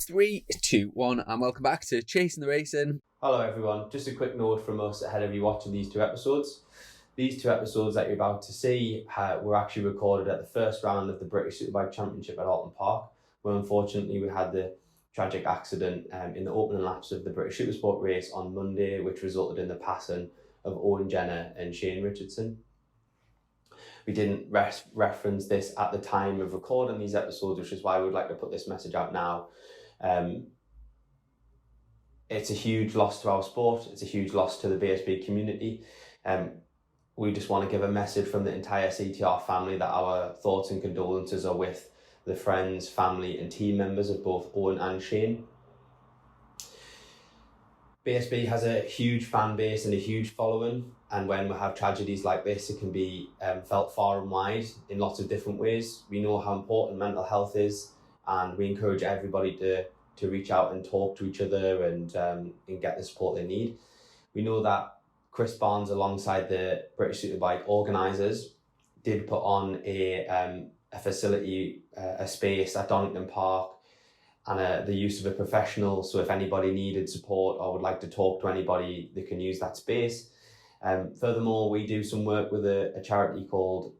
3, 2, 1, and welcome back to Chasin The Racin. Hello everyone, just a quick note from us ahead of you watching these two episodes. These two episodes that you're about to see were actually recorded at the first round of the British Superbike Championship at Alton Park, where unfortunately we had the tragic accident in the opening laps of the British Supersport race on Monday, which resulted in the passing of Owen and Shane Richardson. We didn't reference this at the time of recording these episodes, which is why we'd like to put this message out now. It's a huge loss to our sport. It's a huge loss to the BSB community. We just want to give a message from the entire CTR family that our thoughts and condolences are with the friends, family and team members of both Owen and Shane. BSB has a huge fan base and a huge following, and when we have tragedies like this, it can be felt far and wide in lots of different ways. We know how important mental health is, and we encourage everybody to reach out and talk to each other and get the support they need. We know that Chris Barnes, alongside the British Superbike organisers, did put on a facility, a space at Donington Park, and the use of a professional, so if anybody needed support or would like to talk to anybody, they can use that space. Furthermore, we do some work with a charity called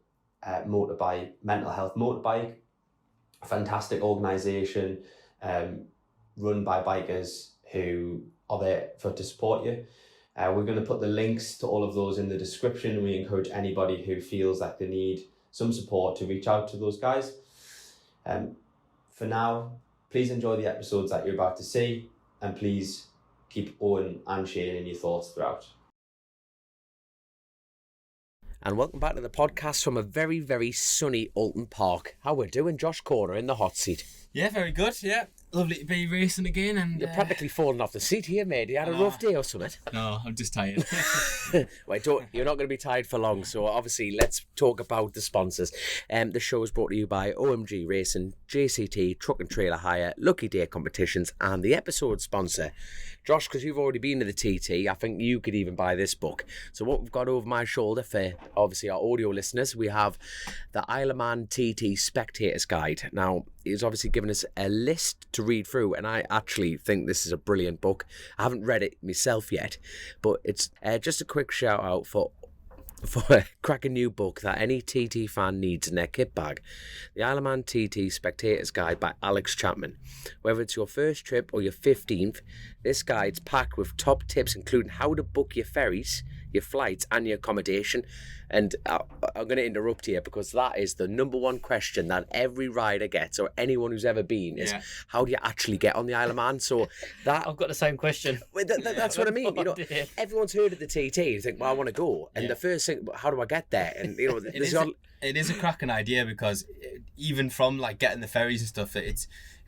Motorbike, Mental Health Motorbike, a fantastic organisation run by bikers who are there to support you. We're going to put the links to all of those in the description, and we encourage anybody who feels like they need some support to reach out to those guys. For now, please enjoy the episodes that you're about to see, and please keep Owen and Shane in your thoughts throughout. And welcome back to the podcast from a very, very sunny Alton Park. How we're doing, Josh Corner in the hot seat. Yeah, very good, yeah. Lovely to be racing again. And you're practically falling off the seat here, mate. You had a rough day or something? No, I'm just tired. Wait, you're not going to be tired for long, so obviously let's talk about the sponsors. The show is brought to you by OMG Racing, JCT, Truck and Trailer Hire, Lucky Day Competitions, and the episode sponsor. Josh, because you've already been to the TT, I think you could even buy this book. So what we've got over my shoulder for, obviously, our audio listeners, we have the Isle of Man TT Spectator's Guide. Now, he's obviously given us a list to read through, and I actually think this is a brilliant book. I haven't read it myself yet, but it's just a quick shout out for a cracking new book that any TT fan needs in their kit bag. The Isle of Man TT Spectator's Guide by Alex Chapman. Whether it's your first trip or your 15th, this guide's packed with top tips including how to book your ferries, your flights and your accommodation. And I'm going to interrupt here because that is the number one question that every rider gets, or anyone who's ever been, is how do you actually get on the Isle of Man? So that I've got the same question. That's what I mean. You know, everyone's heard of the TT. You think, well, I want to go, and the first thing, how do I get there? And you know, it is a cracking idea, because even from like getting the ferries and stuff, it's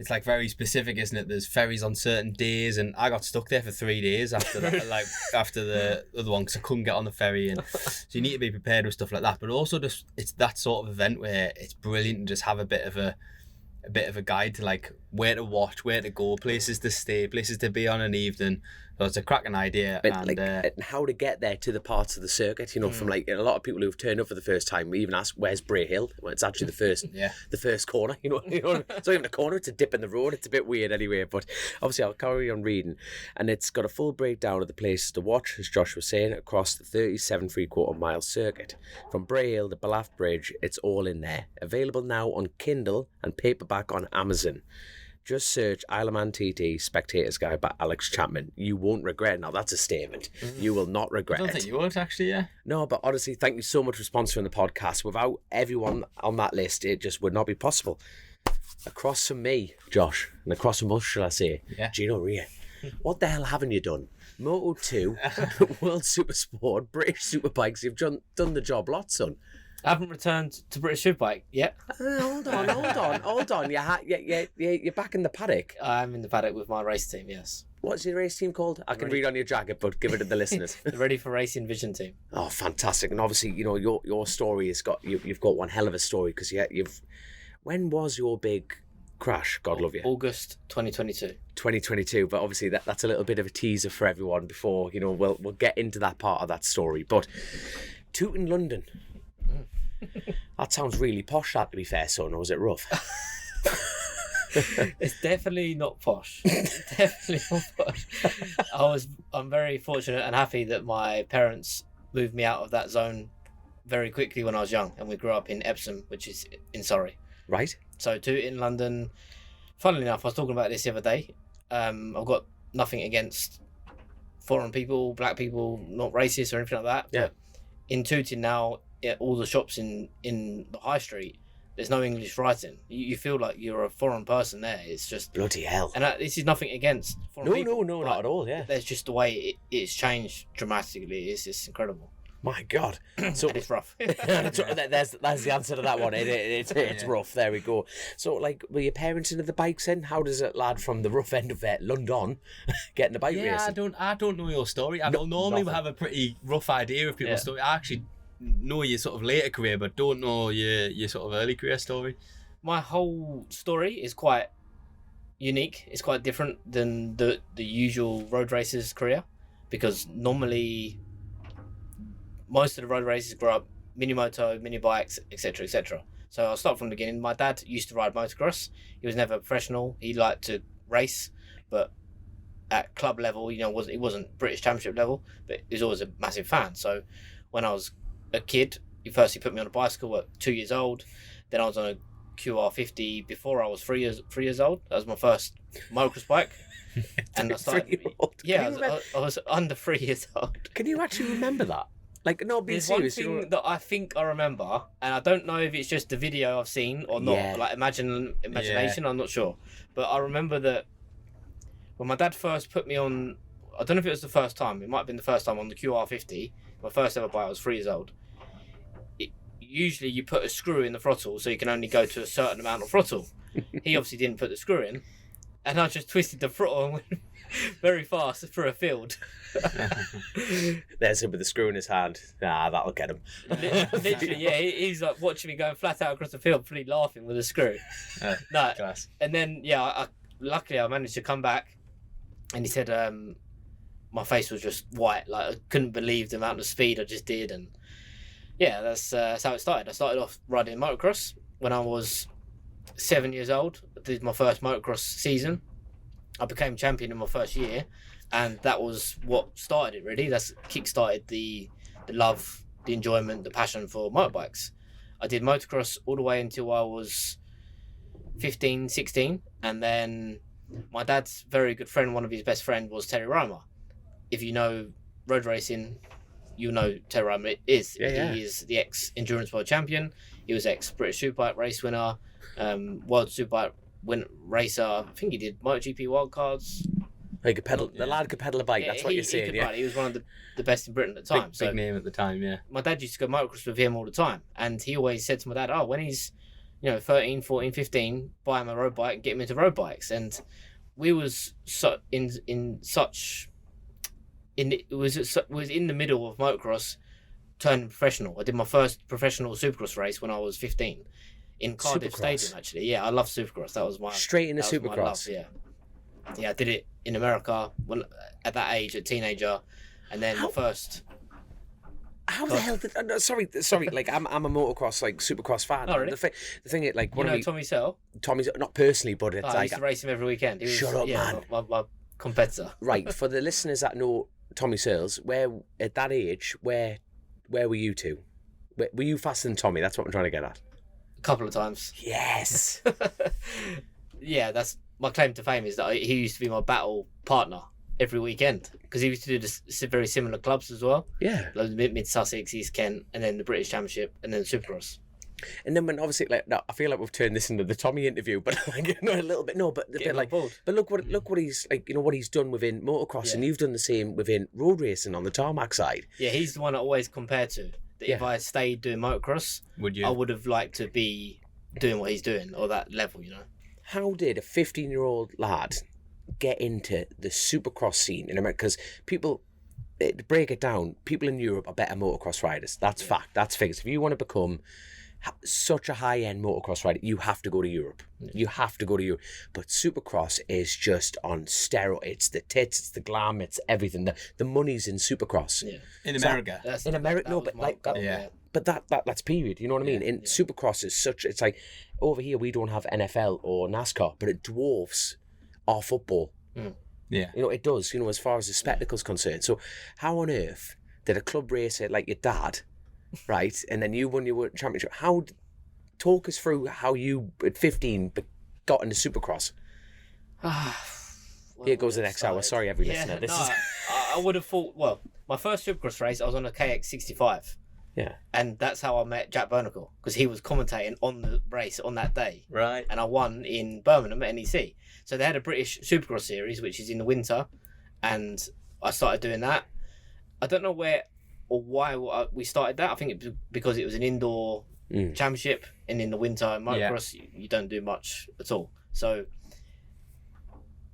like very specific, isn't it? There's ferries on certain days, and I got stuck there for 3 days after that, like after the other one, because I couldn't get on the ferry, and so you need to be prepared with stuff like that. But also, just it's that sort of event where it's brilliant to just have a bit of a guide to like where to watch, where to go, places to stay, places to be on an evening. So it's a cracking idea. And how to get there to the parts of the circuit, you know, from like a lot of people who've turned up for the first time, we even ask, where's Bray Hill? Well, it's actually the first corner, you know, it's not even a corner, it's a dip in the road. It's a bit weird anyway, but obviously I'll carry on reading. And it's got a full breakdown of the places to watch, as Josh was saying, across the 37 3/4 mile circuit. From Bray Hill to Ballaft Bridge, it's all in there. Available now on Kindle and paperback on Amazon. Just search Isle of Man TT Spectator's Guide by Alex Chapman. You won't regret it. Now, that's a statement. You will not regret it. I don't think you would, actually, yeah. No, but honestly, thank you so much for sponsoring the podcast. Without everyone on that list, it just would not be possible. Across from me, Josh, and across from us, shall I say, Gino Rea. What the hell haven't you done? Moto2, World Supersport, British Superbikes. You've done the job lots, son. I haven't returned to British Superbike yet. Hold on. You're back in the paddock. I'm in the paddock with my race team, yes. What's your race team called? I can read on your jacket, but give it to the listeners. The Ready for Racing Vision team. Oh, fantastic. And obviously, you know, your story has got, you've got one hell of a story, because when was your big crash? God love you. August 2022. 2022, but obviously that's a little bit of a teaser for everyone before, you know, we'll get into that part of that story. But Tooting London. That sounds really posh, that, to be fair, son, or was it rough? It's definitely not posh. Definitely not posh. I'm very fortunate and happy that my parents moved me out of that zone very quickly when I was young, and we grew up in Epsom, which is in Surrey. Right. So in London. Funnily enough, I was talking about this the other day. I've got nothing against foreign people, black people, not racist or anything like that. Yeah. But in Tooting now, all the shops in the high street, there's no English writing. You feel like you're a foreign person there. It's just Bloody hell. And this is nothing against foreign people. No, not at all. Yeah. There's just the way it's changed dramatically. It's just incredible. My God. So And it's rough. that's the answer to that one. It's rough. There we go. So, like, were your parents into the bikes then? How does a lad from the rough end of London get in the bike racing? I don't know your story. I don't normally have a pretty rough idea of people's story. I actually know your sort of later career, but don't know your sort of early career story. My whole story is quite unique. It's quite different than the usual road racers' career, because normally most of the road racers grow up mini moto, mini bikes, etc., etc. So I'll start from the beginning. My dad used to ride motocross. He was never professional. He liked to race, but at club level, it wasn't British Championship level, but he was always a massive fan. So when I was a kid, he put me on a bicycle at 2 years old. Then I was on a QR50 before I was 3 years old. That was my first motocross bike. And I started. 3-year-old? Yeah, I was under 3 years old. Can you actually remember that? Like, no, being There's serious. one thing that I think I remember, and I don't know if it's just the video I've seen or not. Yeah. Like imagination, I'm not sure. But I remember that when my dad first put me on, I don't know if it was the first time. It might have been the first time on the QR50. My first ever bike. I was 3 years old. Usually, you put a screw in the throttle, so you can only go to a certain amount of throttle. He obviously didn't put the screw in, and I just twisted the throttle and went very fast through a field. There's him with the screw in his hand. That'll get him. Literally, yeah, he's like watching me going flat out across the field, pretty laughing with a screw. No, Class. and then luckily I managed to come back, and he said my face was just white, like I couldn't believe the amount of speed I just did, and yeah, that's how it started. I started off riding motocross when I was 7 years old. I did my first motocross season. I became champion in my first year, and that was what started it, really. That's kick-started the love, the enjoyment, the passion for motorbikes. I did motocross all the way until I was 15, 16, and then my dad's very good friend, one of his best friends, was Terry Roma. If you know road racing, you know Terry Roma is. Yeah. He is the ex-endurance world champion. He was ex-British Superbike race winner, World Supersport racer. I think he did MotoGP Wildcards. He could pedal. The lad could pedal a bike. That's what you're saying. Yeah, he was one of the best in Britain at the time. Big name at the time. Yeah. My dad used to go motocross with him all the time, and he always said to my dad, "Oh, when he's 13, 14, 15, buy him a road bike and get him into road bikes." And we was it was in the middle of motocross turning professional. I did my first professional supercross race when I was 15 in Cardiff Supercross? Stadium. Actually, yeah, I love supercross. That was my Straight into that was my love, supercross. yeah, I did it in America when at that age, a teenager, and then my first. How the hell did? No, sorry. Like I'm a motocross, like supercross fan. Oh, really? The thing is, like, You know Tommy Sell? Tommy's not personally, but it's I like used to race him every weekend. He was, Shut up, man. My competitor. right for the listeners that know Tommy Searles. Where at that age, where were you two? Were you faster than Tommy? That's what I'm trying to get at. A couple of times. Yes. Yeah, that's my claim to fame, is that he used to be my battle partner every weekend, because he used to do very similar clubs as well. Yeah. Like Mid Sussex, East Kent, and then the British Championship, and then Supercross. And then when obviously, like, no, I feel like we've turned this into the Tommy interview, but like, no, a little bit, no, but a bit like, but look what he's like, what he's done within motocross, and you've done the same within road racing on the tarmac side. Yeah, he's the one I always compare to. That if I stayed doing motocross, I would have liked to be doing what he's doing, or that level, How did a 15-year-old lad get into the supercross scene in America? Because people, to break it down, people in Europe are better motocross riders. That's fact. That's figures. If you want to become such a high-end motocross rider, you have to go to Europe. You have to go to Europe. But supercross is just on steroids. It's the tits, it's the glam, it's everything. The money's in supercross. Yeah. In America. In America, no, but like, but that's period. You know what I mean? In Supercross is such. It's like over here we don't have NFL or NASCAR, but it dwarfs our football. Yeah. You know, it does. You know, as far as the spectacle's concerned. So how on earth did a club racer like your dad, right, and then you won your World Championship? Talk us through how you at 15 got into Supercross. Here goes the next hour. Sorry, every listener. I would have thought. Well, my first Supercross race, I was on a KX65. Yeah. And that's how I met Jack Bernacle, because he was commentating on the race on that day. Right. And I won in Birmingham at NEC. So they had a British Supercross series, which is in the winter, and I started doing that. I don't know where or why we started that. I think it was because it was an indoor championship, and in the winter in motocross, you don't do much at all. So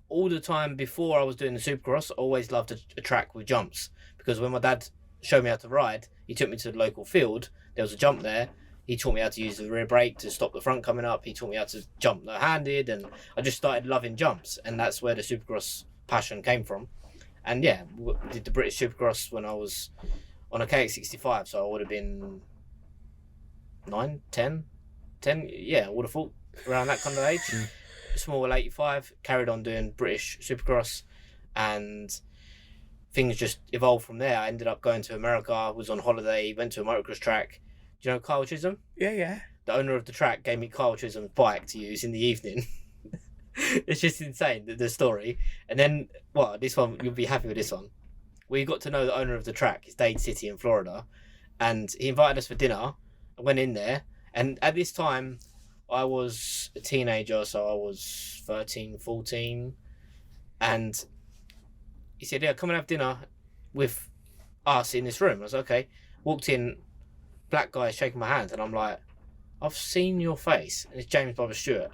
all the time before I was doing the Supercross, I always loved a track with jumps, because when my dad showed me how to ride, he took me to the local field. There was a jump there. He taught me how to use the rear brake to stop the front coming up. He taught me how to jump no-handed, and I just started loving jumps, and that's where the Supercross passion came from. And yeah, did the British Supercross when I was on a KX65, so I would have been 9, 10, yeah, I would have thought around that kind of age. Small 85, carried on doing British Supercross, and things just evolved from there. I ended up going to America, was on holiday, went to a motocross track. Do you know Kyle Chisholm? Yeah. The owner of the track gave me Kyle Chisholm's bike to use in the evening. It's just insane, the story. And then, well, this one, you'll be happy with this one. We got to know the owner of the track, it's Dade City in Florida, and he invited us for dinner. I went in there, and at this time, I was a teenager, so I was 13, 14, and he said, yeah, come and have dinner with us in this room. I was like, okay. Walked in, black guy shaking my hand, and I'm like, I've seen your face, and it's James Bobber Stewart.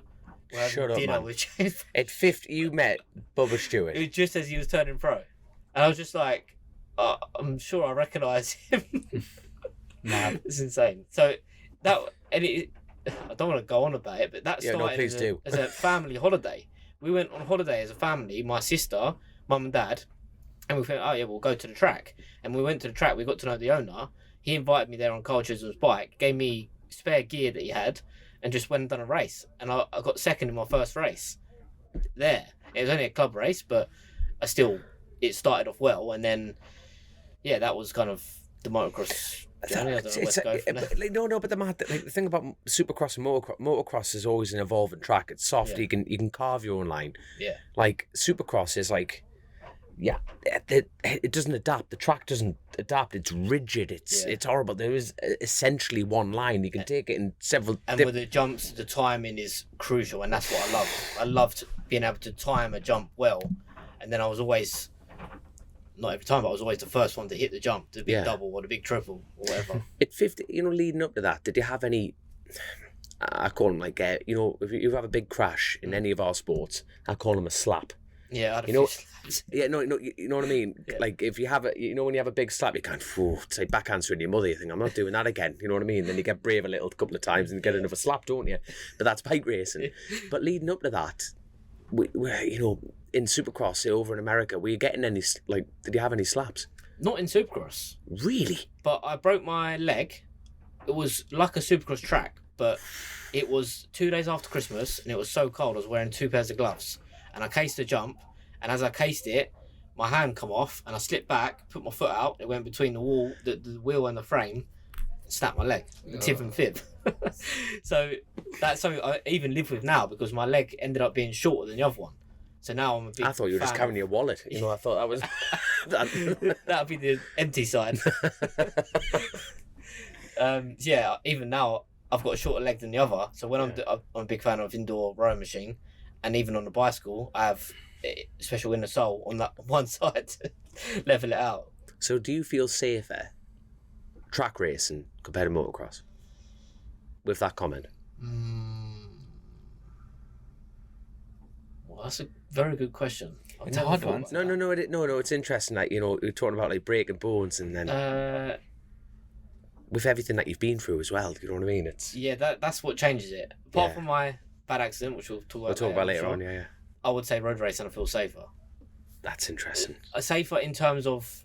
We're Shut up, dinner man. with James. At 50, you met Bubba Stewart. It was just as he was turning pro, and I was just like, I'm sure I recognise him. Man. It's insane. So that, and I don't want to go on about it, but that started as a family holiday. We went on holiday as a family, my sister, mum and dad, and we thought, oh yeah, we'll go to the track. And we went to the track, we got to know the owner. He invited me there on Carl Chisholm's bike, gave me spare gear that he had, and just went and done a race. And I got second in my first race there. It was only a club race, but it started off well. And then, yeah, that was kind of the motocross journey. I don't know where to go from there. But the thing about Supercross and motocross is always an evolving track. It's soft. Yeah. You can carve your own line. Yeah. Like Supercross is like, yeah, it doesn't adapt. The track doesn't adapt. It's rigid. It's horrible. There is essentially one line. You can take it in several. And with the jumps, the timing is crucial, and that's what I loved. I loved being able to time a jump well, and then I was always, not every time, but I was always the first one to hit the jump, the big double or the big triple or whatever. At 50, leading up to that, did you have any? I call them like, if you have a big crash in any of our sports, I call them a slap. Yeah, I had a few slaps. Yeah, no, you know what I mean? Yeah. Like, if you have when you have a big slap, you can't, say, backhandswering your mother, you think, I'm not doing that again, you know what I mean? Then you get brave a couple of times and get another slap, don't you? But that's bike racing. But leading up to that, in Supercross over in America, were you getting any, did you have any slaps? Not in Supercross. Really? But I broke my leg. It was like a Supercross track, but it was 2 days after Christmas, and it was so cold, I was wearing 2 pairs of gloves. And I cased the jump, and as I cased it, my hand come off, and I slipped back, put my foot out, it went between the wheel and the frame, and snapped my leg, the tib and fib. So that's something I even live with now, because my leg ended up being shorter than the other one. So now I'm a big I thought you were just carrying your wallet. I thought that was... That would be the empty side. Yeah, even now, I've got a shorter leg than the other. So when I'm a big fan of indoor rowing machine, and even on the bicycle, I have a special inner sole on that one side to level it out. So do you feel safer track racing compared to motocross? With that comment? Well, that's a very good question. It's a hard one. No, it's interesting that, you're talking about like breaking bones and then... with everything that you've been through as well, you know what I mean? Yeah, that's what changes it. Apart from my bad accident, which we'll talk about later on, yeah. I would say road racing I feel safer. That's interesting. Safer in terms of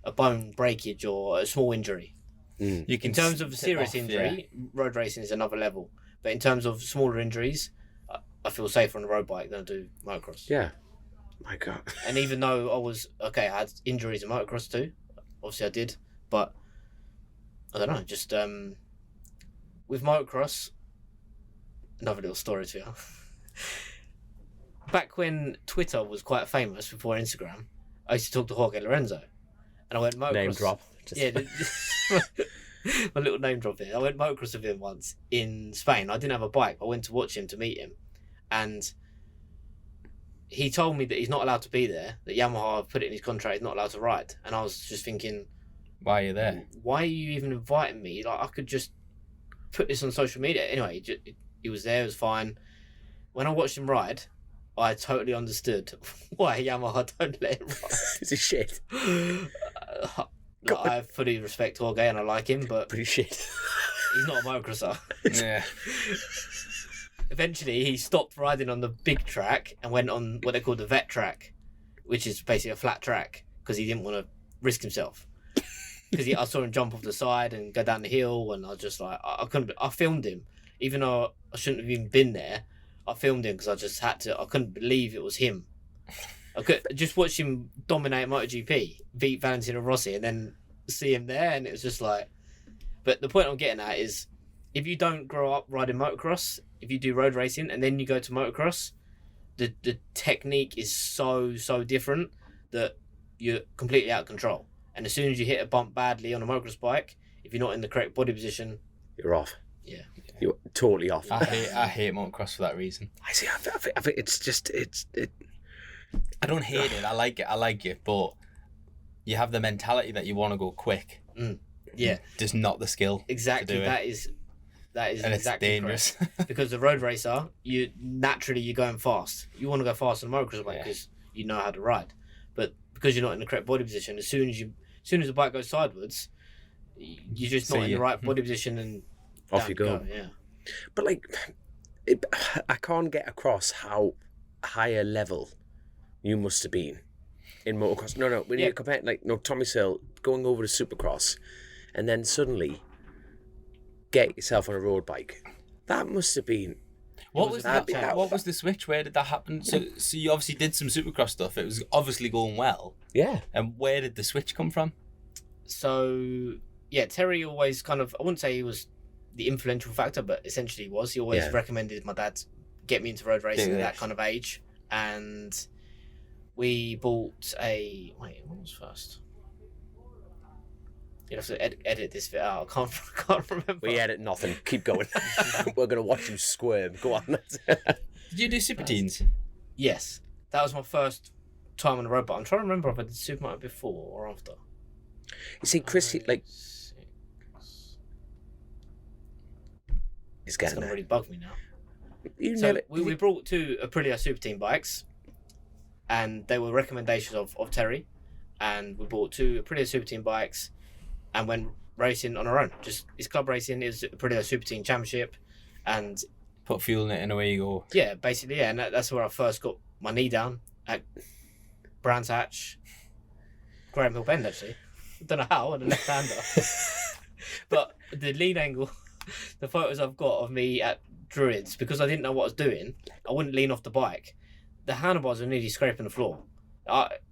a bone breakage or a small injury. You can In terms of tip serious off, injury, road racing is another level. But in terms of smaller injuries, I feel safer on a road bike than I do motocross. Yeah. My God. And even though I had injuries in motocross too, obviously I did, but I don't know, just with motocross, another little story to you. Back when Twitter was quite famous before Instagram, I used to talk to Jorge Lorenzo, and I went motocross. Name drop. Yeah, my little name drop here. I went motocross with him once in Spain. I didn't have a bike. I went to watch him, to meet him, and he told me that he's not allowed to be there, that Yamaha have put it in his contract, he's not allowed to ride. And I was just thinking, why are you there? why are you even inviting me? Like, I could just put this on social media. Anyway, he was there, it was fine. When I watched him ride, I totally understood why Yamaha don't let him ride. Is he shit? I fully respect Jorge and I like him, but Pretty shit. he's not a motocrosser. Yeah. Eventually, he stopped riding on the big track and went on what they call the vet track, which is basically a flat track, because he didn't want to risk himself. Because I saw him jump off the side and go down the hill, and I was just like, I couldn't. I filmed him, even though I shouldn't have even been there. I filmed him because I just had to. I couldn't believe it was him. I could just watch him dominate MotoGP, beat Valentino Rossi, and then see him there, and it was just like. But the point I'm getting at is, if you don't grow up riding motocross, if you do road racing and then you go to motocross, the technique is so different that you're completely out of control. And as soon as you hit a bump badly on a motocross bike, if you're not in the correct body position, You're off. Yeah. You're totally off. I hate motocross for that reason. I see. I think it's just I don't hate it. I like it, but you have the mentality that you want to go quick. Yeah, Just not the skill. exactly. To do it. That is And exactly it's dangerous. correct. Because the road racer, you're going fast. You want to go fast on a motocross bike because you know how to ride. But because you're not in the correct body position, as soon as the bike goes sideways, you're just not in the right body position, and off down you go. Yeah. But like, I can't get across how high a level you must have been in motocross. No, when you compare, like, Tommy Searle going over to supercross, and then suddenly get yourself on a road bike. That must have been. What was the switch? Where did that happen? So you obviously did some supercross stuff. It was obviously going well. Yeah. And where did the switch come from? So yeah, Terry always kind of, I wouldn't say he was the influential factor, but essentially he was. He always recommended my dad get me into road racing at that kind of age. And we bought what was first? You have to edit this bit out. I can't remember. We edit nothing. Keep going. We're going to watch you squirm. Go on. Did you do super teens? Yes. That was my first time on the road, but I'm trying to remember if I did Superbike before or after. You see, Chris, like, it's It's getting going to there. really bug me now. You So never. we brought two Aprilia Super Team bikes, and they were recommendations of Terry, and we bought two Aprilia Super Team bikes and went racing on our own. It's club racing, it's Aprilia Super Team Championship, and Put fuel in it and away you go. yeah, basically, yeah, and that's where I first got my knee down at Brands Hatch, Graham Hill Bend, actually. I don't know how, on the left-hander. But the lean angle, the photos I've got of me at Druids, because I didn't know what I was doing, I wouldn't lean off the bike. The handlebars were nearly scraping the floor.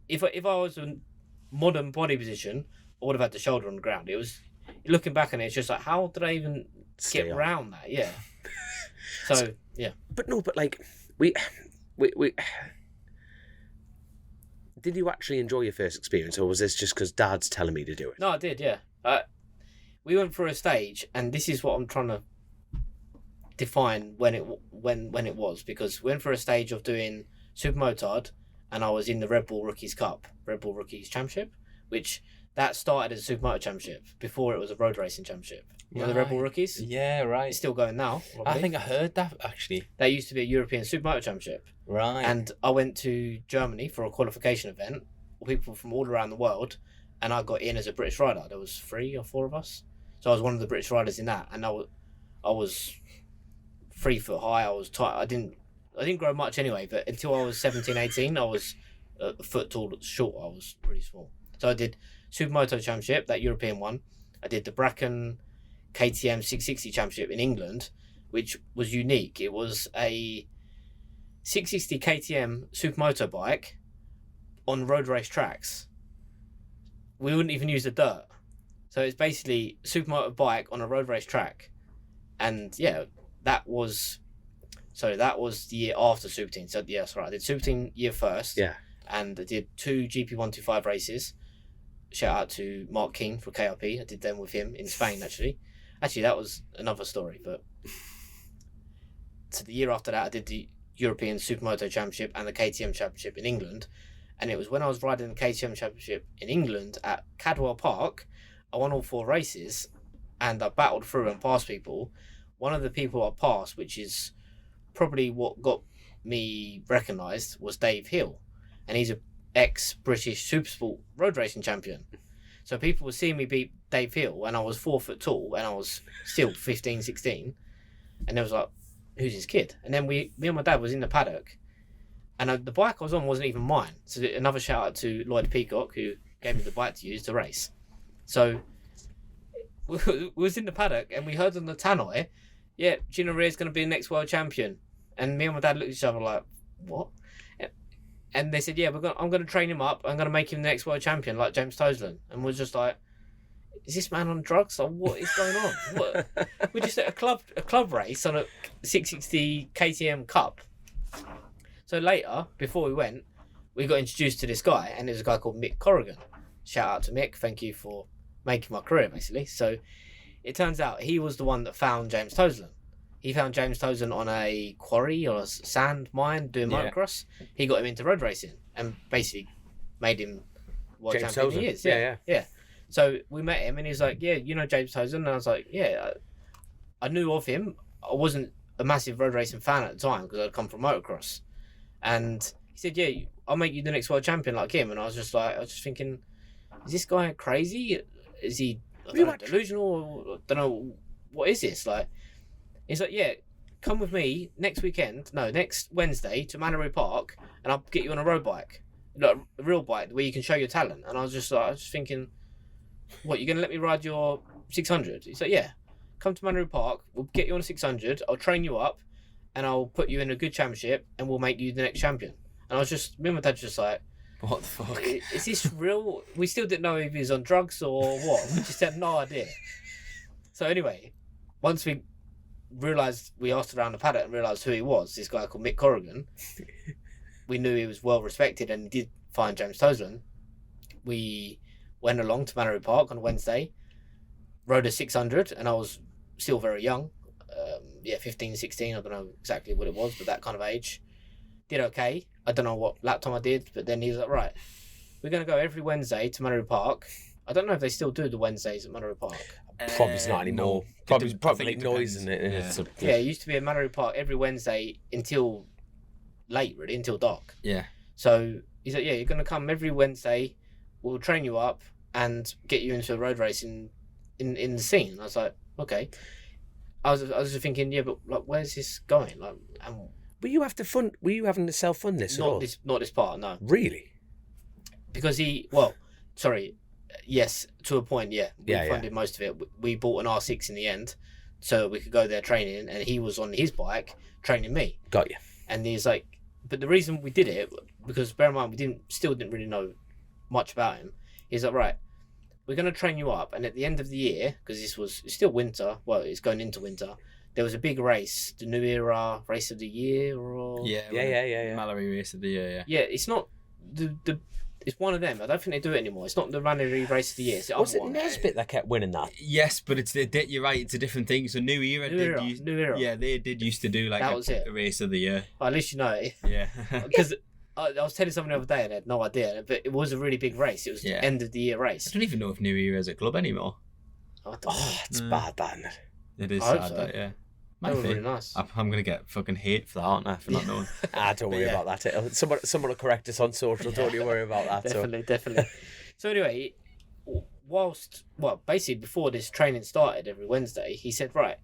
If I was in modern body position, I would have had the shoulder on the ground. It was, looking back on it, it's just like, how did I even get around that? Yeah. So yeah. But no, but like, we did you actually enjoy your first experience, or was this just because Dad's telling me to do it? No, I did, yeah. We went through a stage, and this is what I'm trying to define when it was, because we went through a stage of doing Super Motard, and I was in the Red Bull Rookies Cup, Red Bull Rookies Championship, which that started as a Super Moto Championship before it was a road racing championship. You know the Red Bull Rookies? Yeah, right. It's still going now. I think I heard that, actually. That used to be a European Super Moto Championship. Right. And I went to Germany for a qualification event, people from all around the world, and I got in as a British rider. There was 3 or 4 of us. So I was one of the British riders in that, and I was 3 foot high. I was tight. I didn't grow much anyway, but until I was 17, 18, I was a foot tall, short. I was really small. So I did Supermoto Championship, that European one. I did the Bracken KTM 660 Championship in England, which was unique. It was a 660 KTM supermoto bike on road race tracks. We wouldn't even use the dirt. So it's basically a supermoto bike on a road race track. And yeah, that was the year after Super Team. So yeah, that's right. I did Super Team year first. Yeah. And I did 2 GP125 races. Shout out to Mark King for KRP. I did them with him in Spain, actually. Actually, that was another story. But so the year after that, I did the European Supermoto Championship and the KTM Championship in England. And it was when I was riding the KTM Championship in England at Cadwell Park, I won all 4 races and I battled through and passed people. One of the people I passed, which is probably what got me recognised, was Dave Hill. And he's an ex-British Supersport road racing champion. So people were seeing me beat Dave Hill and I was 4 foot tall and I was still 15, 16. And they was like, who's this kid? And then me and my dad was in the paddock. And the bike I was on wasn't even mine. So another shout out to Lloyd Peacock, who gave me the bike to use to race. So we was in the paddock and we heard on the tannoy, yeah, Gino Rea is going to be the next world champion. And me and my dad looked at each other like, what? And they said, yeah, I'm going to train him up. I'm going to make him the next world champion, like James Toseland. And we're just like, is this man on drugs? Or what is going on? What? We're just at a club race on a 660 KTM Cup. So later, before we went, we got introduced to this guy, and there's a guy called Mick Corrigan. Shout out to Mick. Thank you for making my career, basically. So it turns out he was the one that found James Toseland. He found James Toseland on a quarry or a sand mine doing motocross. He got him into road racing and basically made him world James champion Toseland. he is. Yeah. So we met him and he was like, yeah, you know James Toseland? And I was like, yeah, I knew of him. I wasn't a massive road racing fan at the time because I'd come from motocross. And he said, yeah, I'll make you the next world champion like him. And I was just thinking, is this guy crazy? Is he delusional? I don't know. What is this? Like, he's like, yeah, come with me next Wednesday to Manor Park and I'll get you on a road bike. Like a real bike where you can show your talent. And I was just thinking, what, you're going to let me ride your 600? He's like, yeah, come to Manor Park. We'll get you on a 600. I'll train you up and I'll put you in a good championship and we'll make you the next champion. And I was just, me and my dad just like, what the fuck? Is this real? We still didn't know if he was on drugs or what. We just had no idea. So anyway, once we asked around the paddock and realised who he was, this guy called Mick Corrigan, we knew he was well respected and he did find James Toseland. We went along to Manor Park on Wednesday, rode a 600, and I was still very young. 15, 16, I don't know exactly what it was, but that kind of age. Did okay. I don't know what lap time I did, but then he was like, right, we're going to go every Wednesday to Manor Park. I don't know if they still do the Wednesdays at Manor Park. Probably not anymore. No. Probably noise, isn't it? Yeah, it used to be at Manor Park every Wednesday until late, really, until dark. Yeah. So he's like, yeah, you're going to come every Wednesday. We'll train you up and get you into a road race in the scene. And I was like, okay. I was just thinking, yeah, but like, where's this going? Like, Were you having to self-fund this at all? Not this part, no. Really? Because yes, to a point, yeah. We funded most of it. We bought an R6 in the end, so we could go there training, and he was on his bike training me. Got you. And he's like, but the reason we did it, because bear in mind, we still didn't really know much about him. He's like, right, we're going to train you up, and at the end of the year, because it's still winter, well, it's going into winter, there was a big race, the New Era Race of the Year, or... Yeah. Mallory Race of the Year, yeah. Yeah, it's not it's one of them. I don't think they do it anymore. It's not the Mallory Race of the Year. Was it Nesbitt that kept winning that? Yes, but you're right, it's a different thing. So New Era. Yeah, they did used to do like a Race of the Year. Well, at least you know it. Yeah. Because I was telling someone the other day and I had no idea, but it was a really big race. It was the end of the year race. I don't even know if New Era is a club anymore. I don't know. It's bad, that, isn't it? It is I sad, hope so. that, yeah. That was really nice. I'm going to get fucking hate for that, aren't I? For not knowing. Don't worry about that. Someone will correct us on social. Don't you worry about that. Definitely. So anyway, basically before this training started every Wednesday, he said, right,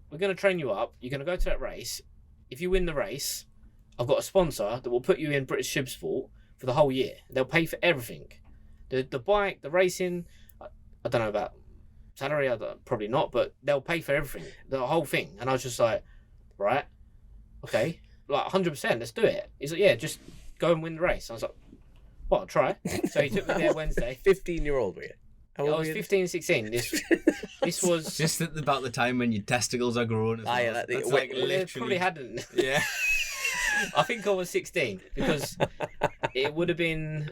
we're going to train you up. You're going to go to that race. If you win the race, I've got a sponsor that will put you in British Supersport for the whole year. They'll pay for everything. The bike, the racing, I don't know about salary? Probably not, but they'll pay for everything, the whole thing. And I was just like, right, okay, like 100%, let's do it. He's like, yeah, just go and win the race. I was like, well, I'll try. So he took me there Wednesday. 15-year-old, were you? I was 15, 16. This was just at about the time when your testicles are growing. As well. Yeah, That's like literally. Probably hadn't. Yeah. I think I was 16 because it would have been.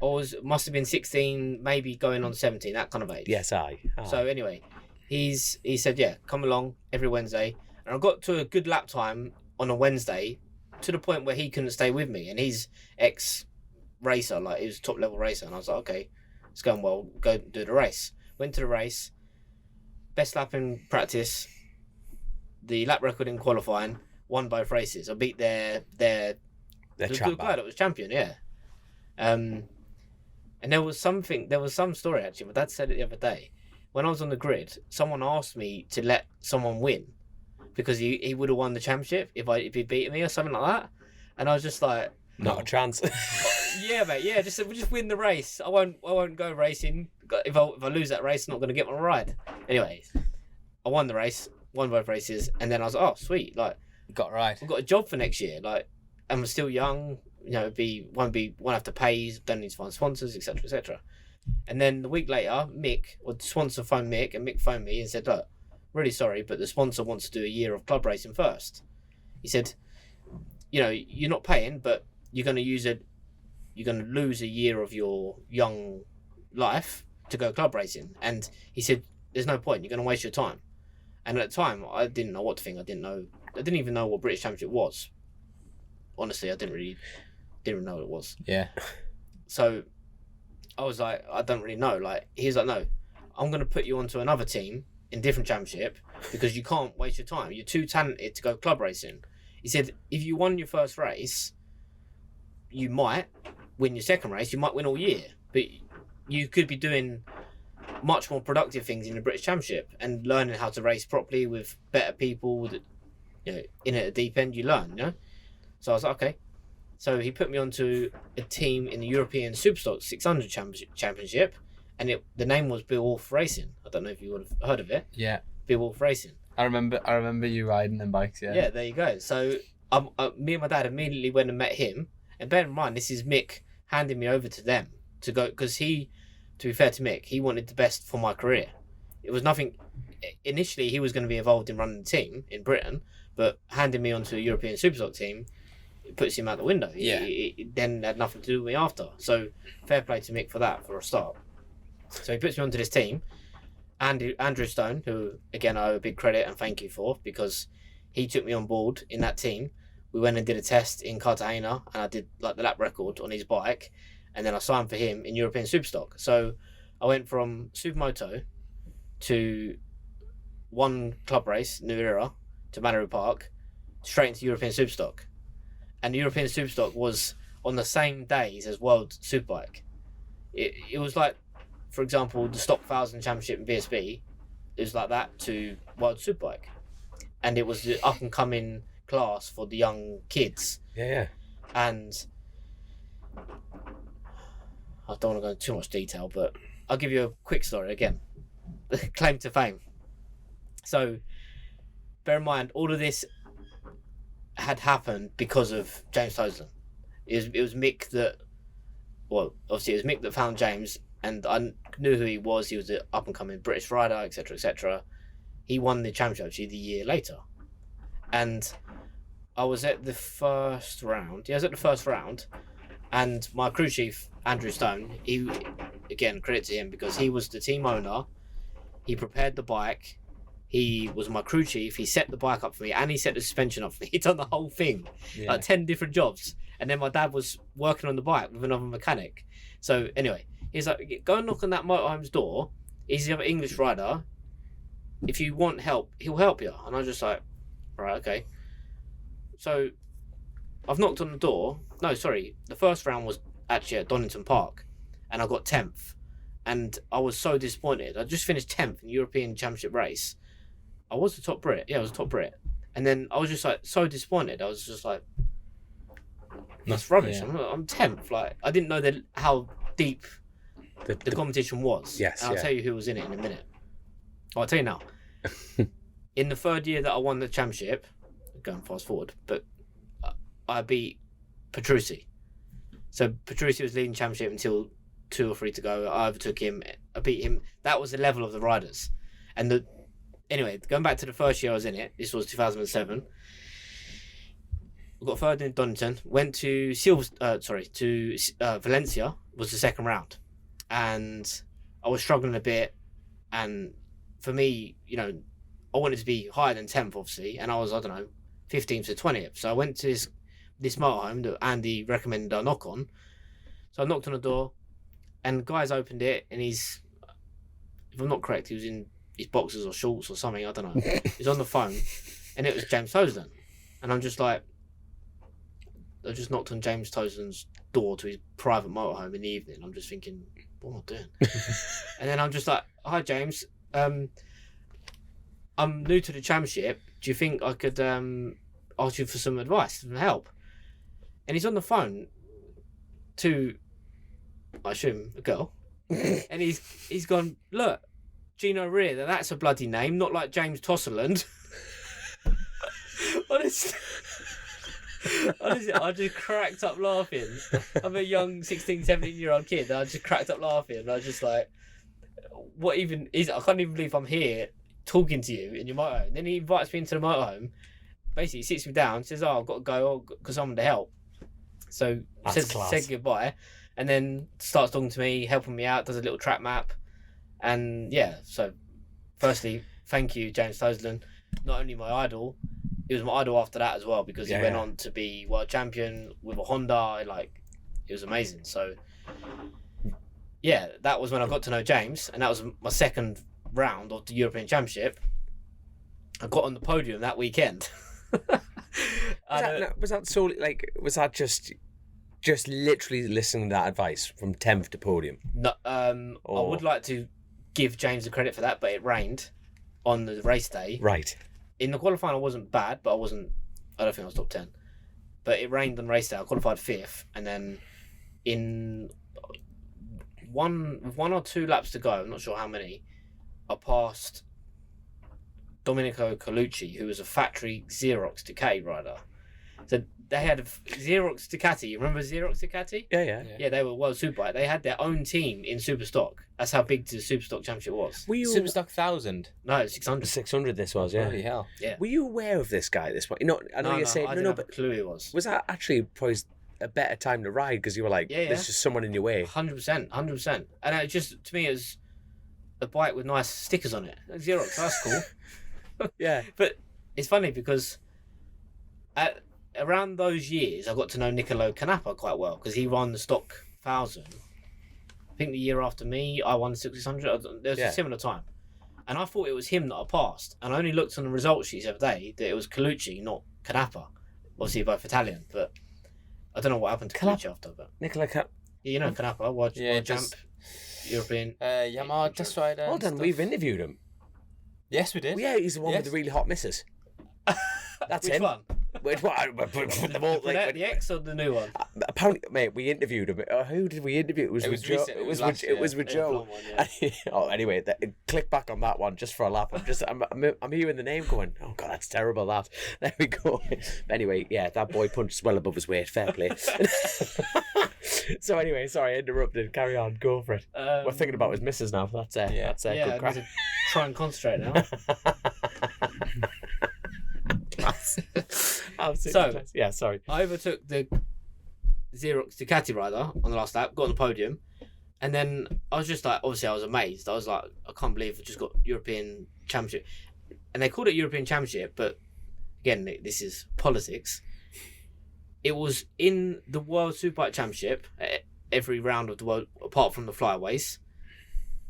Must have been 16, maybe going on 17, that kind of age. Yes, aye. So anyway, he said, yeah, come along every Wednesday, and I got to a good lap time on a Wednesday, to the point where he couldn't stay with me, and he's ex-racer, like he was a top-level racer, and I was like, okay, it's going well, go do the race. Went to the race, best lap in practice, the lap record in qualifying, won both races. I beat their the guy that was champion, yeah. And there was some story actually. My dad said it the other day. When I was on the grid, someone asked me to let someone win because he would have won the championship if he beat me or something like that. And I was just like, not a chance. Yeah, mate. Yeah, just win the race. I won't go racing. If I lose that race, I'm not going to get my ride. Anyways, I won the race, won both races, and then I was like, oh sweet, like got right. I've got a job for next year. Like I'm still young. You know, won't have to pay. Don't need to find sponsors, etc., etc. And then the week later, the sponsor phoned Mick, and Mick phoned me and said, look, really sorry, but the sponsor wants to do a year of club racing first. He said, you know, you're not paying, but you're going to lose a year of your young life to go club racing. And he said, there's no point, you're going to waste your time. And at the time, I didn't know what to think. I didn't even know what British Championship was. Honestly, I didn't even know what it was. Yeah. So I was like, I don't really know. Like, he's like, no, I'm going to put you onto another team in different championship because you can't waste your time. You're too talented to go club racing. He said, if you won your first race, you might win your second race. You might win all year, but you could be doing much more productive things in the British Championship and learning how to race properly with better people. That, you know, in at the deep end, you learn. You know. So I was like, okay. So he put me onto a team in the European Superstock 600 Championship, and the name was Beowulf Racing. I don't know if you would have heard of it. Yeah. Beowulf Racing. I remember you riding them bikes. Yeah. Yeah, there you go. So me and my dad immediately went and met him. And bear in mind, this is Mick handing me over to them to go, because to be fair to Mick, he wanted the best for my career. It was nothing. Initially, he was going to be involved in running the team in Britain, but handing me onto a European Superstock team, it puts him out the window. Yeah. He then had nothing to do with me after. So fair play to Mick for that, for a start. So he puts me onto this team. Andrew Stone, who again I owe a big credit and thank you for, because he took me on board in that team. We went and did a test in Cartagena, and I did like the lap record on his bike, and then I signed for him in European Superstock. So I went from Supermoto to one club race, New Era, to Manor Park, straight into European Superstock. And the European Superstock was on the same days as World Superbike. It was like, for example, the Stock 1000 Championship in VSB, it was like that to World Superbike. And it was the up and coming class for the young kids. Yeah. And I don't want to go into too much detail, but I'll give you a quick story again. Claim to fame. So bear in mind, all of this had happened because of James Toseland. It was Mick that, well, obviously it was Mick that found James, and I knew who he was. He was an up and coming British rider, etc., etc. He won the championship actually the year later, and I was at the first round. Yeah, I was at the first round, and my crew chief Andrew Stone, he, again, credit to him because he was the team owner. He prepared the bike. He was my crew chief. He set the bike up for me, and he set the suspension up for me. He done the whole thing, like 10 different jobs. And then my dad was working on the bike with another mechanic. So anyway, he's like, go and knock on that motorhome's door. He's the other English rider. If you want help, he'll help you. And I was just like, right, okay. So I've knocked on the door. No, sorry. The first round was actually at Donington Park, and I got 10th. And I was so disappointed. I just finished 10th in the European Championship race. I was the top Brit. Yeah, I was the top Brit. And then I was just like so disappointed. I was just like, that's rubbish. Yeah. I'm 10th. Like, I didn't know how deep the competition was. Yes, and I'll tell you who was in it in a minute. I'll tell you now. In the third year that I won the championship, going fast forward, but I beat Petrucci. So Petrucci was leading championship until 2 or 3 to go. I overtook him. I beat him. That was the level of the riders. And anyway, going back to the first year I was in it, this was 2007. I got third in Donington. Went to Valencia. Was the second round, and I was struggling a bit. And for me, you know, I wanted to be higher than 10th, obviously, and I was 15th to 20th. So I went to this motorhome that Andy recommended I knock on. So I knocked on the door, and the guys opened it, and if I'm not correct, he was in his boxers or shorts or something, I don't know. He's on the phone, and it was James Toseland. And I'm just like, I just knocked on James Toseland's door to his private motorhome in the evening. I'm just thinking, what am I doing? And then I'm just like, hi James, I'm new to the championship. Do you think I could ask you for some advice and help? And he's on the phone to, I assume, a girl. And he's gone, look, Gino Rea, that's a bloody name, not like James Toseland. Honestly, I just cracked up laughing. I'm a young 16, 17-year-old kid, and I just cracked up laughing. And I was just like, what even is it? I can't even believe I'm here talking to you in your motorhome. And then he invites me into the motorhome. Basically, he sits me down, says, I've got to go because someone to help. So said goodbye, and then starts talking to me, helping me out, does a little track map. And yeah, so firstly, thank you, James Toseland. Not only my idol, he was my idol after that as well, because he went on to be world champion with a Honda. Like, it was amazing. So yeah, that was when I got to know James, and that was my second round of the European Championship. I got on the podium that weekend. Was that just literally listening to that advice from 10th to podium? No, I would like to give James the credit for that, but it rained on the race day. Right. In the qualifying, I wasn't bad, but I don't think I was top 10. But it rained on race day. I qualified 5th, and then in one or two laps to go, I'm not sure how many, I passed Domenico Colucci, who was a factory Xerox Ducati rider. So they had a Xerox Ducati. Remember Xerox Ducati? Yeah, they were World Superbike. They had their own team in Superstock. That's how big the Superstock Championship was. Superstock 1000? No, 600. 600 this was, yeah. Holy hell. Yeah. Were you aware of this guy at this point? I know you're saying... I didn't have a clue he was. Was that actually probably a better time to ride because you were like, there's just someone in your way? 100%. And it just, to me, it was a bike with nice stickers on it. Xerox, that's cool. Yeah. But it's funny because around those years, I got to know Niccolo Canappa quite well because he won the stock 1000. I think the year after me, I won the 600. There was a similar time. And I thought it was him that I passed. And I only looked on the result sheets the other day that it was Colucci, not Canappa. Obviously, both Italian. But I don't know what happened to Colucci after. But Nicola Canappa. Yeah, you know Canappa, world champ, European. Yamaha test rider. Hold on, we've interviewed him. Yes, we did. Well, yeah, he's the one with the really hot missus. That's Which him. one? Which one? The X or the new one? Apparently, mate, we interviewed him. Who did we interview? It was with Joe. recent. It was with Joe. Anyway, click back on that one just for a laugh. I'm hearing the name going, oh god, that's terrible. That. There we go. Anyway, yeah, that boy punches well above his weight. Fair play. So anyway, sorry, I interrupted. Carry on. Go for it. We're thinking about his missus now. That's good crack. I need to try and concentrate now. So, yeah, sorry. I overtook the Xerox Ducati rider on the last lap, got on the podium, and then I was just like, obviously I was amazed. I was like, I can't believe I just got European Championship. And they called it European Championship, but again, this is politics. It was in the World Superbike Championship, every round of the world, apart from the flyaways.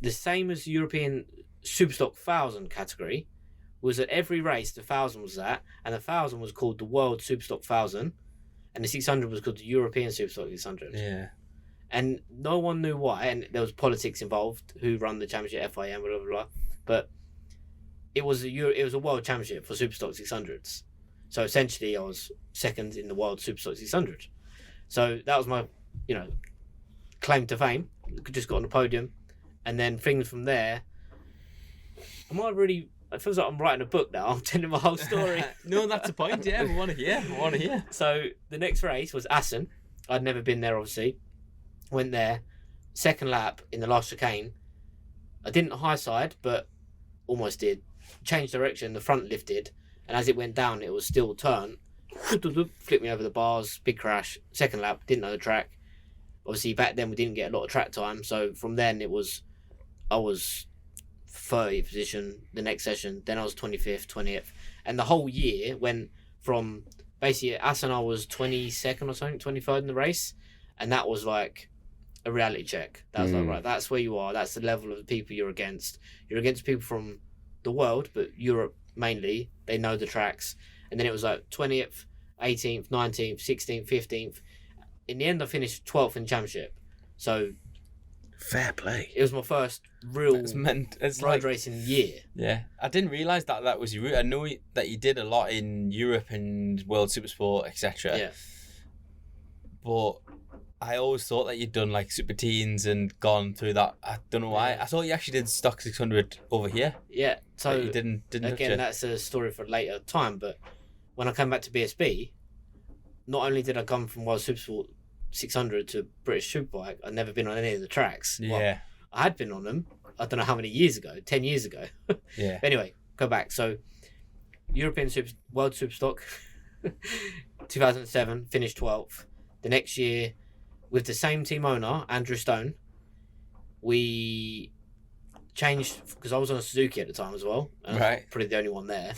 The same as the European Superstock 1000 category, was at every race the 1000 was that, and the 1000 was called the World Superstock 1000, and the 600 was called the European Superstock 600. Yeah. And no one knew why, and there was politics involved, who run the championship, FIM, blah, blah, blah. But it was a world championship for Superstock 600s. So essentially I was second in the World Superstock 600. So that was my, claim to fame. just got on the podium, and then things from there. It feels like I'm writing a book now. I'm telling my whole story. No, that's the point. Yeah, we want to hear. So the next race was Assen. I'd never been there, obviously. Went there, second lap in the last chicane. I didn't high side, but almost did. Changed direction, the front lifted, and as it went down, it was still turn. Flipped me over the bars, big crash. Second lap, didn't know the track. Obviously, back then we didn't get a lot of track time, so from then I was 30th position the next session, then I was 25th, 20th, and the whole year went from basically at Assen I was 22nd or something, 23rd in the race, and that was like a reality check. That was like, right, that's where you are, that's the level of the people you're against. You're against people from the world, but Europe mainly, they know the tracks. And then it was like 20th, 18th, 19th, 16th, 15th. In the end I finished 12th in the championship, so fair play. it was my first real It's road racing year. Yeah, I didn't realise that was your route. I know that you did a lot in Europe and World Supersport, etc. Yeah. But I always thought that you'd done like Super Teens and gone through that. I don't know why. Yeah. I thought you actually did Stock 600 over here. Yeah, so But you didn't again, that's a story for a later time, but when I came back to BSB, not only did I come from World Supersport 600 to British Superbike, I'd never been on any of the tracks. Yeah. Well, I had been on them, I don't know how many years ago, 10 years ago. Yeah. Anyway, go back. So, World Superstock, 2007, finished 12th. The next year, with the same team owner, Andrew Stone, we changed, because I was on a Suzuki at the time as well, and I was Right. probably the only one there.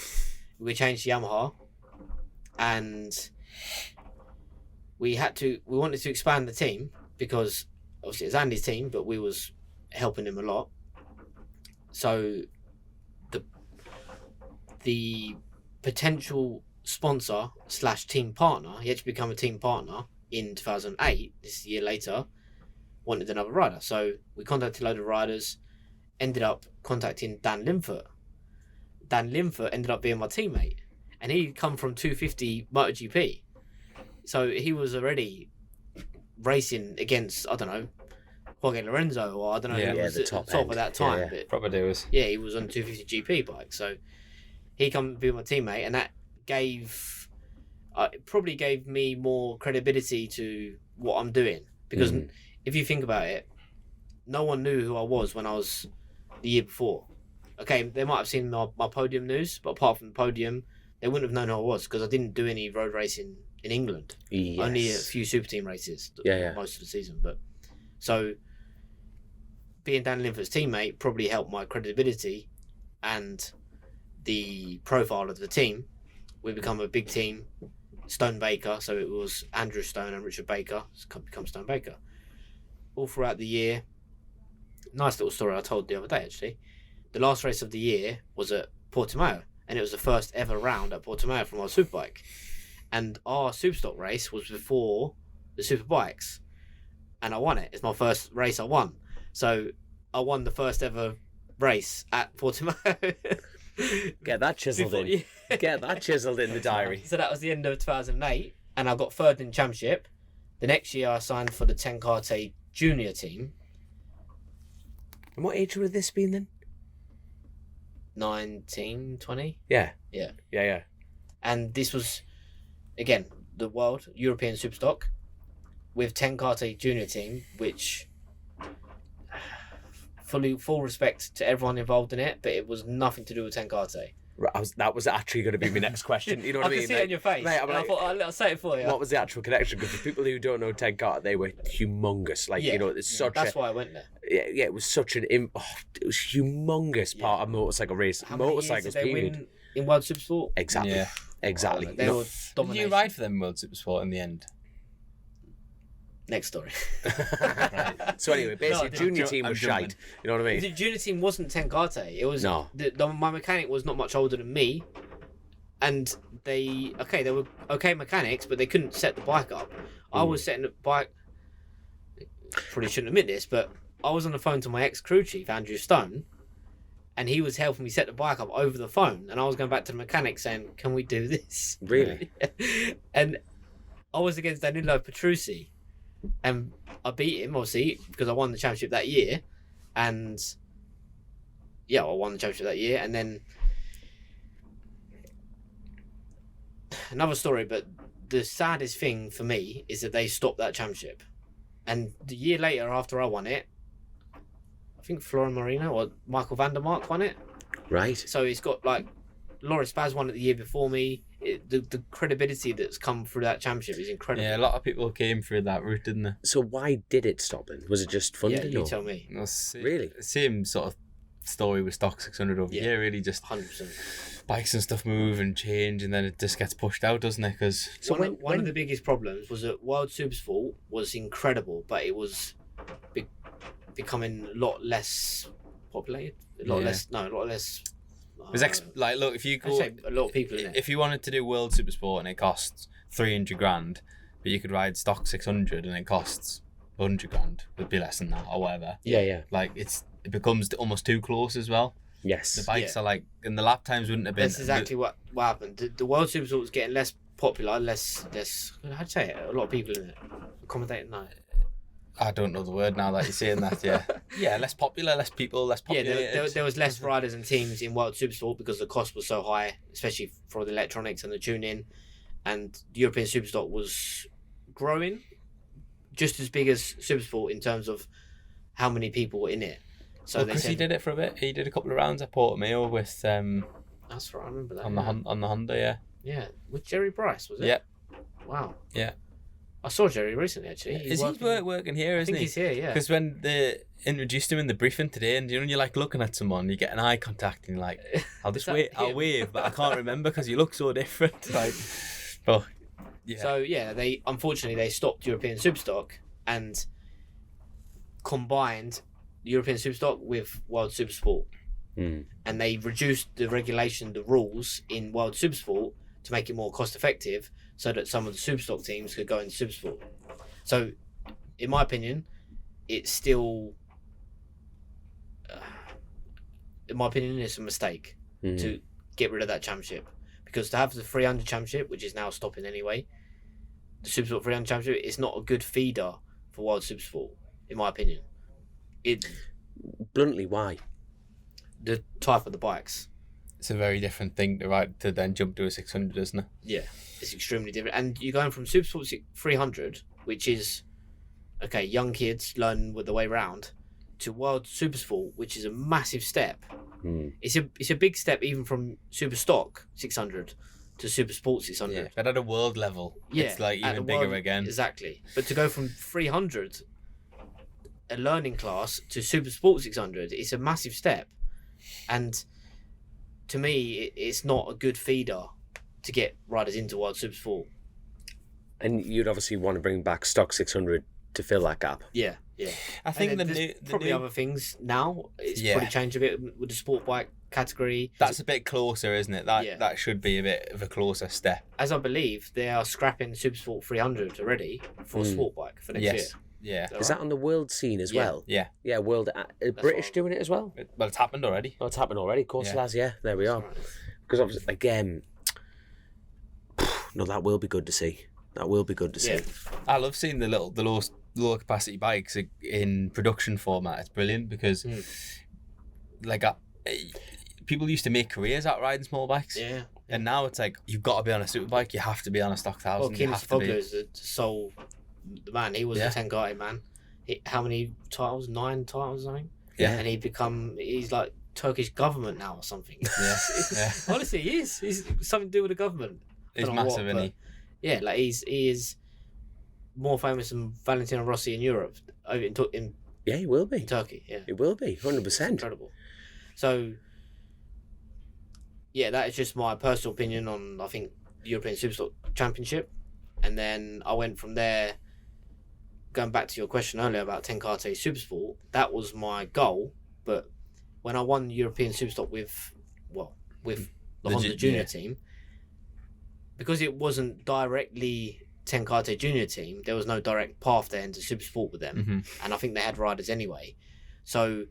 We changed to Yamaha, and we wanted to expand the team, because obviously it's Andy's team, but we was helping him a lot. So the potential sponsor / team partner, he had to become a team partner in 2008, this is a year later, wanted another rider. So we contacted a load of riders, ended up contacting Dan Linfoot. Dan Linfoot ended up being my teammate, and he'd come from 250 MotoGP. So he was already racing against, I don't know, Jorge Lorenzo, or I don't know who was the at top the top end. at that time. Yeah. But Proper doers. yeah, he was on a 250 GP bike. So he come to be my teammate, and that gave, it probably gave me more credibility to what I'm doing. Because if you think about it, no one knew who I was when I was the year before. Okay, they might have seen my podium news, but apart from the podium, they wouldn't have known who I was, because I didn't do any road racing in England. Yes. Only a few super team races most of the season. But so being Dan Linfoot's teammate probably helped my credibility and the profile of the team. We become a big team. Stone Baker, so it was Andrew Stone and Richard Baker. It's become Stone Baker. All throughout the year. Nice little story I told the other day, actually. The last race of the year was at Portimao, and it was the first ever round at Portimao from our superbike. And our superstock race was before the superbikes, and I won it. It's my first race I won. So I won the first ever race at Portimao. Get that chiseled in. Get that chiseled in the diary. So that was the end of 2008, and I got third in the championship. The next year I signed for the Tenkate junior team. And what age would this been then? 19, 20. Yeah. Yeah. Yeah. And this was, again, the World European Superstock with Tenkate junior team, which full respect to everyone involved in it, but it was nothing to do with Tenkate. Right, that was actually going to be my next question. You know what I mean? I can see it on your face. Mate, I thought I'll say it for you. What was the actual connection? Because for people who don't know Tenkate, they were humongous. Like, you know, it's such that's why I went there. Yeah, it was such an... it was humongous part of motorcycle racing. How many Motorcycles, years did they period. win in World Supersport? Exactly. Yeah. Exactly. They were Did dominating. you ride for them World Supersport in the end? Next story. So anyway, basically, No, junior team was jumping. shite. You know what I mean? The junior team wasn't Tenkate. It was No. My mechanic was not much older than me, and they were okay mechanics, but they couldn't set the bike up. I was setting the bike. Probably shouldn't admit this, but I was on the phone to my ex-crew chief Andrew Stone, and he was helping me set the bike up over the phone, and I was going back to the mechanic saying, "Can we do this?" Really? And I was against Danilo Petrucci, and I beat him obviously because I won the championship that year, and I won the championship that year, and then another story. But the saddest thing for me is that they stopped that championship, and the year later after I won it, I think Florian Marino or Michael van der Mark won it. Right. So it's got like Loris Baz won it the year before me. The credibility that's come through that championship is incredible. Yeah, a lot of people came through that route, didn't they? So why did it stop then? Was it just funding? Yeah, you or? tell me. Really? Same sort of story with Stock 600 over here, really. Just 100%. bikes and stuff move and change, and then it just gets pushed out, doesn't it? Because So one of the biggest problems was that World Supersport was incredible, but it was becoming a lot less populated. A lot less. like, look, if you go, a lot of people in it. if you wanted to do World Supersport and it costs 300 grand, but you could ride Stock 600 and it costs 100 grand, it'd be less than that or whatever. Yeah. Like it becomes almost too close as well. Yes. The bikes are like, and the lap times wouldn't have been. That's exactly what happened. The World Supersport was getting less popular, less. How'd you say it? A lot of people in it. Accommodating, no. I don't know the word now that you're saying that. Yeah, yeah, less popular, less people, less popular. Yeah, there was less riders and teams in World Supersport because the cost was so high, especially for the electronics and the tuning. And the European Superstock was growing, just as big as Supersport in terms of how many people were in it. So because he did it for a bit. He did a couple of rounds at Portimao with that's right, I remember that. on the Honda, yeah. Yeah, with Jerry Bryce, was it? Yeah. Wow. Yeah. I saw Jerry recently, actually. Is he working here, isn't he? I think he's here, yeah. Because when they introduced him in the briefing today, and you're like looking at someone, you get an eye contact, and you're like, I'll wave, but I can't remember because you look so different. Like, but yeah. So yeah, they stopped European Superstock and combined European Superstock with World Supersport, and they reduced the rules in World Supersport to make it more cost effective, so that some of the Superstock teams could go into Supersport. So, in my opinion, it's still, it's a mistake to get rid of that championship, because to have the 300 championship, which is now stopping anyway, the Supersport 300 championship is not a good feeder for World Supersport, in my opinion. Bluntly, why? The type of the bikes. It's a very different thing to then jump to a 600, isn't it? Yeah, it's extremely different. And you're going from Supersport 300, which is, okay, young kids learn the way round, to World Supersport, which is a massive step. It's a big step even from Superstock 600 to Supersport 600. Yeah, but at a world level, it's like even bigger again. Exactly. But to go from 300, a learning class, to Supersport 600, it's a massive step. And to me, it's not a good feeder to get riders into World Supersport. And you'd obviously want to bring back Stock 600 to fill that gap. Yeah. I think there's probably other things now. It's probably changed a bit with the sport bike category. That's a bit closer, isn't it? That should be a bit of a closer step. As I believe, they are scrapping Supersport 300 already for sport bike for next year. Yeah. Is that on the world scene as well? Yeah. Yeah, world. British doing it as well? Well, it's happened already. Oh, it's happened already. Of course it has, yeah. There we are. Right. Because obviously, again, no, that will be good to see. That will be good to see. I love seeing the low capacity bikes in production format. It's brilliant because, people used to make careers out riding small bikes. Yeah. And now it's like, you've got to be on a superbike, you have to be on a stock 1000. Well, Kim Fogler is the sole man. He was a Tenkate man. How many titles? 9 titles, I think. Yeah. And he's like Turkish government now or something. Yeah. Honestly, he is. He's something to do with the government. He's massive, isn't he? Yeah, like he is more famous than Valentino Rossi in Europe. In Yeah, he will be. Turkey, yeah. He will be, 100%. Incredible. So, yeah, that is just my personal opinion on, I think, the European Superstock Championship. And then I went from there, going back to your question earlier about Tenkate Supersport, that was my goal. But when I won the European Superstock with the Honda Junior team, because it wasn't directly Tenkate Junior team, there was no direct path there into Supersport with them. Mm-hmm. And I think they had riders anyway. So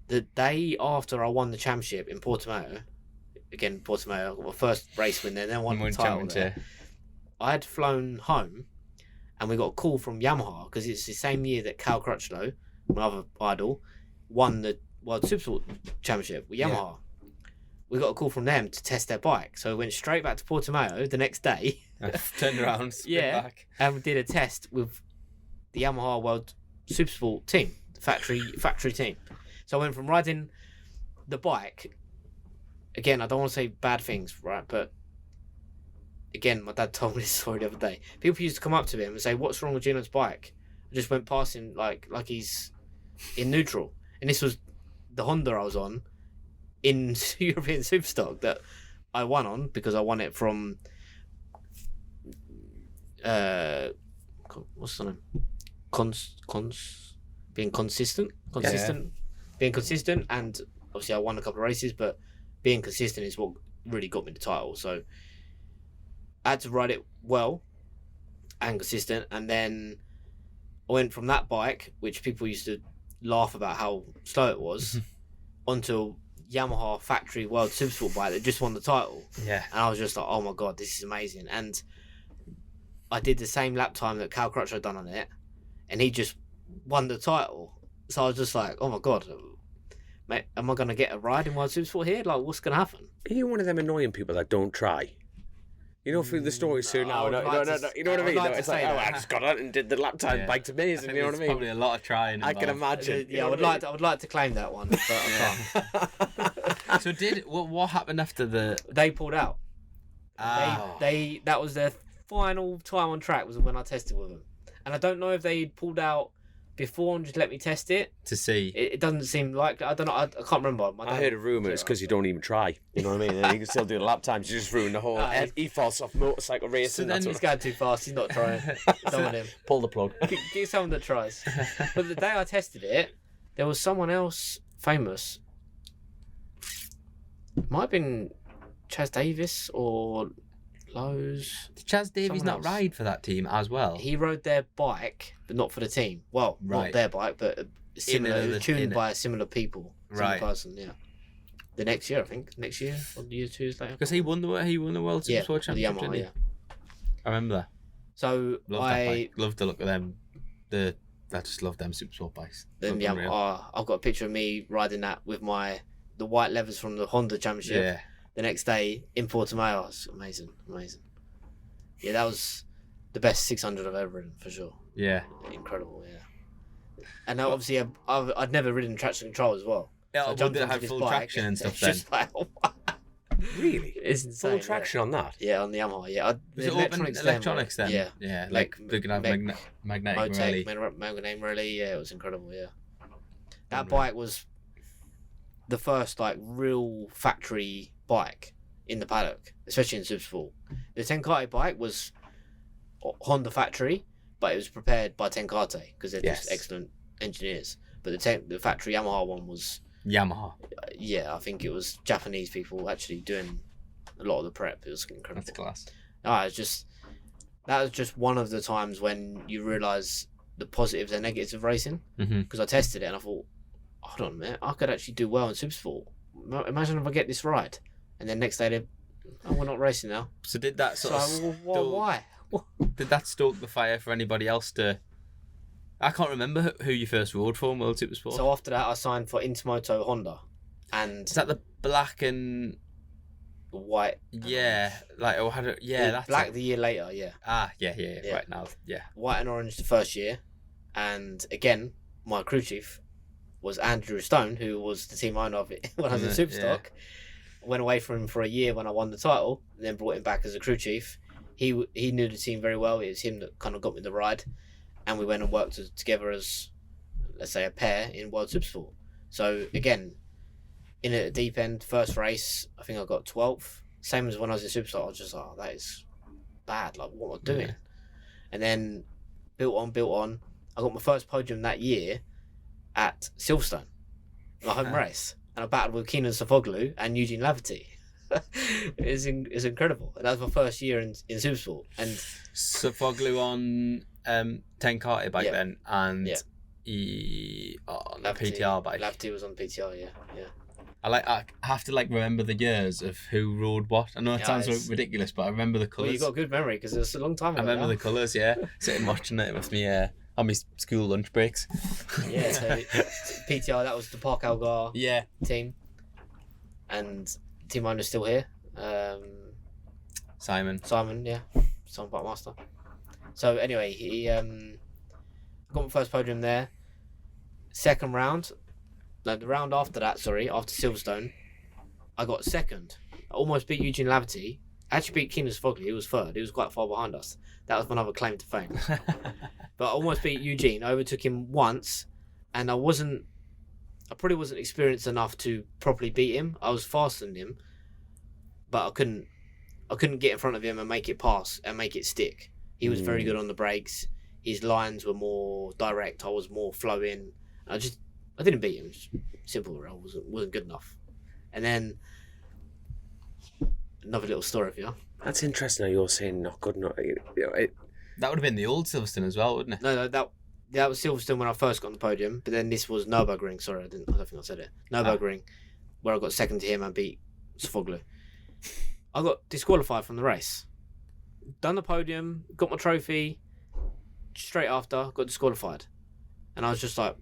the day after I won the championship in Portimao, I got my first race win there, then won the title there. I had flown home, and we got a call from Yamaha because it's the same year that Cal Crutchlow, my other idol, won the World Supersport Championship with Yamaha. We got a call from them to test their bike, so we went straight back to Portimao the next day. Turned around, spin back. And we did a test with the Yamaha World Supersport team, the factory team. So I went from riding the bike. Again, I don't want to say bad things, right? But again, my dad told me this story the other day. People used to come up to him and say, "What's wrong with Gino's bike?" I just went past him like he's in neutral. And this was the Honda I was on in European Superstock that I won on because I won it from what's the name? Being consistent, being consistent, and obviously I won a couple of races, but being consistent is what really got me the title. So I had to ride it well and consistent, and then I went from that bike, which people used to laugh about how slow it was, onto Yamaha factory World Supersport bike that just won the title. Yeah. And I was just like, oh my god, this is amazing. And I did the same lap time that Cal Crutchlow had done on it, and he just won the title. So I was just like, oh my god, mate, am I going to get a ride in World Supersport here? Like, what's going to happen? Are you one of them annoying people that don't try? You know, through the story soon now. No, you know what I mean? It's like, oh, I just got out and did the lap time. Bike's amazing. You know what I mean? Probably a lot of trying. I can imagine. Yeah, I would like to claim that one, but I can't. So what happened after the? They pulled out. Oh. They that was their final time on track was when I tested with them, and I don't know if they pulled out before and just let me test it To see. It doesn't seem like, I don't know, I can't remember. I heard a rumour it's because you don't even try. You know what I mean? And you can still do the lap times. You just ruin the whole ethos of motorcycle racing. So then he's going too fast. He's not trying. Don't want him. Pull the plug. Get someone that tries. But the day I tested it, there was someone else famous. It might have been Chaz Davis or Lowe's. Did Chaz Davies Someone not else. ride for that team as well? He rode their bike, but not for the team. Well, Right. not their bike, but similar. It was tuned by similar people. Similar Right. person, yeah. The next year, I think. Next year or the year 2 years later. Because he won the World Supersport Yeah, the Championship. Yamaha, didn't he? yeah. I remember that. So Love that bike. Love to look at them. I just love them Supersport bikes. then Love them Yamaha, I've got a picture of me riding that with the white levers from the Honda Championship. Yeah. The next day in Portimao. It's amazing. Yeah, that was the best 600 I've ever ridden for sure. Yeah. Incredible, yeah. And now obviously I'd never ridden traction control as well. Yeah, So I would jumped it onto have this full bike, traction and stuff it's then? just like, Really? it's insane. Full traction on that? Yeah, on the Yamaha. Yeah, Was it open electronics then? Yeah. Yeah, like they can have magnetic relay. Magnetic relay. Yeah, it was incredible. Yeah, that bike was the first like real factory bike in the paddock, especially in Supersport. The Tenkate bike was Honda factory, but it was prepared by Tenkate because they're just excellent engineers. But the factory Yamaha one was Yamaha. I think it was Japanese people actually doing a lot of the prep. It was incredible. That's class. That was just one of the times when you realise the positives and negatives of racing. Mm-hmm. Because I tested it and I thought, hold on a minute, I could actually do well in Supersport. Imagine if I get this right. And then next day, we're not racing now. So did that sort of why? Did that stoke the fire for anybody else to? I can't remember who you first rode for in World Supersport. So after that, I signed for Intermoto Honda, and is that the black and white? Yeah, like that's black it. the year later. Yeah. Yeah. Right now, yeah. White and orange the first year, and again, my crew chief was Andrew Stone, who was the team owner of it when I was in Superstock. Went away from him for a year when I won the title, and then brought him back as a crew chief. He knew the team very well. It was him that kind of got me the ride, and we went and worked together as, let's say, a pair in World Supersport. So again, in at the deep end, first race, I think I got 12th. Same as when I was in Superstock. I was just like, that is bad. Like, what am I doing? Yeah. And then built on. I got my first podium that year at Silverstone, my home race. And I battled with Kenan Sofoglu and Eugene Laverty. It's incredible. And that was my first year in Supersport. And Sofoglu on Tenkate bike then, and he on the PTR bike. Laverty was on PTR, yeah. I have to remember the years of who rode what. I know it sounds ridiculous, but I remember the colours. Well, you got a good memory because it was a long time ago. I remember the colours, yeah. Sitting watching it with me on my school lunch breaks. Yeah, so PTR, that was the Park Algar team. And team owner's still here. Simon, yeah. Simon Bike Master. So anyway, he got my first podium there. Second round, no, the round after that, after Silverstone, I got second. I almost beat Eugene Lavity. I actually beat Keenan Fogley. He was third. He was quite far behind us. That was my other claim to fame. But I almost beat Eugene. I overtook him once, and I probably wasn't experienced enough to properly beat him. I was faster than him, but I couldn't get in front of him and make it pass and make it stick. He was very good on the brakes. His lines were more direct. I was more flowing. I didn't beat him. Simple. I wasn't good enough. And then another little story for you. That's interesting how you're saying not good enough. That would have been the old Silverstone as well, wouldn't it? No, that was Silverstone when I first got on the podium. But then this was Nürburgring. Sorry, I don't think I said it. Nürburgring, where I got second to him and beat Sofoglu. I got disqualified from the race. Done the podium, got my trophy. Straight after, got disqualified, and I was just like,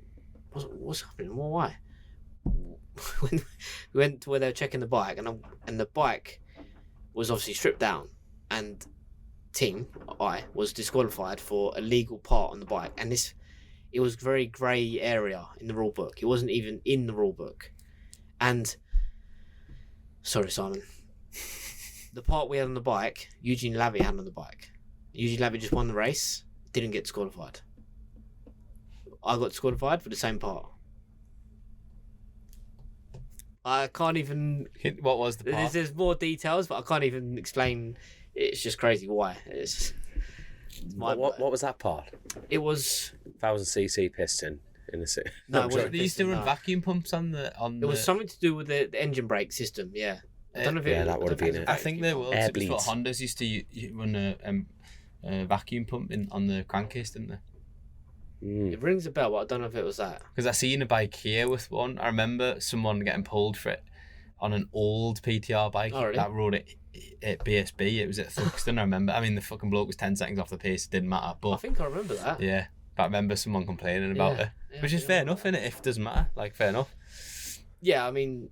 "What's happening? Well, why?" When we went to where they were checking the bike, and the bike was obviously stripped down, and I was disqualified for a legal part on the bike, and it was very grey area in the rule book. It wasn't even in the rule book, and sorry, Simon. The part we had on the bike, Eugene Lavie had on the bike. Eugene Lavie just won the race, didn't get disqualified. I got disqualified for the same part. I can't even... What was the part? There's more details, but I can't even explain. It's just crazy why. What was that part? It was... 1000cc piston in the city. No, it wasn't they used to piston, run vacuum pumps on the... It was something to do with the engine brake system, yeah. I don't know if that would have been it. I think the World Air Supersport bleeds. Hondas used to run a vacuum pump on the crankcase, didn't they? It rings a bell, but I don't know if it was that. Because I seen a bike here with one. I remember someone getting pulled for it on an old PTR bike that rode it at BSB. It was at Thruxton, I remember. I mean, the fucking bloke was 10 seconds off the pace. It didn't matter. But I think I remember that. Yeah, but I remember someone complaining about it. Which is fair enough, innit? If it doesn't matter. Fair enough. Yeah, I mean,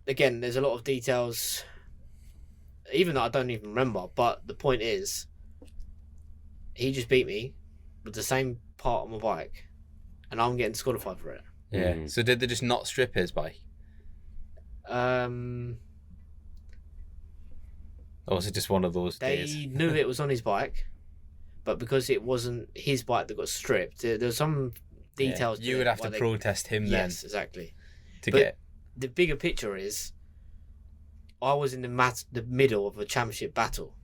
again, there's a lot of details, even that I don't even remember. But the point is, he just beat me with the same part on my bike, and I'm getting disqualified for it. Yeah. So did they just not strip his bike? Or was it just one of those days? They knew it was on his bike, but because it wasn't his bike that got stripped, there was some details. You would have to protest him then. Yes, exactly. Get the bigger picture is, I was in the middle of a championship battle.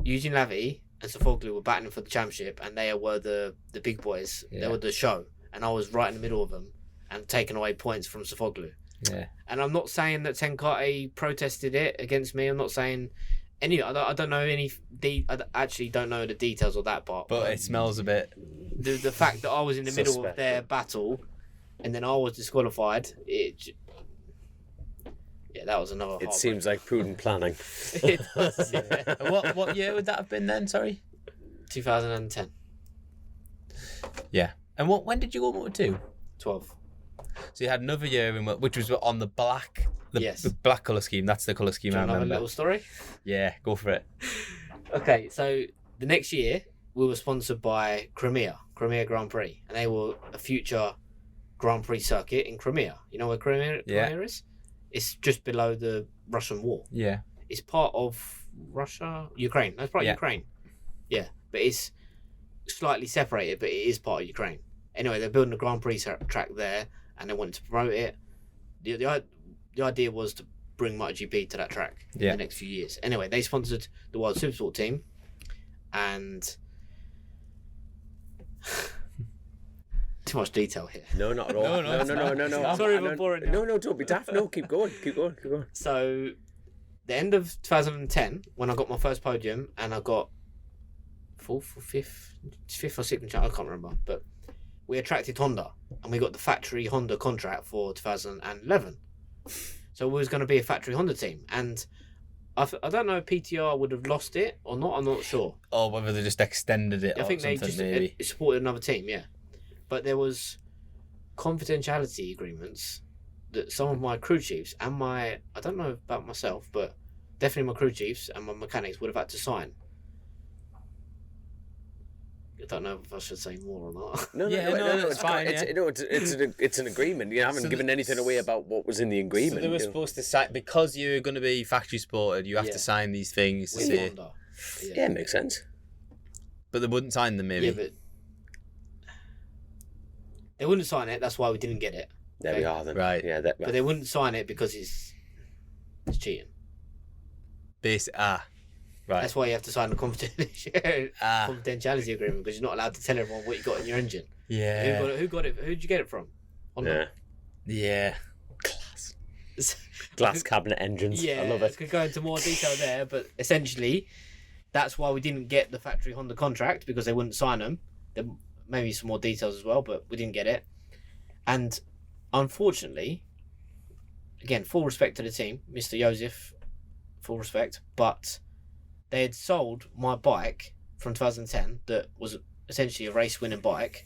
Eugene Lavie and Sofoglu were battling for the championship, and they were the big boys. Yeah. They were the show, and I was right in the middle of them and taking away points from Sofoglu. Yeah. And I'm not saying that Tenkate protested it against me. I'm not saying any. I don't know any. I actually don't know the details of that part. But it smells a bit. The fact that I was in the middle of Suspect. their battle, and then I was disqualified. That was another. It seems like prudent planning. It does, yeah. What year would that have been then? Sorry. 2010. Yeah. And when did you go Moto2? 12. So you had another year in which was on the black, Yes. the black colour scheme. That's the colour scheme Do you I want another remember. little story? Yeah, go for it. Okay, so the next year we were sponsored by Crimea Grand Prix, and they were a future Grand Prix circuit in Crimea. You know where Crimea is? It's just below the Russian war. Yeah. It's part of Ukraine. That's part of Ukraine. Yeah, but it's slightly separated, but it is part of Ukraine. Anyway, they're building a Grand Prix track there, and they wanted to promote it. The idea was to bring MotoGP to that track in the next few years. Anyway, they sponsored the World Supersport team, and too much detail here. No, not at all. No. Sorry if I'm boring now. No, don't be daft. No, keep going. So, the end of 2010, when I got my first podium, and I got fifth or sixth, I can't remember, but we attracted Honda, and we got the factory Honda contract for 2011. So we was going to be a factory Honda team, and I don't know if PTR would have lost it or not. I'm not sure. Or whether they just extended it. I think they just supported another team, yeah. But there was confidentiality agreements that some of my crew chiefs and I don't know about myself, but definitely my crew chiefs and my mechanics would have had to sign. I don't know if I should say more or not. No, it's fine. It's an agreement. You haven't given anything away about what was in the agreement. So they were supposed to sign, because you're going to be factory supported, you have to sign these things to say. Yeah, it makes sense. But they wouldn't sign them, maybe. Yeah, but they wouldn't sign it. That's why we didn't get it. There we are then. Right. Yeah. But they wouldn't sign it because it's cheating. Right. That's why you have to sign a confidentiality agreement, because you're not allowed to tell everyone what you got in your engine. Yeah. Who got it? Who'd you get it from? Yeah. Glass cabinet engines. Yeah, I love it. I could go into more detail there, but essentially, that's why we didn't get the factory Honda contract, because they wouldn't sign them. There may be some more details as well, but we didn't get it. And unfortunately, again, full respect to the team, Mr. Joseph, full respect, but they had sold my bike from 2010 that was essentially a race-winning bike,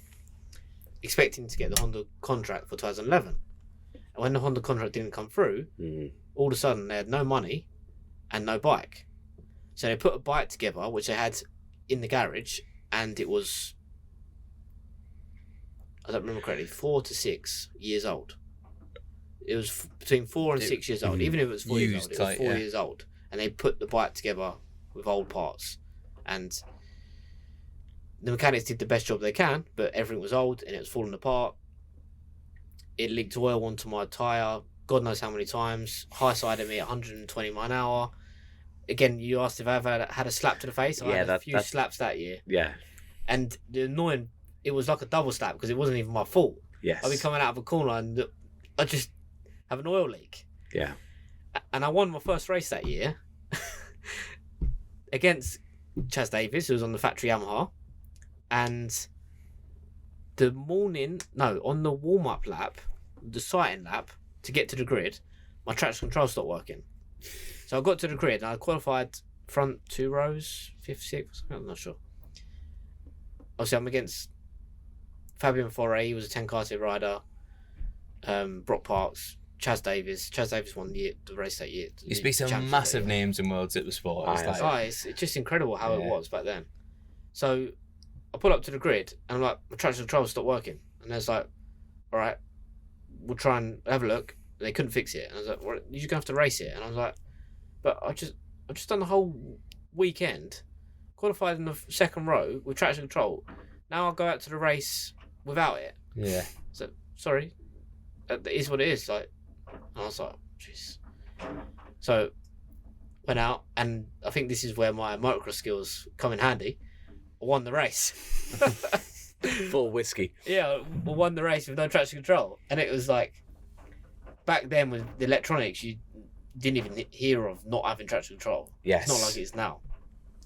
expecting to get the Honda contract for 2011. And when the Honda contract didn't come through, all of a sudden they had no money and no bike. So they put a bike together, which they had in the garage, and it was, I don't remember correctly, 4 to 6 years old. It was between 4 and 6 years old. Even if it was 4 years old, it was 4 years old. And they put the bike together with old parts, and the mechanics did the best job they can, but everything was old and it was falling apart. It leaked oil onto my tyre, God knows how many times, high side of me at 120 mile an hour. Again, you asked if I ever had a slap to the face. I had a few slaps that year. Yeah. And the annoying, it was like a double slap, because it wasn't even my fault. Yes. I'd be coming out of a corner and I just have an oil leak. Yeah. And I won my first race that year against Chas Davis, who was on the factory Yamaha. And on the warm-up lap, the sighting lap, to get to the grid, my traction control stopped working. So I got to the grid and I qualified front 2 rows, 5th, 6th, I'm not sure. Obviously, I'm against Fabian Foray, he was a 10 kart rider, Brock Parks, Chas Davis. Chas Davis won the race that year. You speak some massive names in World Supersport. It's just incredible how it was back then. So I pull up to the grid and I'm like, my traction control stopped working. And there's like, all right, we'll try and have a look. And they couldn't fix it. And I was like, well, you're going to have to race it. And I was like, but I've just done the whole weekend, qualified in the second row with traction control. Now I'll go out to the race without it. Yeah. So, sorry, that is what it is. Like, and I was like, jeez. So, went out, and I think this is where my motocross skills come in handy. I won the race. Full whiskey. Yeah, I won the race with no traction control. And it was like, back then with the electronics, you didn't even hear of not having traction control. Yes. It's not like it is now.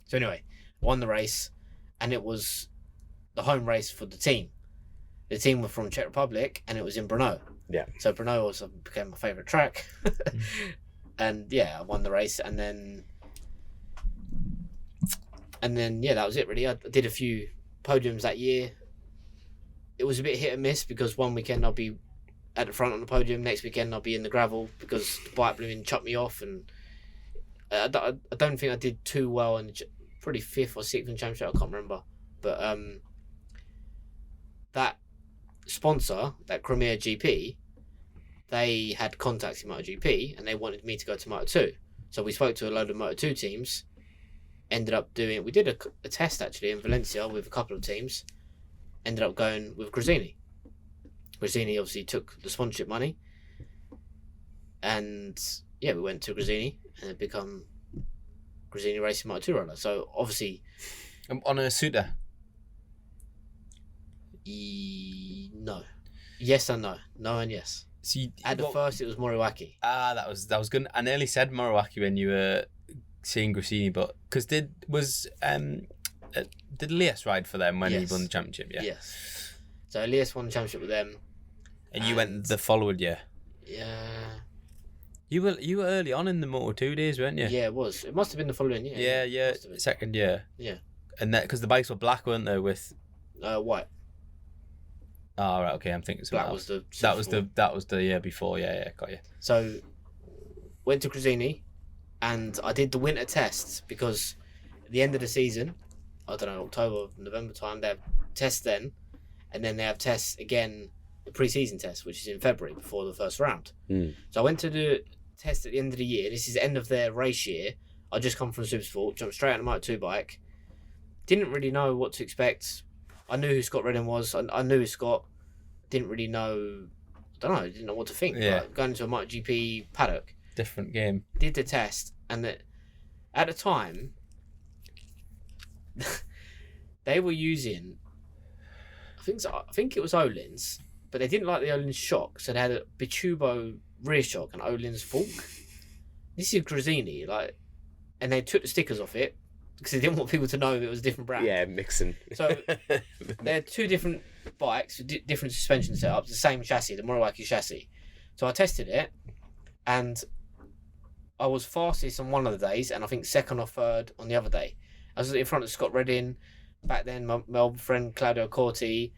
So anyway, won the race, and it was the home race for the team. The team were from Czech Republic, and it was in Brno. Yeah. So Brno also became my favourite track. And yeah, I won the race, and then yeah, that was it really. I did a few podiums that year. It was a bit hit and miss, because one weekend I'll be at the front on the podium, next weekend I'll be in the gravel because the bike blew in, chucked me off, and I don't think I did too well in probably 5th or 6th in championship, I can't remember. But that sponsor, that Crimea GP, they had contacts in MotoGP and they wanted me to go to Moto2. So we spoke to a load of Moto2 teams, ended up we did a test actually in Valencia with a couple of teams, ended up going with Gresini. Gresini obviously took the sponsorship money, and yeah, we went to Gresini and it become Gresini Racing Moto2 rider. So obviously on a Suda. No. Yes and no. No and yes. So first it was Moriwaki. That was good. I nearly said Moriwaki when you were seeing Gresini, but because did Elias ride for them when he won the championship? Yeah. Yes. So Elias won the championship with them. And you went the following year. Yeah. You were early on in the Moto2 days, weren't you? Yeah, it was. It must have been the following year. Yeah. Must have been. Second year. Yeah. And that because the bikes were black, weren't they? With White. oh right, okay, I'm thinking Black something was else. the That was the year before. Yeah, got you. So went to Grazini, and I did the winter tests because at the end of the season, I don't know, October, November time, they have tests then, and then they have tests again, the pre-season test, which is in February before the first round. So I went to the test at the end of the year. This is the end of their race year. I just come from Supersport, jumped straight on a Moto2 bike. Didn't really know what to expect. I knew who Scott Redding was. I knew Scott. Didn't really know. Didn't know what to think. Yeah. Like, going into a MotoGP paddock. Different game. Did the test, and at the time, they were using. I think it was Olin's, but they didn't like the Olin's shock, so they had a Bitubo rear shock and Olin's fork. This is Grazini, and they took the stickers off it because they didn't want people to know it was a different brand. Yeah, mixing. So they're two different bikes with different suspension setups, the same chassis, the Motorbike chassis. So I tested it, and I was fastest on one of the days, and I think second or third on the other day. I was in front of Scott Redding, back then my old friend Claudio Corti,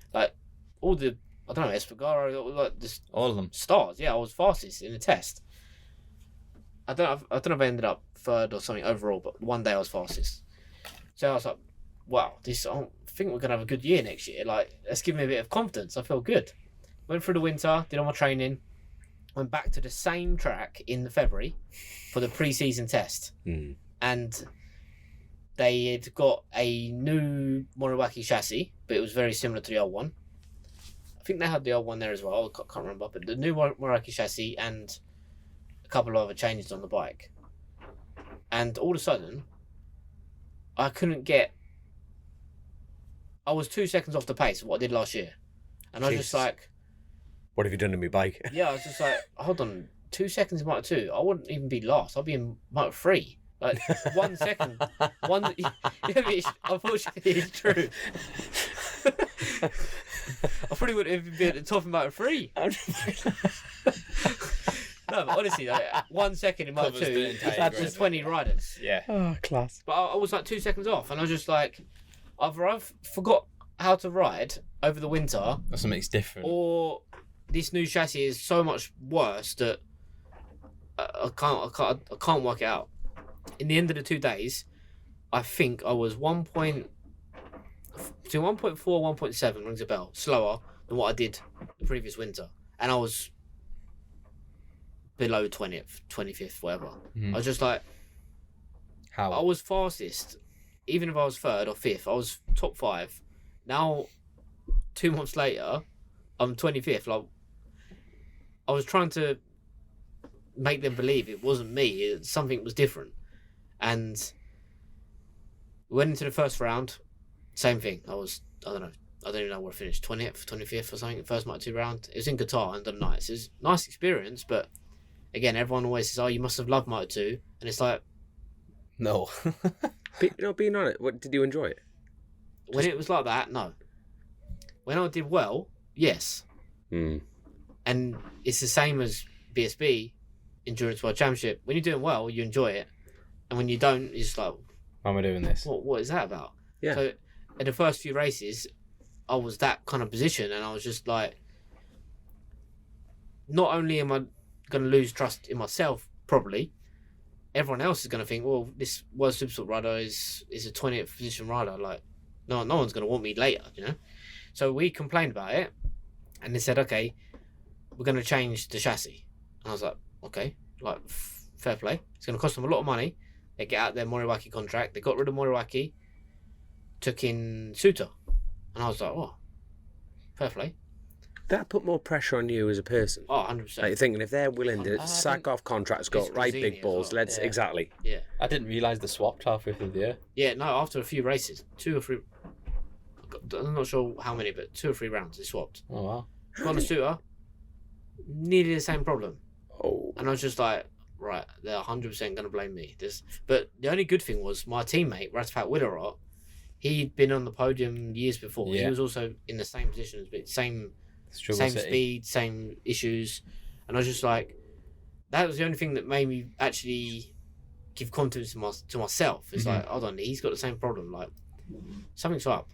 all the, I don't know, Espargaro, All of them. stars. Yeah, I was fastest in the test. I don't know if I ended up third or something overall, but one day I was fastest. So I was like, wow, I think we're going to have a good year next year. Let's give me a bit of confidence. I feel good. Went through the winter, did all my training, went back to the same track in February for the pre-season test. And they had got a new Motorbike chassis, but it was very similar to the old one. I think they had the old one there as well, I can't remember, but the new Motorbike chassis and a couple of other changes on the bike. And all of a sudden, I was 2 seconds off the pace of what I did last year. And I was just like... What have you done to my bike? Yeah, I was just like, hold on, 2 seconds in Moto2, I wouldn't even be last, I'd be in Moto3. 1 second. Unfortunately, it's true. I probably wouldn't even be at the top of Moto3. No, but honestly, 1 second in Moto2, there's 20 riders. Yeah. Oh, class. But I was 2 seconds off, and I was just like, either I've forgot how to ride over the winter, Or something's different. or this new chassis is so much worse that I can't work it out. In the end of the 2 days, I think I was between 1.4 and 1.7, rings a bell, slower than what I did the previous winter. And I was below 20th, 25th, whatever. I was just like, How? I was fastest. Even if I was third or fifth, I was top 5. Now, 2 months later, I'm 25th. I was trying to make them believe it wasn't me. Something was different. And went into the first round, same thing. I don't even know where I finished, 20th, 25th or something, first Moto2 round. It was in Qatar and done nights. It was a nice experience, but again, everyone always says, oh, you must have loved Moto2. And it's like... No. Being honest, did you enjoy it? When it was like that, no. When I did well, yes. And it's the same as BSB, Endurance World Championship. When you're doing well, you enjoy it. And when you don't, it's just like... Why am I doing this? What is that about? Yeah. So, in the first few races, I was that kind of position, and I was just like... Not only am I going to lose trust in myself, probably, everyone else is going to think, well, this World Supersport rider is a 20th position rider. No one's going to want me later, you know? So we complained about it, and they said, okay, we're going to change the chassis. And I was like, okay, fair play. It's going to cost them a lot of money. They get out their Motorbike contract. They got rid of Motorbike, took in Suzuka. And I was like, oh, fair play. That put more pressure on you as a person. Oh, 100%. Like you're thinking if they're willing to sack off contracts, go It's right Grazini big as balls, well. let's Yeah. exactly. Yeah. I didn't realise they swapped halfway through the year. Yeah, no, after a few races, 2 or 3... I'm not sure how many, but 2 or 3 rounds, they swapped. Oh, wow. Got on a Suzuka, nearly the same problem. Oh, And I was just like, right, they're 100% going to blame me. But the only good thing was my teammate, Ratpat Widerot, he'd been on the podium years before. Yeah. He was also in the same position, but same Struggle City. speed, same issues, and I was just like, that was the only thing that made me actually give confidence to myself. It's like, hold on, he's got the same problem. Like, something's up.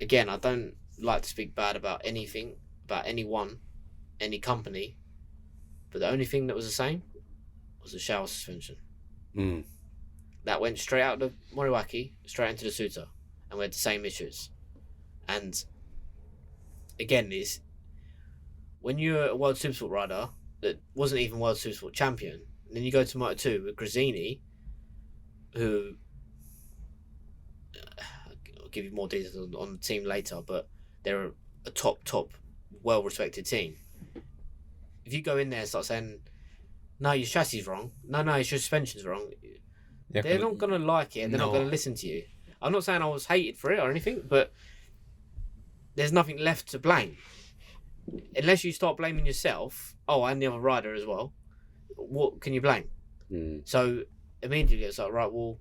Again, I don't like to speak bad about anything, about anyone, any company, but the only thing that was the same was the shower suspension. That went straight out of the Moriwaki, straight into the Suzuka, and we had the same issues. And again, is when you're a World Supersport rider that wasn't even World Supersport champion, and then you go to Moto2 with Grazzini, who I'll give you more details on the team later, but they're a top, well-respected team. If you go in there and start saying, no, your chassis is wrong, no, your suspension's wrong, they're not going to like it, and they're not going to listen to you. I'm not saying I was hated for it or anything, but there's nothing left to blame. Unless you start blaming yourself, and the other rider as well, what can you blame? So immediately it's like, right, well,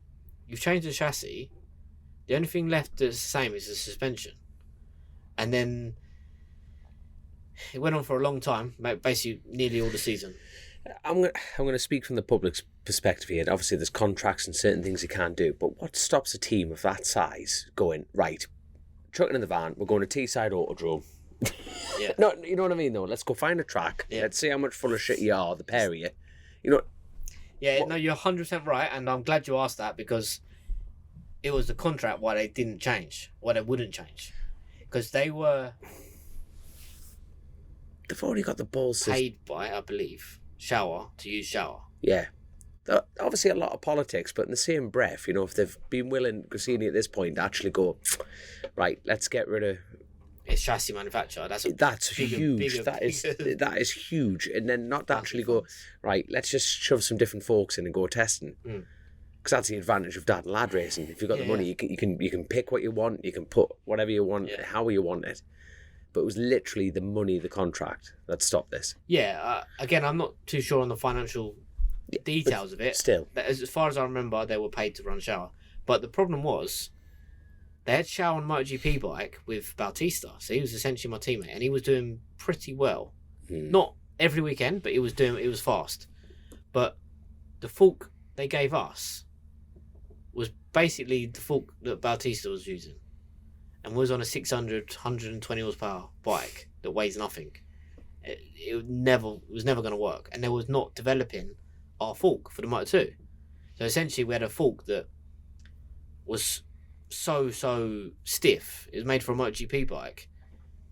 you've changed the chassis, the only thing left that's the same is the suspension. And then it went on for a long time, basically nearly all the season. I'm going to speak from the public's perspective here. Obviously, there's contracts and certain things you can't do, but what stops a team of that size going, right, trucking in the van, we're going to Teesside Autodrome. Yeah. No, you know what I mean, though? Let's go find a track. Yeah. Let's see how much full of shit you are, the pair of you. You know. Yeah, no, you're 100% right, and I'm glad you asked that, because it was the contract why they didn't change, why they wouldn't change. Because they've already got the balls to... paid by, I believe, Shower to use Shower. Yeah. Obviously a lot of politics, but in the same breath, if they've been willing, Grassini at this point, to actually go, right, let's get rid of... It's chassis manufacturer. That's huge. That is huge. And then not to actually go, right, let's just shove some different forks in and go testing. Because that's the advantage of dad and lad racing. If you've got the money, you can pick what you want, you can put whatever you want, how you want it. But it was literally the money, the contract that stopped this. Yeah, again, I'm not too sure on the financial details of it. Still. As far as I remember, they were paid to run Shower. But the problem was, they had Shower on MotoGP bike with Bautista. So he was essentially my teammate, and he was doing pretty well. Not every weekend, but it was fast. But the fork they gave us was basically the fork that Bautista was using, and was on a 600, 120 horsepower bike that weighs nothing. It was never going to work, and they was not developing our fork for the Moto2. So essentially, we had a fork that was so stiff. It was made for a MotoGP bike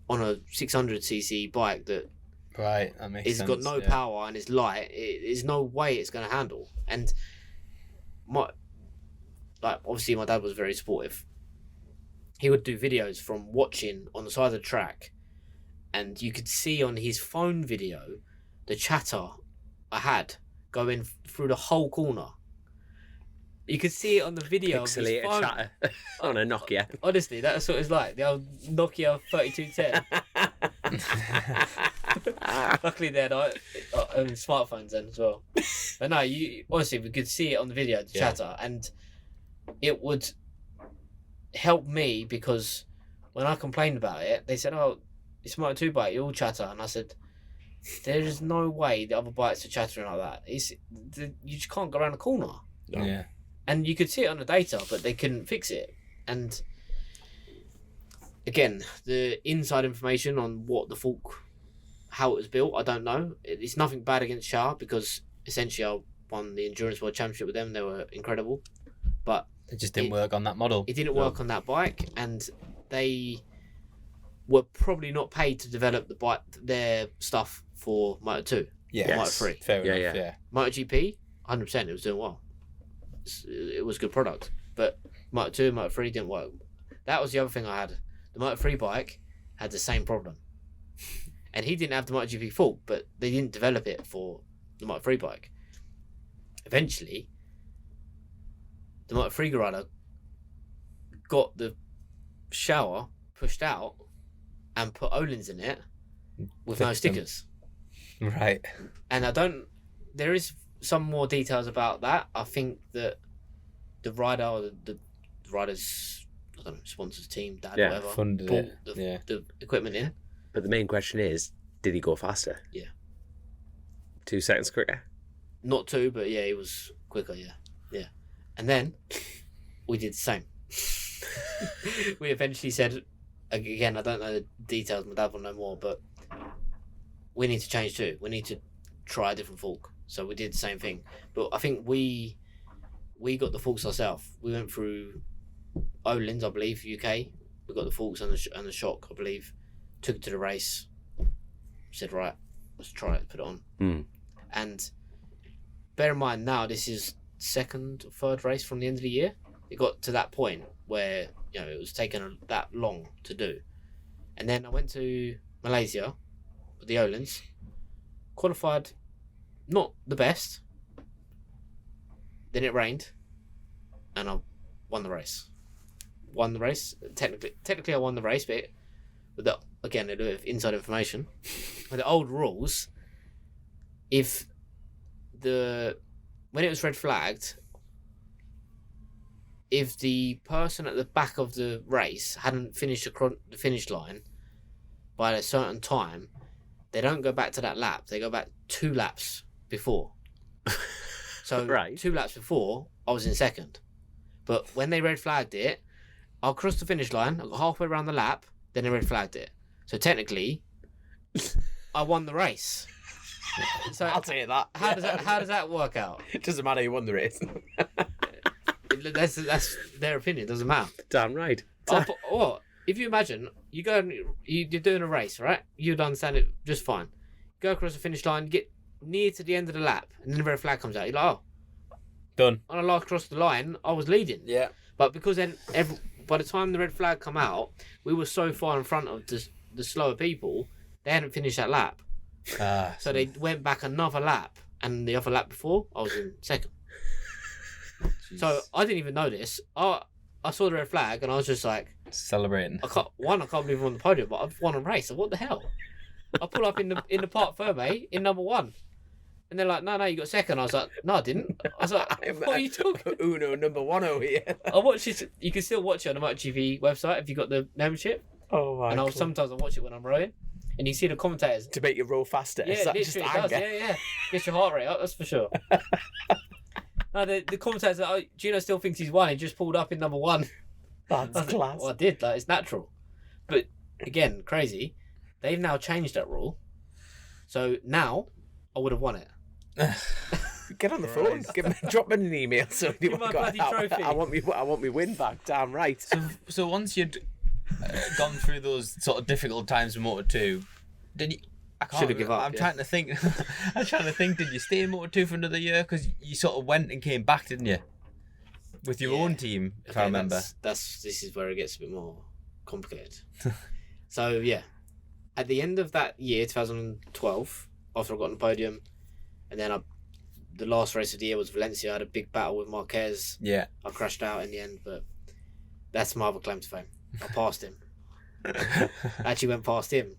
on a 600cc bike that that makes sense. It's got no power and it's light. There's no way it's going to handle. And obviously my dad was very supportive. He would do videos from watching on the side of the track, and you could see on his phone video the chatter I had going through the whole corner. You could see it on the video. Pixelated chatter on a Nokia. Honestly, that's what it's like. The old Nokia 3210. Luckily, they had smartphones then as well. But no, honestly, we could see it on the video, the chatter, and it would help me, because when I complained about it, they said, "Oh, it's Moto2 bike, you all chatter," and I said, "There is no way the other bikes are chattering like that. You just can't go around the corner." No. Yeah. And you could see it on the data, but they couldn't fix it. And again, the inside information on what the fork, how it was built, I don't know. It's nothing bad against Shah, because essentially I won the Endurance World Championship with them. They were incredible. But it just didn't work on that model. It didn't work on that bike, and they were probably not paid to develop the bike, their stuff for Moto2. Yeah. Moto3. Fair enough, yeah. MotoGP, 100%, it was doing well. It was a good product, but Moto2 and Moto3 didn't work. That was the other thing I had. The Moto3 bike had the same problem, and he didn't have the MotoGP fork, but they didn't develop it for the Moto3 bike. Eventually, the Moto3 rider got the shower pushed out and put Olin's in it with no stickers. Right. And there is some more details about that. I think that the rider, or the riders, I don't know, sponsors, team, dad, Yeah, whatever, funded brought it. the equipment in. But the main question is, did he go faster? Yeah. 2 seconds quicker? Not 2, but yeah, he was quicker. Yeah. And then we did the same. We eventually said, again, I don't know the details. My dad will know more, but we need to change too. We need to try a different fork. So we did the same thing. But I think we got the forks ourselves. We went through Olin's, I believe, UK. We got the forks and the shock, I believe. Took it to the race. Said, right, let's try it, put it on. And bear in mind now, this is 2nd or 3rd race from the end of the year. It got to that point where, you know, it was taking that long to do. And then I went to Malaysia with the Olin's, qualified not the best. Then it rained, and I won the race. Technically I won the race, but with the, again, a bit of inside information. With the old rules, when it was red flagged, if the person at the back of the race hadn't finished the finish line by a certain time, they don't go back to that lap. They go back 2 laps before. So Right. 2 laps before, I was in 2nd. But when they red flagged it, I crossed the finish line. I got halfway around the lap. Then they red flagged it. So technically, I won the race. So I'll take that. how does that work out? It doesn't matter, you won the race. That's their opinion. Doesn't matter. Damn right. What if you imagine you're doing a race, right? You'd understand it just fine. Go across the finish line, get near to the end of the lap, and then the red flag comes out. You're like, oh, Done. when I last crossed the line, I was leading. Yeah. But because then by the time the red flag come out, we were so far in front of the slower people, they hadn't finished that lap. So they went back another lap, and the other lap before, I was in 2nd. So I didn't even know this. I saw the red flag, and I was just like, Celebrating. I can't believe I'm on the podium, but I've won a race. So what the hell? I pull up in the Parc Ferme in number 1. And they're like, no, you got 2nd. I was like, no, I didn't. I was like, what are you talking? Uno number 1 over here. I watch it. You can still watch it on the MotoGP website if you got the membership. Oh my And God. Sometimes I watch it when I'm rowing, and you see the commentators. To make you roll faster. Yeah, Is that just literally it does. anger? Yeah. Gets your heart rate up. That's for sure. No, the commentators are, Gino still thinks he's won. He just pulled up in number 1. That's class. Well, I did. Like, it's natural. But again, crazy. They've now changed that rule. So now I would have won it. Get on the phone. Drop me an email. So Give my bloody trophy. I want me win back. Damn right. So once you'd gone through those sort of difficult times with Moto2, did you? I can't. Should've give up, I'm yeah. trying to think. I'm trying to think. Did you stay in Moto2 for another year? Because you sort of went and came back, didn't you? With your own team, if I remember. This is where it gets a bit more complicated. So yeah, at the end of that year, 2012, after I got on the podium, and then the last race of the year was Valencia. I had a big battle with Marquez. Yeah. I crashed out in the end, but that's my other claim to fame. I passed him. I actually went past him, and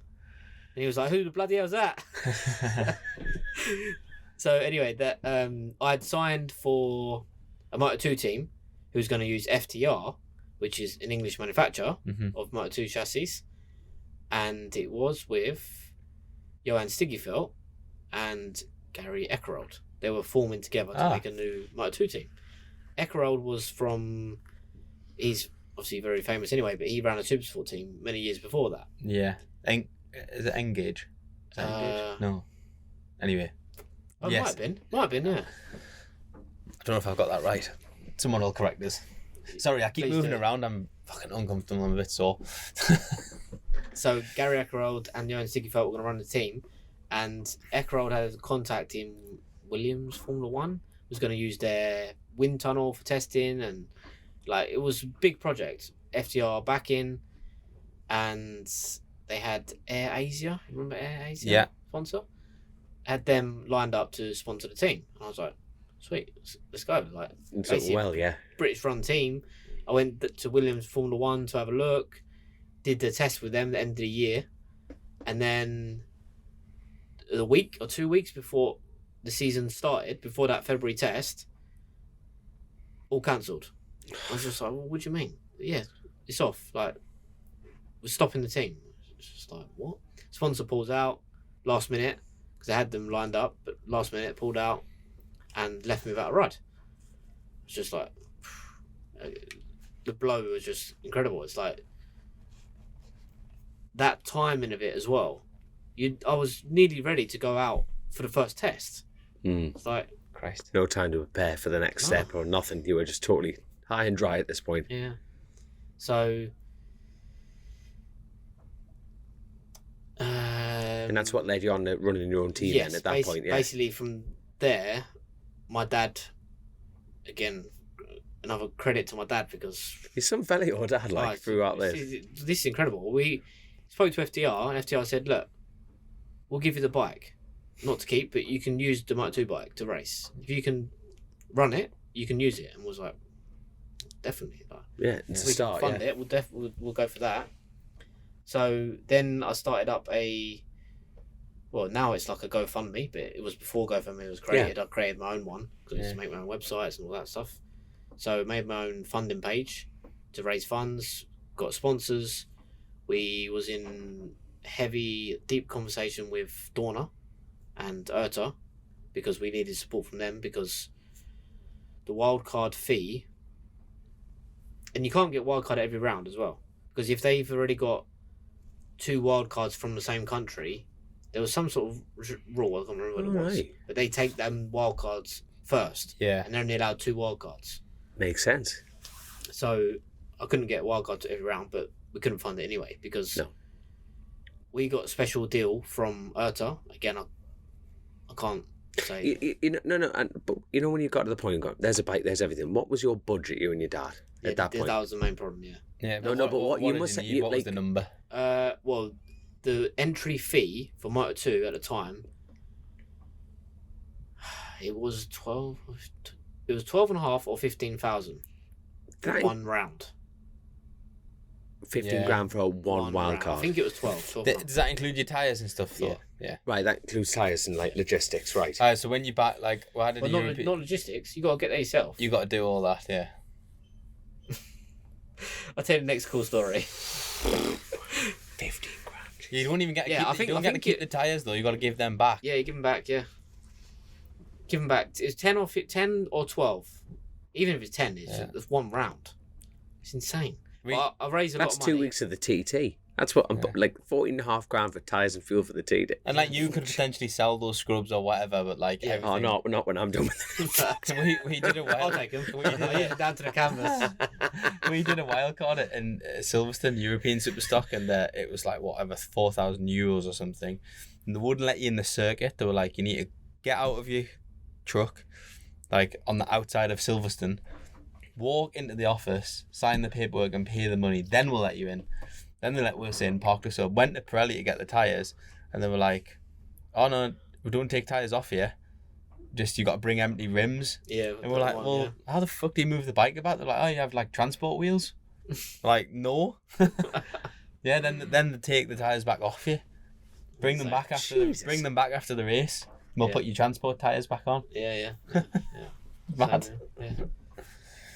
he was like, "Who the bloody hell's that?" So anyway, that I'd signed for a Moto2 team who was going to use FTR, which is an English manufacturer of Moto2 chassis, and it was with Johan Stigefeld and Gary Eckerold. They were forming together to make a new Moto2 team. Eckerold was he's obviously very famous anyway, but he ran a Supersport team many years before that. Yeah. Is it Engage? Is that Engage? No. Anyway. Oh, Yes. Might have been, yeah. I don't know if I've got that right. Someone will correct us. Sorry, I keep Please moving do. around. I'm fucking uncomfortable. I'm a bit sore. So Gary Eckerold and Johan Stigefeld were going to run the team, and Eckerold had a contact in Williams Formula 1, was going to use their wind tunnel for testing, and like it was a big project. FTR backing, and they had Air Asia. Remember Air Asia? Yeah. Sponsor. Had them lined up to sponsor the team. And I was like, sweet, let's go. Like, basically, Well, yeah. British run team. I went to Williams Formula 1 to have a look, did the test with them at the end of the year, and then a week or 2 weeks before the season started, before that February test, all cancelled. I was just like, well, what do you mean? Yeah, it's off. Like, we're stopping the team. It's just like, what? Sponsor pulls out last minute because I had them lined up, but last minute pulled out and left me without a ride. It's just like, the blow was just incredible. It's like that timing of it as well. I was nearly ready to go out for the first test. It's like, Christ, no time to prepare for the next step or nothing. You were just totally high and dry at this point. Yeah. So, and that's what led you on to running your own team then at that point. Yeah. Basically from there, my dad, again, another credit to my dad because He's some fella your dad throughout this. This is incredible. We spoke to FDR and FDR said, look, we'll give you the bike, not to keep, but you can use the Moto2 bike to race. If you can run it, you can use it. And was like, definitely. Like, yeah, to start, fund it. We'll go for that. So then I started up now it's like a GoFundMe, but it was before GoFundMe was created. I created my own one because I used to make my own websites and all that stuff. So I made my own funding page to raise funds, got sponsors. We was in deep conversation with Dorna and Erta because we needed support from them because the wildcard fee, and you can't get wildcard every round as well because if they've already got 2 wildcards from the same country, there was some sort of rule, I can't remember what it was, but they take them wildcards first, and they're only allowed 2 wildcards. Makes sense. So I couldn't get wildcards every round, but we couldn't fund it anyway because we got a special deal from Erta. Again, I can't say. But you know when you got to the point, there's a bike, there's everything. What was your budget, you and your dad, at that point? That was the main problem. Yeah. But what you must say, what was the number? Well, the entry fee for Moto2 at the time, it was 12. It was 12.5 or 15,000 for one round. 15 grand for one wild card. I think it was 12. Does that include your tyres and stuff? Though? Yeah. Right, that includes tyres and like logistics, right? So when you buy, like, not logistics. You got to get that yourself. You got to do all that, yeah. I'll tell you the next cool story. 15 grand. You don't even get to keep the tyres though. You got to give them back. Yeah, you give them back. Yeah. Give them back. It's 10 or 12. Even if it's 10, it's one round. It's insane. I raised a lot of money. That's 2 weeks of the TT. That's what I'm like 14.5 grand for tyres and fuel for the TT. And like you could potentially sell those scrubs or whatever, but like everything... not when I'm done with them. we did a wild. I'll take them. I use it down to the canvas. We did a wild card in Silverstone European Superstock, and it was like whatever €4,000 or something. And they wouldn't let you in the circuit. They were like, you need to get out of your truck, like on the outside of Silverstone, walk into the office, sign the paperwork, and pay the money. Then we'll let you in. Then they let us in, parked us up, went to Pirelli to get the tyres, and they were like, oh no, we don't take tyres off here. Just, you got to bring empty rims. Yeah. And we're like, how the fuck do you move the bike about? They're like, oh, you have like transport wheels? Like, no. Yeah, then they take the tyres back off you. Bring them back after the race. We'll put your transport tyres back on. Yeah. Mad.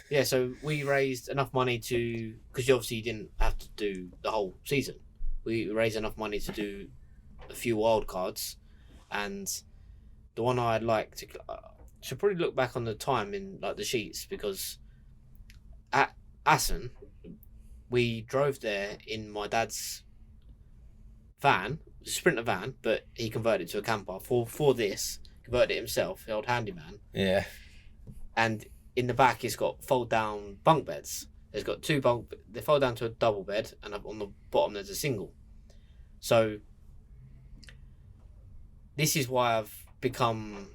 Yeah, so we raised enough money to, because you obviously didn't have to do the whole season. We raised enough money to do a few wild cards, and the one I'd like to, should probably look back on the time in like the sheets, because at Assen, we drove there in my dad's van, Sprinter van, but he converted it to a camper for this, converted it himself, the old handyman. Yeah. And in the back, it's got fold down bunk beds. There's got 2 bunk. They fold down to a double bed, and up on the bottom there's a single. So this is why I've become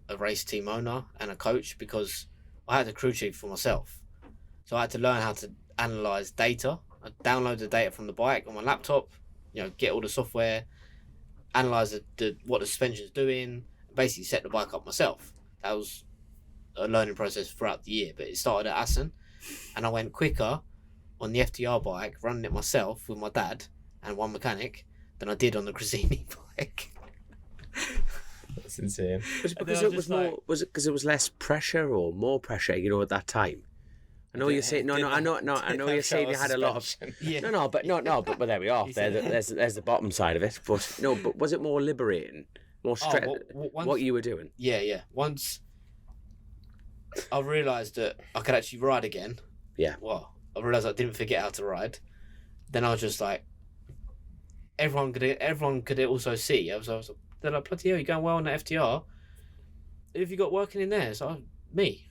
a race team owner and a coach, because I had a crew chief for myself. So I had to learn how to analyze data. I download the data from the bike on my laptop. Get all the software, analyze what the suspension's doing, basically set the bike up myself. That was a learning process throughout the year, but it started at Assen, and I went quicker on the FTR bike running it myself with my dad and one mechanic than I did on the Cresini bike. That's insane. Was it because it was less pressure or more pressure, at that time? I know you're saying I know you're saying you had a lot of. Yeah. But there we are. There's the bottom side of it. But was it more liberating, more stress? What you were doing? Yeah. Once I realised that I could actually ride again. Yeah. Well, I realised I didn't forget how to ride. Then I was just like, everyone could also see. I was like, they're like, bloody hell, you're going well on the FTR. Who have you got working in there? So me.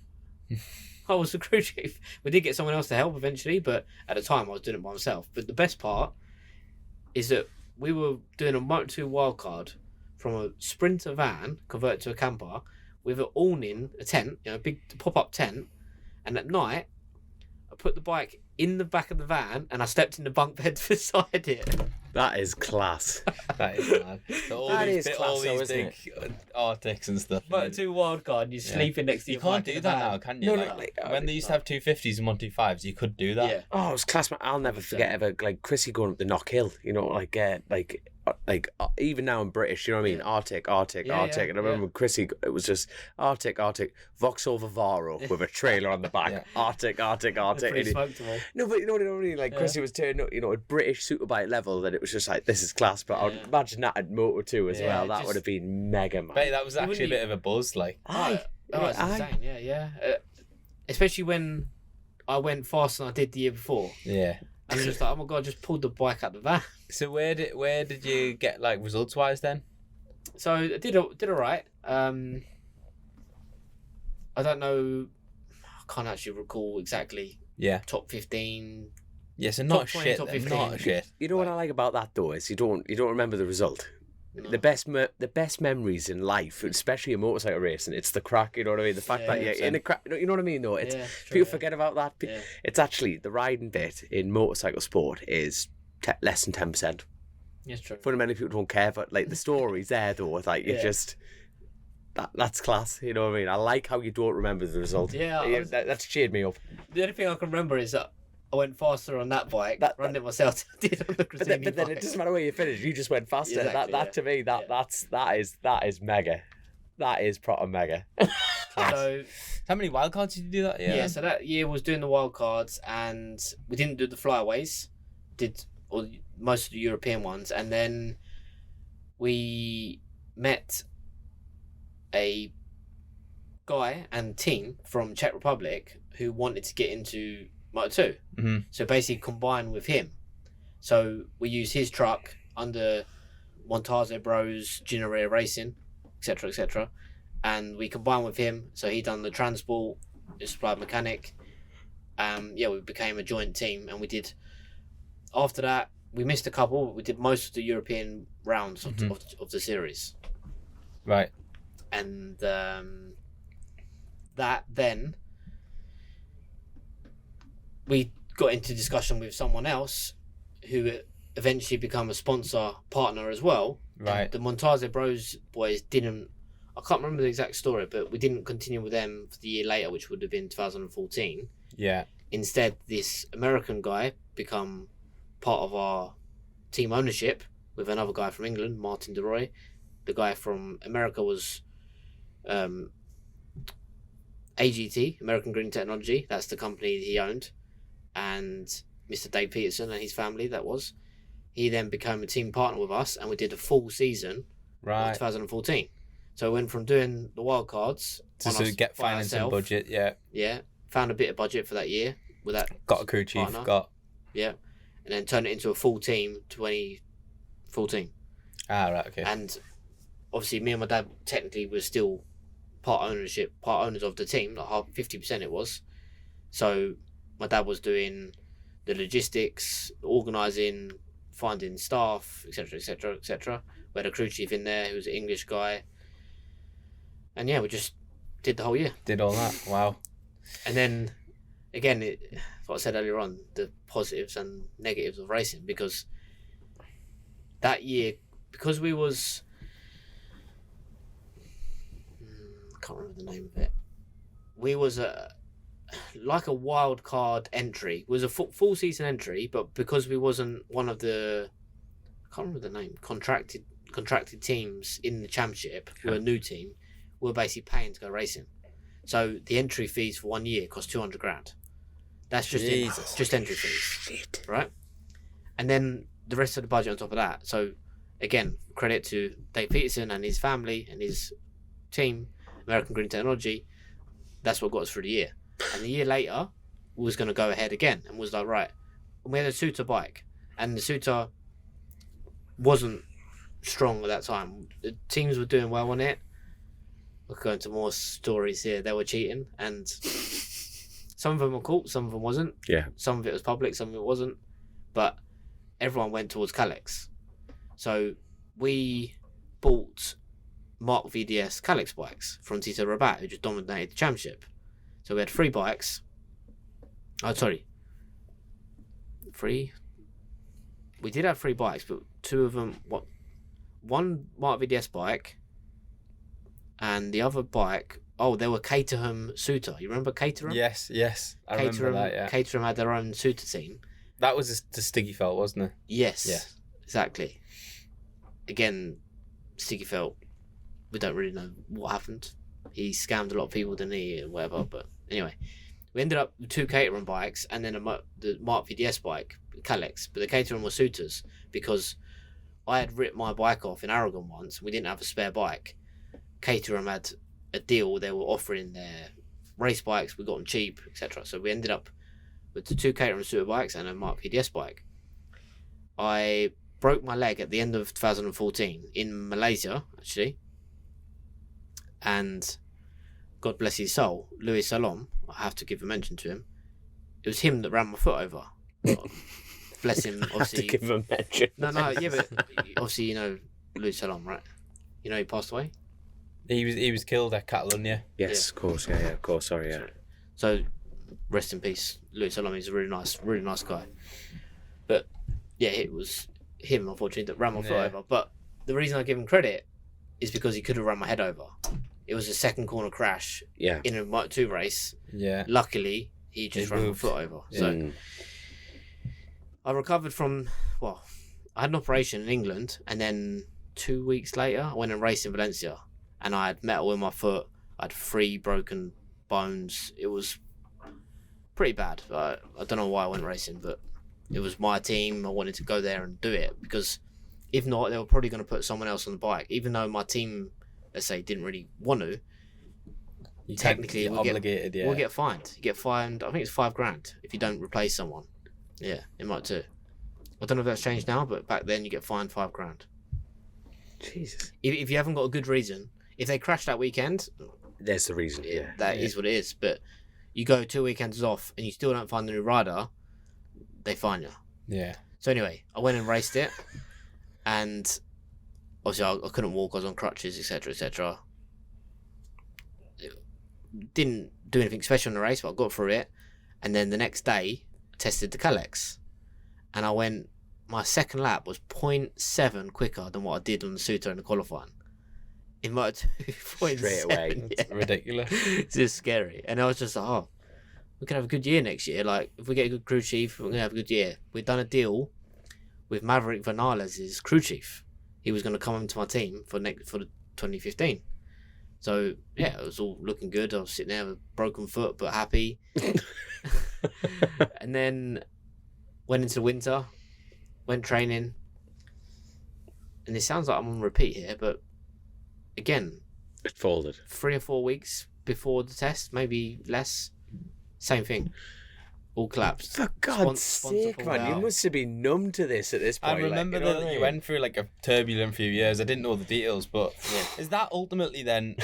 I was the crew chief. We did get someone else to help eventually, but at the time I was doing it by myself. But the best part is that we were doing a Moto2 wildcard from a Sprinter van converted to a camper with an awning, a tent, a big pop-up tent. And at night, I put the bike in the back of the van and I slept in the bunk bed beside it. That is class. That is mad. So That is class, all though, these isn't big Arctics and stuff. Moto2 wildcard, you're sleeping next to You your can't bike in do the that van. now, can you? No, when they used to have 250s and 125s, you could do that. Yeah. Oh, it was class. I'll never forget ever Chrissy going up the Knock Hill. Even now in British, you know what I mean? Arctic. And I remember Chrissy, it was just Arctic, Vauxhall Vivaro with a trailer on the back. Yeah. Arctic. Pretty smoked them all. No, but you know what I mean? Like Chrissy was turning up, at British superbike level, that it was just like, this is class. But I would imagine that at Moto2 as well. That would have been mega, man. Mate, that was actually a bit of a buzz, like. It's insane. Yeah. Especially when I went faster than I did the year before. Yeah. And I was just like, oh my god, I just pulled the bike out the van. So where did you get results wise then? So I did all right. I don't know. I can't actually recall exactly. Yeah. Top 15. Yeah, so not Top 20, shit. top Then, 15. not shit. You know what I like about that though is you don't remember the result. No. The best memories in life, especially in motorcycle racing, it's the crack. You know what I mean? The fact that you're in a crack. You know what I mean? Though it's people forget about that. Yeah. It's actually the riding bit in motorcycle sport is less than 10%. Yes, true. Fundamentally, people don't care, but the story's there though. It's like you just that's class. You know what I mean? I like how you don't remember the result. Yeah, that's cheered me up. The only thing I can remember is that I went faster on that bike, running it myself than I did on the But then it doesn't matter where you finish. You just went faster. Exactly, To me, that is mega. That is proper mega. So how many wildcards did you do that year? Yeah, so that year was doing the wildcards, and we didn't do the flyaways. Did most of the European ones, and then we met a guy and team from Czech Republic who wanted to get into Moto2. Mm-hmm. So basically combined with him. So we used his truck under Montaze Bros, Gino Rea Racing, etc. And we combined with him. So he done the transport, the supply mechanic. We became a joint team, and we did. After that, we missed a couple. We did most of the European rounds of the series. Right. And that then we got into discussion with someone else who eventually became a sponsor partner as well. Right. And the Montaze Bros boys didn't. I can't remember the exact story, but we didn't continue with them for the year later, which would have been 2014. Yeah. Instead, this American guy become part of our team ownership with another guy from England, Martin DeRoy. The guy from America was AGT, American Green Technology. That's the company he owned. And Mr. Dave Peterson and his family, that was. He then became a team partner with us, and we did a full season of 2014. So we went from doing the wildcards to get finance and budget, Yeah, found a bit of budget for that year with that. Got a crew chief, and then turned it into a full team 2014. Right, okay. And obviously, me and my dad technically were still part owners of the team, like 50% it was. So my dad was doing the logistics, organising, finding staff, etc. We had a crew chief in there who was an English guy. And we just did the whole year. Did all that, wow. And then, again, what I said earlier on, the positives and negatives of racing, because that year, because we was... I can't remember the name of it. We was like a wild card entry. It was a full season entry, but because we wasn't one of the... I can't remember the name. Contracted teams in the championship, we were a new team, we were basically paying to go racing. So the entry fees for 1 year cost 200 grand. That's just just entry fees. Shit. Right? And then the rest of the budget on top of that. So again, credit to Dave Peterson and his family and his team, American Green Technology. That's what got us through the year. And the year later, we was going to go ahead again and was like, right. And we had a Suzuka bike, and the Suzuka wasn't strong at that time. The teams were doing well on it. We'll go into more stories here. They were cheating, and some of them were caught, some of them wasn't. Yeah. Some of it was public, some of it wasn't. But everyone went towards Kalex. So we bought Mark VDS Kalex bikes from Tito Rabat, who just dominated the championship. So we had 3 bikes. Oh, sorry. 3? We did have 3 bikes, but 2 of them... One Mark VDS bike, and the other bike... Oh, they were Caterham Suter. You remember Caterham? Yes. I remember that, yeah. Caterham had their own Suter team. That was the Sticky Felt, wasn't it? Yes. Yeah. Exactly. Again, Sticky Felt, we don't really know what happened. He scammed a lot of people, didn't he, or whatever. But anyway, we ended up with 2 Caterham bikes and then the Mark VDS bike, Kalex. But the Caterham were Suters because I had ripped my bike off in Aragon once. We didn't have a spare bike. Caterham had a deal. They were offering their race bikes. We got them cheap, etc. So we ended up with the 2 Caterham Suter bikes and a Mark VDS bike. I broke my leg at the end of 2014 in Malaysia, actually. And God bless his soul, Louis Salom, I have to give a mention to him. It was him that ran my foot over. Bless him, obviously. I have to give him a mention. No, yeah, but obviously you know Louis Salom, right? You know he passed away? He was killed at Catalonia. Yes, of course, yeah, of course, sorry, yeah. So, rest in peace, Louis Salom. He's a really nice guy. But yeah, it was him, unfortunately, that ran my foot over. But the reason I give him credit is because he could have run my head over. It was a second corner crash in a Moto2 race. Yeah. Luckily, he just ran my foot over. So I recovered from, I had an operation in England, and then 2 weeks later, I went and raced in Valencia, and I had metal in my foot. I had 3 broken bones. It was pretty bad. I don't know why I went racing, but it was my team. I wanted to go there and do it because if not, they were probably going to put someone else on the bike. Even though my team, let's say, didn't really want to, technically we'll get fined. You get fined, I think it's $5,000 if you don't replace someone. Yeah, it might too. I don't know if that's changed now, but back then you get fined $5,000. Jesus. If you haven't got a good reason, if they crash that weekend, there's the reason. That is what it is. But you go 2 weekends off and you still don't find the new rider, they fine you. Yeah. So anyway, I went and raced it, and obviously I couldn't walk. I was on crutches, etc., etc. Didn't do anything special in the race, but I got through it. And then the next day, I tested the Kalex, and I went. My second lap was 0.7 quicker than what I did on the Suzuka in the qualifying. In Moto2, 0.7. Straight away. Yeah. Ridiculous. It's just scary. And I was just like, we can have a good year next year. Like, if we get a good crew chief, we're going to have a good year. We've done a deal with Maverick Vinales' crew chief. He was going to come into my team for the 2015. So, yeah, it was all looking good. I was sitting there with a broken foot, but happy. And then went into the winter, went training. And it sounds like I'm on repeat here, but again, it folded 3 or 4 weeks before the test, maybe less. Same thing. All collapsed. For God's sake, man, you must have been numb to this at this point. I remember that you went through like a turbulent few years. I didn't know the details, but is that ultimately then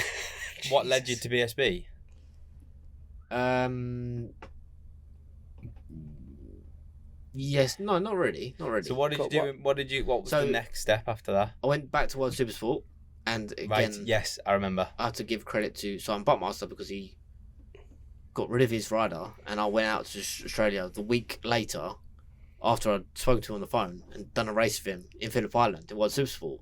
what led you to BSB? Yes, no, not really. So what did you do? What was the next step after that? I went back to World Supersport, and again, right, yes, I remember. I had to give credit to Simon Buckmaster because he got rid of his rider, and I went out to Australia the week later after I'd spoken to him on the phone and done a race with him in Phillip Island in World Supersport,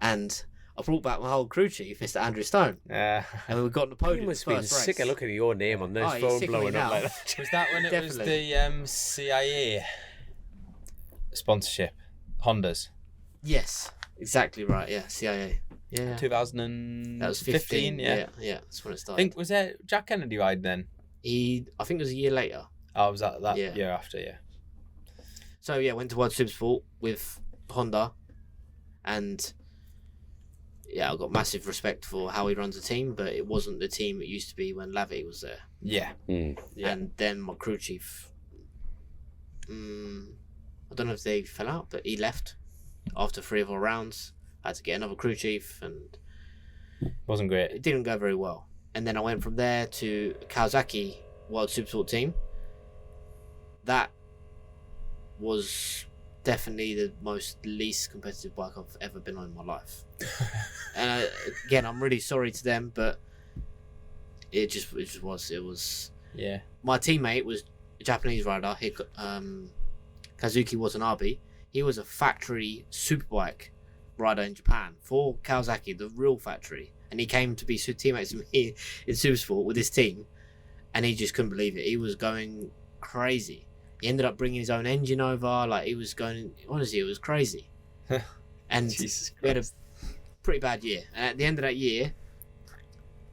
and I brought back my whole crew chief, Mr. Andrew Stone, and we got on the podium. You must have been sick of looking at your name on this phone blowing up like that. Was that when it was the CIA sponsorship, Hondas? Yes, exactly right. Yeah, CIA. Yeah, 2015. That was 15. Yeah, that's when it started. I think was there Jack Kennedy ride then? I think it was a year later. I was at that Yeah. year after, yeah. So yeah, went to World Supersport with Honda, and yeah, I got massive respect for how he runs a team, but it wasn't the team it used to be when Lavey was there. Yeah. Yeah. And then my crew chief, I don't know if they fell out, but he left after 3 or 4 rounds. I had to get another crew chief, and Wasn't great. it didn't go very well. And then I went from there to Kawasaki World Supersport team. That was definitely the most least competitive bike I've ever been on in my life. And again, I'm really sorry to them, but it just was. It was. Yeah. My teammate was a Japanese rider. Kazuki Watanabe. He was a factory superbike rider in Japan for Kawasaki, the real factory. And he came to be teammates with me in Supersport with his team, and he just couldn't believe it. He was going crazy. He ended up bringing his own engine over. Like, he was going, honestly, it was crazy. And Jesus we had a Christ. pretty bad year. And at the end of that year,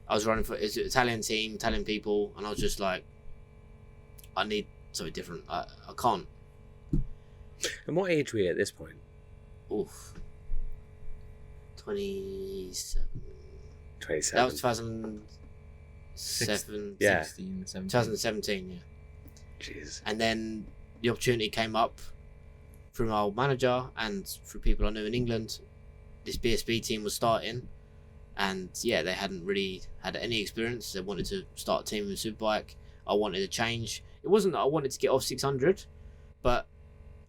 I was running for his Italian team, Italian people, and I was just like, I need something different. I can't. And what age were you at this point? Oof. 27. 27. That was 2007. Yeah. 16, 17. 2017, yeah. Jeez. And then the opportunity came up through my old manager and through people I knew in England. This BSB team was starting, and yeah, they hadn't really had any experience. They wanted to start a team with Superbike. I wanted to change. It wasn't that I wanted to get off 600, but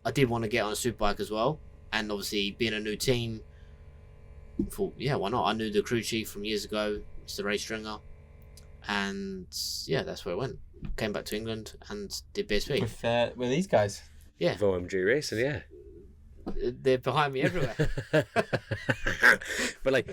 I did want to get on a Superbike as well. And obviously, being a new team, I thought, yeah, why not? I knew the crew chief from years ago, Mr. Ray Stringer, and yeah, that's where I went. Came back to England and did BSB. With these guys. Yeah, With OMG Racing, yeah. they're behind me everywhere. but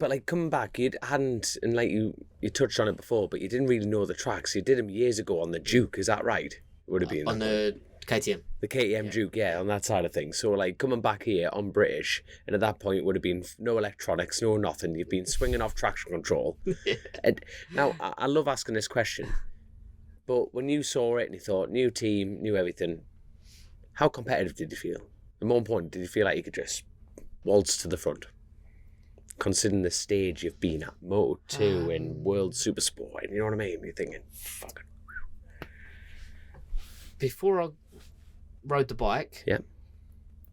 like coming back, you hadn't, and like you touched on it before, but you didn't really know the tracks. You did them years ago on the Duke, is that right? Would have been On the KTM. the KTM Duke, yeah, on that side of things. So like coming back here on British, and at that point it would have been no electronics, no nothing. You've been swinging off traction control. And now I love asking this question, but when you saw it and you thought new team, new everything, how competitive did you feel? At one point, did you feel like you could just waltz to the front? Considering the stage you've been at, Moto2 and World Supersport, and you know what I mean? You're thinking, fuck it. Before I rode the bike, Yeah.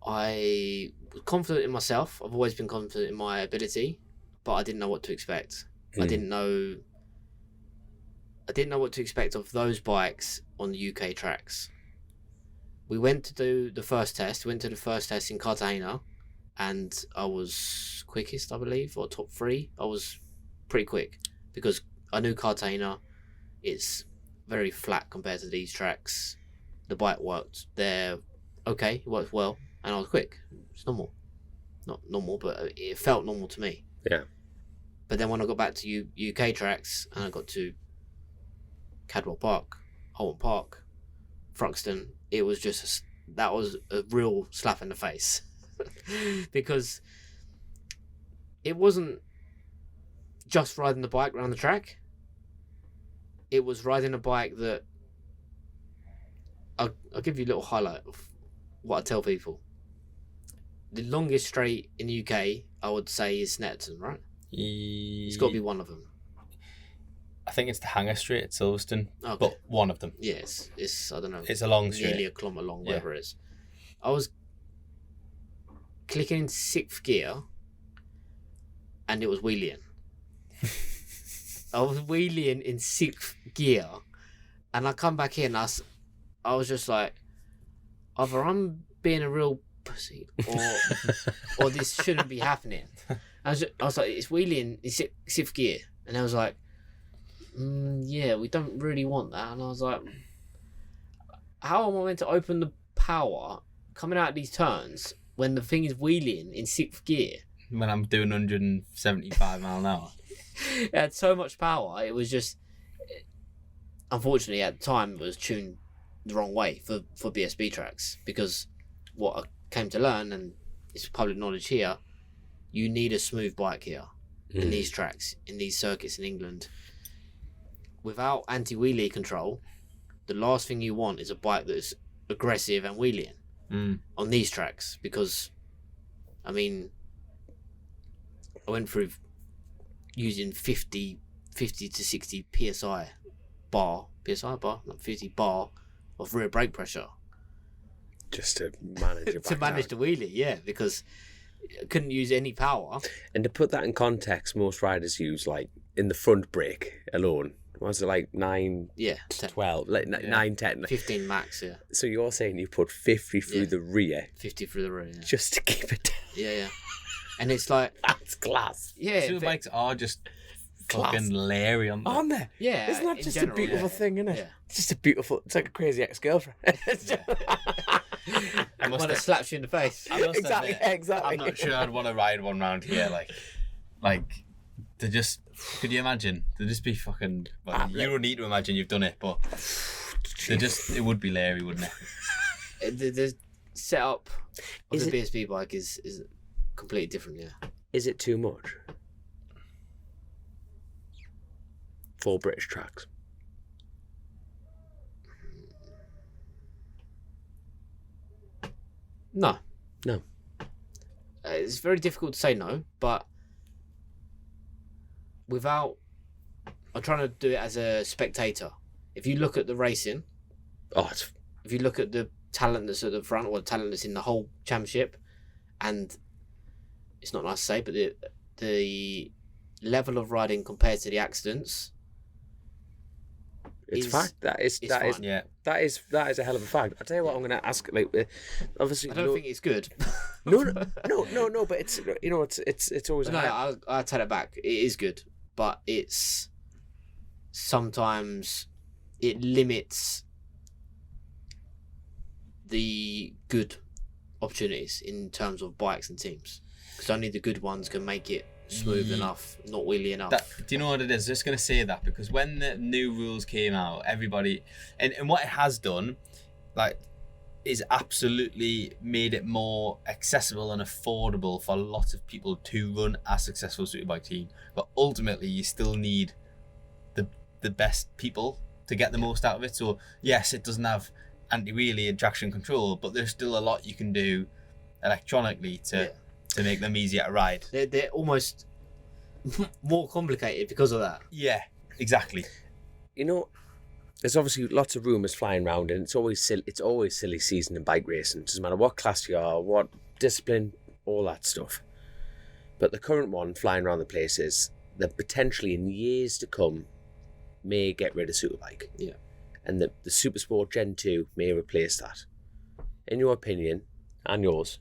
I was confident in myself. I've always been confident in my ability, but I didn't know what to expect. I didn't know what to expect of those bikes on the UK tracks. We went to do the first test. Went to the first test in Cartagena, and I was quickest, I believe, or top 3. I was pretty quick because I knew Cartagena. It's very flat compared to these tracks. The bike worked there, okay, it worked well, and I was quick. It's normal. Not normal, but it felt normal to me. Yeah. But then when I got back to UK tracks, and I got to Cadwell Park, Holton Park, Thruxton, it was just that was a real slap in the face. Because it wasn't just riding the bike around the track. It was riding a bike that I'll give you a little highlight of what I tell people. The longest straight in the UK, I would say, is Snetterton, right? It's got to be one of them. I think it's the Hanger Straight at Silverstone, Okay. but one of them. Yes, it's I don't know. It's a long straight. Nearly a kilometre long, Yeah. whatever it is. I was clicking in 6th gear, and it was wheeling. I was wheeling in 6th gear, and I come back in. I was just like, either I'm being a real pussy, or this shouldn't be happening. I was like, it's wheeling in 6th gear, and I was like, yeah, we don't really want that. And I was like, how am I meant to open the power coming out of these turns when the thing is wheeling in 6th gear? When I'm doing 175 mile an hour. It had so much power. It was just, unfortunately, at the time, it was tuned the wrong way for BSB tracks, because what I came to learn, and it's public knowledge here, you need a smooth bike here in these tracks, in these circuits in England. Without anti-wheelie control, the last thing you want is a bike that's aggressive and wheeling on these tracks, because I mean, I went through using 50 to 60 psi bar, not 50 bar of rear brake pressure Just to manage your to manage the wheelie, yeah, because I couldn't use any power. And to put that in context, most riders use, like, in the front brake alone, was it like 9, Yeah, 10. 12, like 9, 10? 15 max, yeah. So you're saying you put 50 through the rear 50 through the rear, yeah. just to keep it down? Yeah. And it's like, That's class. yeah, Superbikes are just Class. fucking leery on them. Aren't they? yeah. Isn't that in just general, a beautiful yeah. thing, isn't it? Yeah. It's just a beautiful, it's like a crazy ex-girlfriend. I must One that have- slaps you in the face. I must Exactly, admit, exactly. I'm not sure I'd want to ride one round here. Like, to just, could you imagine? To just be fucking, well, you don't need to imagine you've done it, but it would be leery, wouldn't it? The setup of Is the it- BSB bike is completely different, yeah. Is it too much? For British tracks. No. No. It's very difficult to say no, but I'm trying to do it as a spectator. If you look at the racing, Oh, it's if you look at the talent that's at the front, or the talent that's in the whole championship, and it's not nice to say, but the level of riding compared to the accidents, it's is- fact. That is fine. Yeah. that is a hell of a fact. I tell you what, I'm going to ask. Like, obviously, I don't think it's good. no. But it's it's always. No, I take it back. It is good, but it's sometimes it limits the good opportunities in terms of bikes and teams, because only the good ones can make it smooth enough, not wheelie enough. Do you know what it is? Just going to say that because when the new rules came out, everybody, and what it has done, like, is absolutely made it more accessible and affordable for lots of people to run a successful superbike team. But ultimately, you still need the best people to get the most out of it. So yes, it doesn't have anti-wheelie and traction control, but there's still a lot you can do electronically to make them easier to ride. They're almost more complicated because of that. Yeah, exactly. You know, there's obviously lots of rumours flying around, and it's always silly season in bike racing. It doesn't matter what class you are, what discipline, all that stuff. But the current one flying around the place is that potentially in years to come may get rid of superbike. Yeah. And the Supersport Gen 2 may replace that. In your opinion, and yours,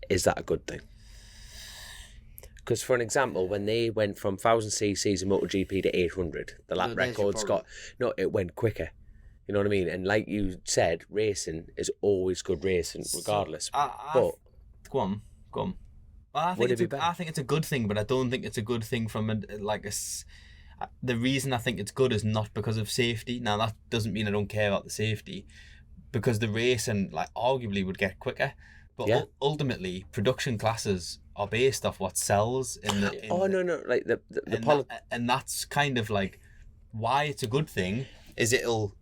is that a good thing? Because for an example, when they went from 1000 cc's in MotoGP to 800, the lap No, there's your records it went quicker. You know what I mean? And like you said, racing is always good racing, regardless. But Go on. Well, I Would think it be better? I think it's a good thing, but I don't think it's a good thing from the reason I think it's good is not because of safety. Now that doesn't mean I don't care about the safety, because the racing, like, arguably would get quicker. But Yeah. Ultimately, production classes are based off what sells in the. no, like the and that's kind of like why it's a good thing is it'll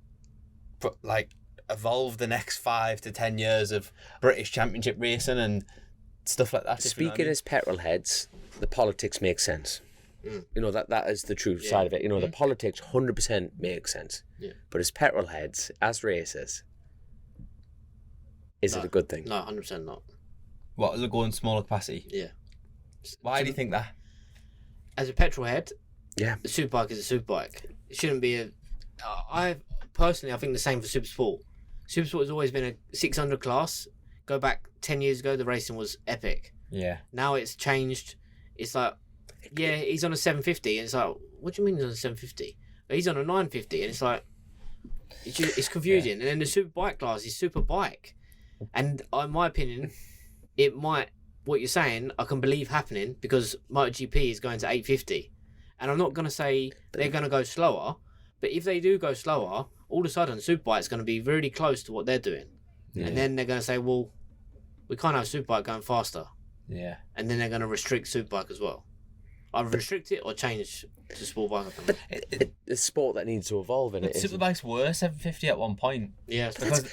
like evolve the next 5 to 10 years of British Championship racing and stuff like that. if you know what I Speaking mean. as petrol heads, the politics make sense. You know, that is the true side of it. You know, the politics 100% makes sense. Yeah. But as petrol heads, as racers, is it a good thing? No, 100% not. What, it'll go in smaller capacity? Yeah. Why do you think that? As a petrol head, Yeah. the superbike is a superbike. It shouldn't be a. I think the same for Supersport. Supersport has always been a 600 class. Go back 10 years ago, the racing was epic. Yeah. Now it's changed. It's like, yeah, he's on a 750, and it's like, what do you mean he's on a 750? But he's on a 950, and it's like, it's confusing. And then the superbike class is superbike, and in my opinion, it might. What you're saying, I can believe happening because MotoGP is going to 850, and I'm not going to say they're going to go slower, but if they do go slower, all of a sudden superbike's going to be really close to what they're doing, and then they're going to say, well, we can't have superbike going faster, Yeah. and then they're going to restrict superbike as well. Either restrict it or change to sport bike. But it's a sport that needs to evolve in But it. superbikes were 750 at one point. Yeah,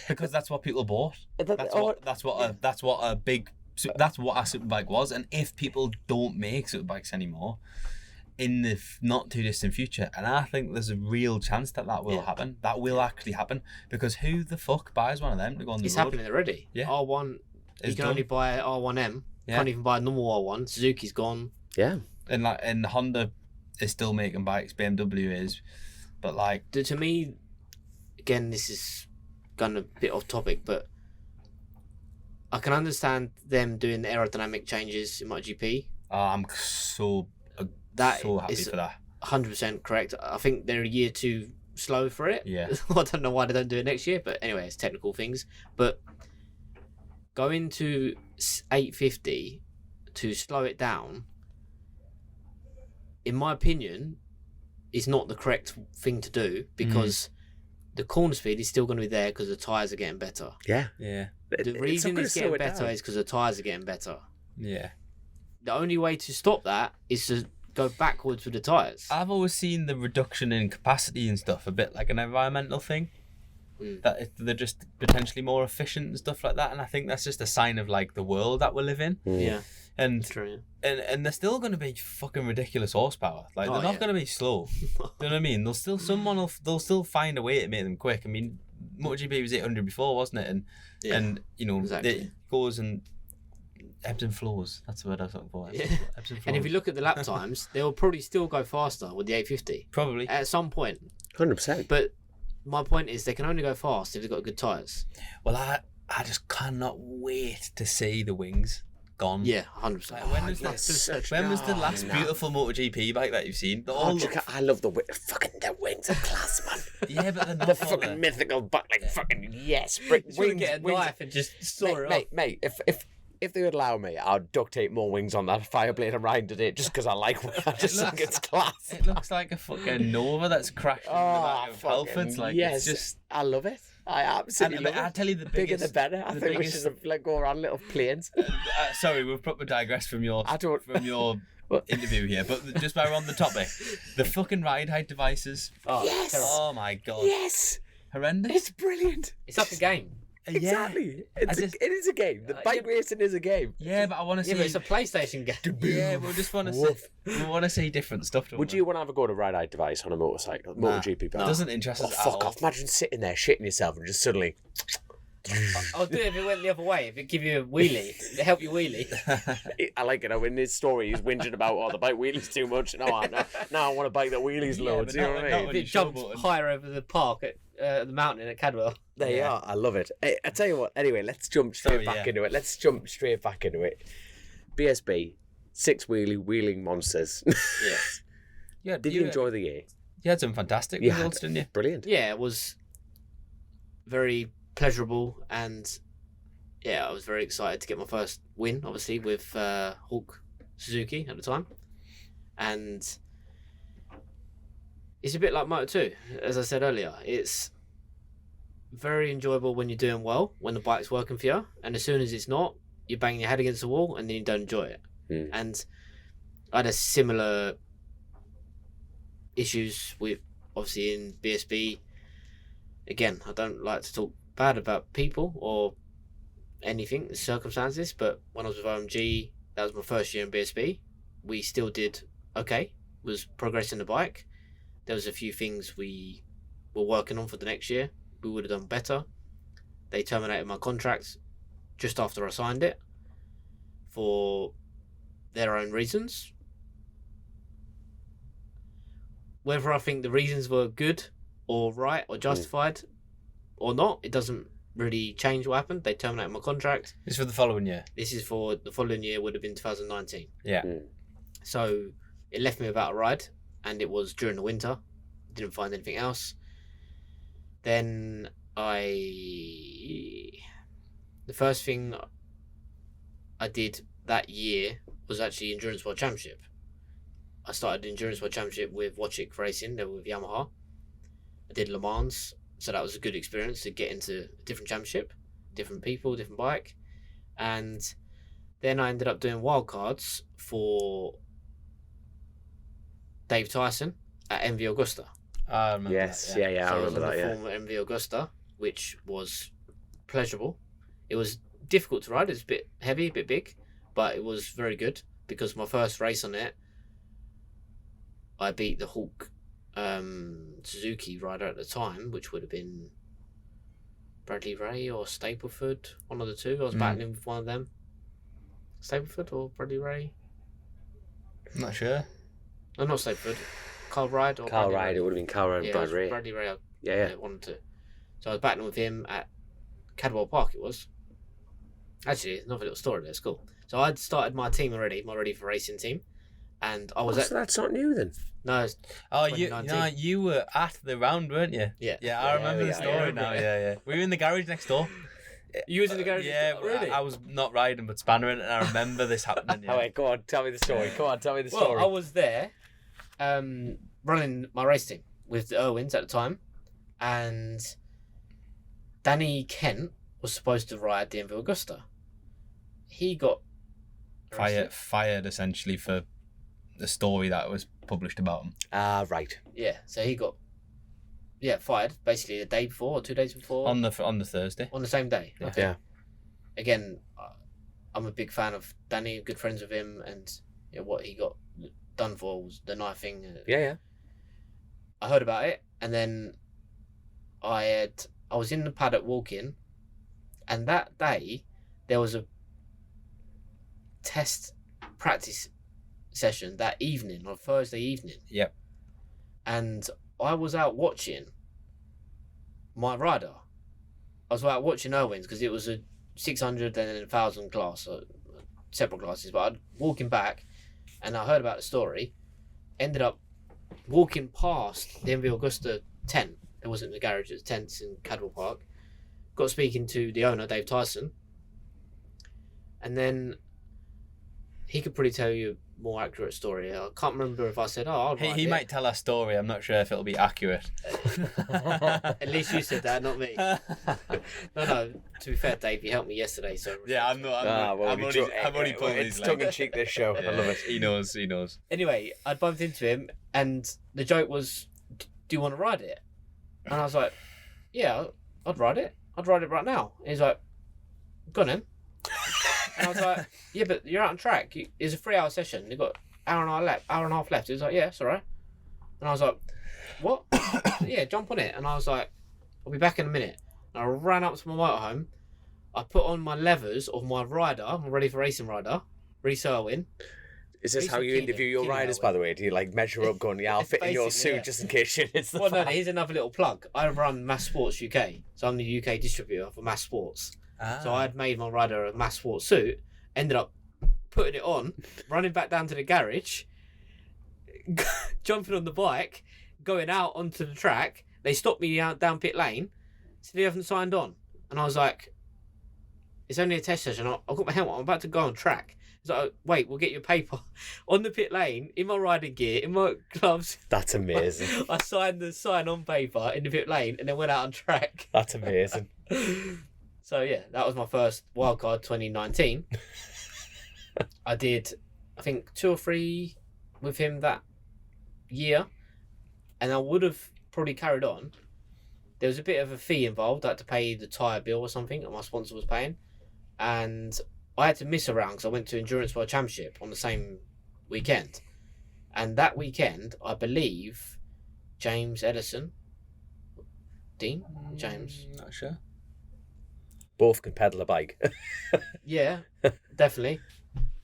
Because that's what people bought. That's what a superbike was. And if people don't make superbikes anymore in the not too distant future, and I think there's a real chance that will happen. That will actually happen, because who the fuck buys one of them to go on the road? It's happening already. Yeah. R1, you can only buy R1M. Yeah. Can't even buy a normal R1. Suzuki's gone. Yeah. And Honda is still making bikes. BMW is, but like To me, again, this is going a bit off topic, but I can understand them doing the aerodynamic changes in MotoGP. I'm so That so happy is for that. 100% correct. I think they're a year too slow for it. Yeah. I don't know why they don't do it next year, but anyway, it's technical things. But going to 850 to slow it down, in my opinion, is not the correct thing to do, because the corner speed is still going to be there because the tyres are getting better. Yeah. Yeah. The reason it's getting better is because the tyres are getting better. Yeah. The only way to stop that is to go backwards with the tyres. I've always seen the reduction in capacity and stuff a bit like an environmental thing. That they're just potentially more efficient and stuff like that, and I think that's just a sign of like the world that we live in. Yeah. And True. and they're still going to be fucking ridiculous horsepower. Like they're not going to be slow. Do you know what I mean? They'll still find a way to make them quick. I mean, MotoGP was 800 before, wasn't it? And you know, exactly. it goes and ebbs and flows. That's the word I was looking for. Yeah. Ebbs and flows. And if you look at the lap times, they will probably still go faster with the 850 probably. at some point. 100%. But my point is, they can only go fast if they've got good tyres. Well, I just cannot wait to see the wings gone. Yeah, 100%. Like, when was the last beautiful MotoGP bike that you've seen? I love the fucking the wings are class, man. Yeah, but they're not The fucking mythical bike, like fucking yes. Wings, get a knife and just saw it off. Mate, if they would allow me, I'd duct tape more wings on that Fireblade I'm riding today, just because I like it. I just think it's class. It looks like a fucking Nova that's crashed in the back of Halfords. Like, yes, it's just... I love it. I absolutely love it. I tell you, the bigger biggest, the better. I think we should like go around little planes. Sorry, we've probably digressed from your interview here, but just while we're on the topic, the fucking ride height devices. Oh, yes. terrible. Oh my god. Yes. Horrendous. It's brilliant. It's like a game. Exactly. Yeah. It is a game. The bike racing is a game. Yeah, but I want to see. Yeah, but it's a PlayStation game. Yeah, we just want to see. We want to see different stuff. Would you want to have a go to ride height device on a motorcycle, MotoGP bike? It doesn't interest us at all. Fuck off! Imagine sitting there shitting yourself and just suddenly. I'll do it if it went the other way. If it give you a wheelie, it help you wheelie. I like it. In his story, he's whinging about, the bike wheelies too much. Now I want a bike that wheelies loads. You know what I mean? If it jumped higher over the park at the mountain at Cadwell. There you are. I love it. Hey, I tell you what. Anyway, let's jump straight back into it. BSB, 6-wheeling monsters. Yeah. Did you enjoy the year? You had some fantastic results, didn't you? Brilliant. Yeah, it was very pleasurable, and I was very excited to get my first win, obviously, with Hawk Suzuki at the time. And it's a bit like Moto2, as I said earlier. It's very enjoyable when you're doing well, when the bike's working for you, and as soon as it's not, you're banging your head against the wall and then you don't enjoy it. And I had a similar issues with, obviously, in BSB. Again, I don't like to talk bad about people or anything, the circumstances, but when I was with OMG, that was my first year in BSB. We still did okay, was progressing the bike. There was a few things we were working on for the next year. We would have done better. They terminated my contract just after I signed it for their own reasons. Whether I think the reasons were good or right or justified or not, it doesn't really change what happened. They terminated my contract. This is for the following year. This is for the following year, would have been 2019. Yeah. So it left me without a ride, and it was during the winter. Didn't find anything else. Then the first thing I did that year was actually Endurance World Championship. I started the Endurance World Championship with Wildcards Racing, they were with Yamaha. I did Le Mans, so that was a good experience to get into a different championship, different people, different bike. And then I ended up doing Wildcards for Dave Tyson at MV Augusta. I remember Yes, that, yeah, So I I was remember on that. the Yeah. former MV Augusta, which was pleasurable. It was difficult to ride. It was a bit heavy, a bit big, but it was very good because my first race on it, I beat the Hawk Suzuki rider at the time, which would have been Bradley Ray or Stapleford, one of the two. I was battling with one of them. Stapleford or Bradley Ray? I'm not sure. No, not Stapleford. Carl Ride or Carl Bradley Ride, Ray? it would have been Carl Ride and Yeah, Brad Ray. Bradley Ray. Yeah. One or two. So I was battling with him at Cadwell Park. It was actually another little story there. It's cool. So I'd started my team already, my Ready for Racing team, and I was So that's not new then. no, it's Oh, 2019. you were at the round, weren't you? Yeah. Yeah, I remember Yeah, the story yeah. now. Yeah. We were in the garage next door. You was in the garage? Yeah, Really? I was not riding but spannering, and I remember this happening. Yeah. Oh wait, go on, tell me the story. Go on, tell me the Well, story. I was there, running my race team with the Owens at the time, and Danny Kent was supposed to ride the MV Augusta. He got Fired essentially for the story that was published about him. Right. Yeah, so he got fired basically the day before or 2 days before On the Thursday. on the same day. Yeah. Okay. Yeah. Again, I'm a big fan of Danny, good friends with him, and what he got done for was the knifing. Yeah. I heard about it, and then I was in the paddock walking, and that day there was a test practice session that evening, on Thursday evening. Yep. And I was out watching my rider. I was out watching Owens because it was a 600 and a 1,000 class, so separate classes. But I'm walking back, and I heard about the story. Ended up walking past the MV Augusta tent. It wasn't the garage; it was tents in Cadwell Park. Got speaking to the owner, Dave Tyson, and then he could probably tell you a more accurate story. I can't remember if I said, "Oh, I'll ride He it." might tell our story. I'm not sure if it'll be accurate. At least you said that, not me. No. To be fair, Dave, you helped me yesterday, so Yeah, I'm not. I'm only pulling It's his tongue leg. in cheek. This show, I love it. He knows. Anyway, I bumped into him, and the joke was, "Do you want to ride it?" And I was like, "Yeah, I'd ride it. I'd ride it right now." And he's like, "Go on then." And I was like, "Yeah, but you're out on track. It's a 3-hour session. You've got hour and a half left." He was like, "Yeah, it's all right." And I was like, "What?" "Yeah, jump on it." And I was like, "I'll be back in a minute." And I ran up to my motorhome. I put on my levers of my rider, my Ready for Racing rider, Reese Owen. Is this He's how a you Keenan- interview your Keenan riders, Owen. by the way? Do you like measure up, going, yeah, I'll fit in your Basically, suit yeah. just in case shit hits the Well, no, fan? here's another little plug. I run Mass Sports UK, so I'm the UK distributor for Mass Sports. So I had made my rider a Mass Sports suit, ended up putting it on, running back down to the garage, jumping on the bike, going out onto the track. They stopped me down pit lane, said, "You haven't signed on." And I was like, "It's only a test session. I've got my helmet on. I'm about to go on track." He's like, "Wait, we'll get your paper." On the pit lane, in my riding gear, in my gloves. That's amazing. I signed the sign-on paper in the pit lane and then went out on track. That's amazing. So yeah, that was my first wildcard 2019. I did, I think, 2 or 3 with him that year, and I would have probably carried on. There was a bit of a fee involved. I had to pay the tyre bill or something that my sponsor was paying, and I had to miss a round because I went to Endurance World Championship on the same weekend. And that weekend, I believe, James Edison, Dean? James? Not sure. Both can pedal a bike. Yeah, definitely.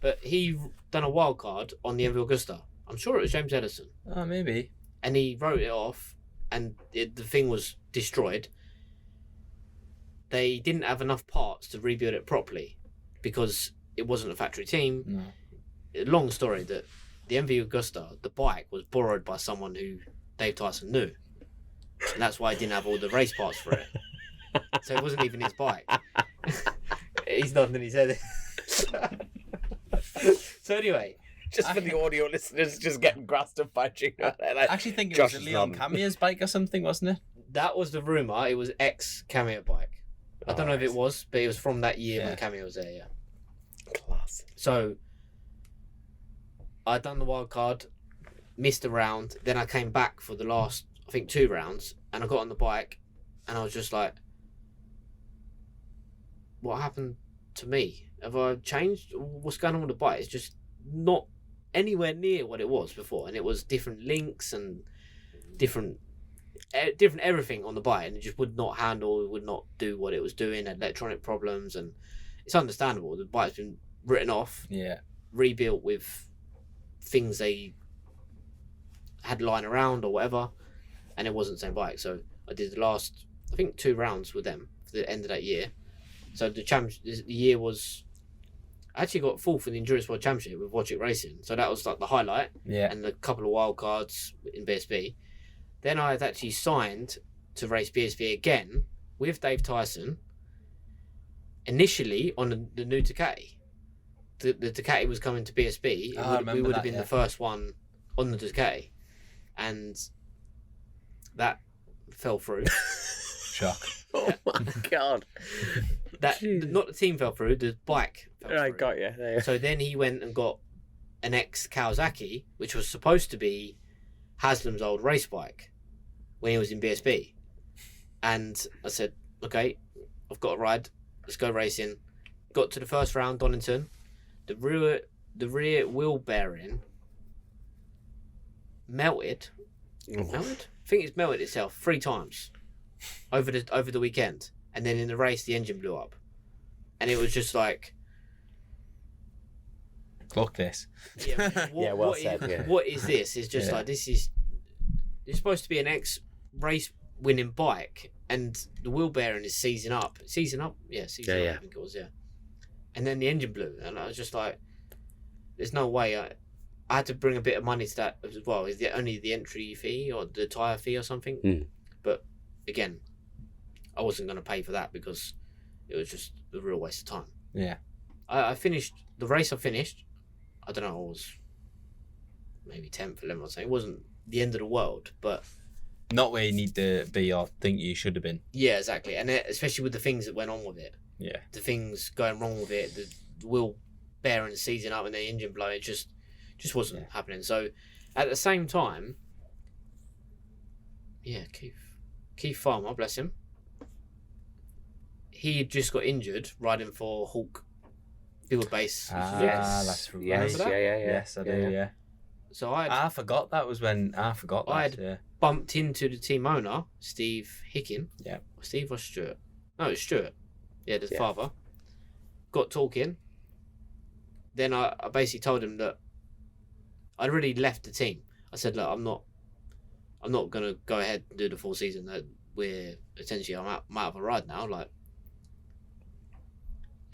But he done a wild card on the MV Augusta. I'm sure it was James Edison. Oh, maybe. And he wrote it off, and the thing was destroyed. They didn't have enough parts to rebuild it properly because it wasn't a factory team. No. Long story that the MV Augusta, the bike, was borrowed by someone who Dave Tyson knew. And that's why he didn't have all the race parts for it. So it wasn't even his bike. He's nodding his head. So anyway, Just for the audio listeners, just getting grassed up by Gino. I actually think it Josh was is a Leon nodding. Camia's bike or something, wasn't it? that was the rumour. It was ex-Cameo bike. I don't know if it was, but it was from that year when Yeah. Cameo was there, yeah. Class. So I done the wild card. missed a round. Then I came back for the last, I think, 2 rounds, and I got on the bike, and I was just like, what happened to me? Have I changed? What's going on with the bike? It's just not anywhere near what it was before, and it was different links and different everything on the bike, and it just would not handle, would not do what it was doing, had electronic problems, and it's understandable. The bike's been written off, rebuilt with things they had lying around or whatever, and it wasn't the same bike. So I did the last, I think, 2 rounds with them for the end of that year. So the year was, I actually got 4th in the Endurance World Championship with Wildcards Racing. So that was like the highlight. Yeah. And a couple of wildcards in BSB. Then I had actually signed to race BSB again with Dave Tyson, initially on the new Ducati. The Ducati was coming to BSB. We would have been the first one on the Ducati. And that fell through. Shock. Oh my God. Not the team fell through, the bike fell through. I got you. Yeah. So then he went and got an ex-Kawasaki, which was supposed to be Haslam's old race bike when he was in BSB. And I said, okay, I've got a ride. Let's go racing. Got to the first round, Donington. The rear wheel bearing melted. Melted? I think it's melted itself 3 times over the weekend. And then in the race, the engine blew up. And it was just like... Clock this. Yeah, well said. Yeah. What is this? It's just like, this is... It's supposed to be an ex-race winning bike, and the wheel bearing is seizing up. Seizing up? Yeah, seizing up, I think it was, yeah. And then the engine blew, and I was just like, there's no way. I had to bring a bit of money to that as well. Is it only the entry fee or the tyre fee or something? Mm. But again, I wasn't going to pay for that because it was just a real waste of time. Yeah. I finished, the race I finished, I don't know, I was maybe 10th, 11th or something. It wasn't the end of the world, but... Not where you need to be or think you should have been. Yeah, exactly. And especially with the things that went on with it. Yeah. The things going wrong with it, the wheel bearing seizing up and the engine blowing, it just wasn't happening. So at the same time, yeah, Keith Farmer, bless him, he had just got injured riding for Hawk Field Base. That's right. Yes, I do, yeah. So I forgot that was when I forgot that. I had bumped into the team owner, Steve Hickin. Yeah. Steve or Stuart? No, it's Stuart. Yeah, the father. Got talking. Then I basically told him that I'd already left the team. I said, look, I'm not gonna go ahead and do the full season. That I'm out of a ride now. Like,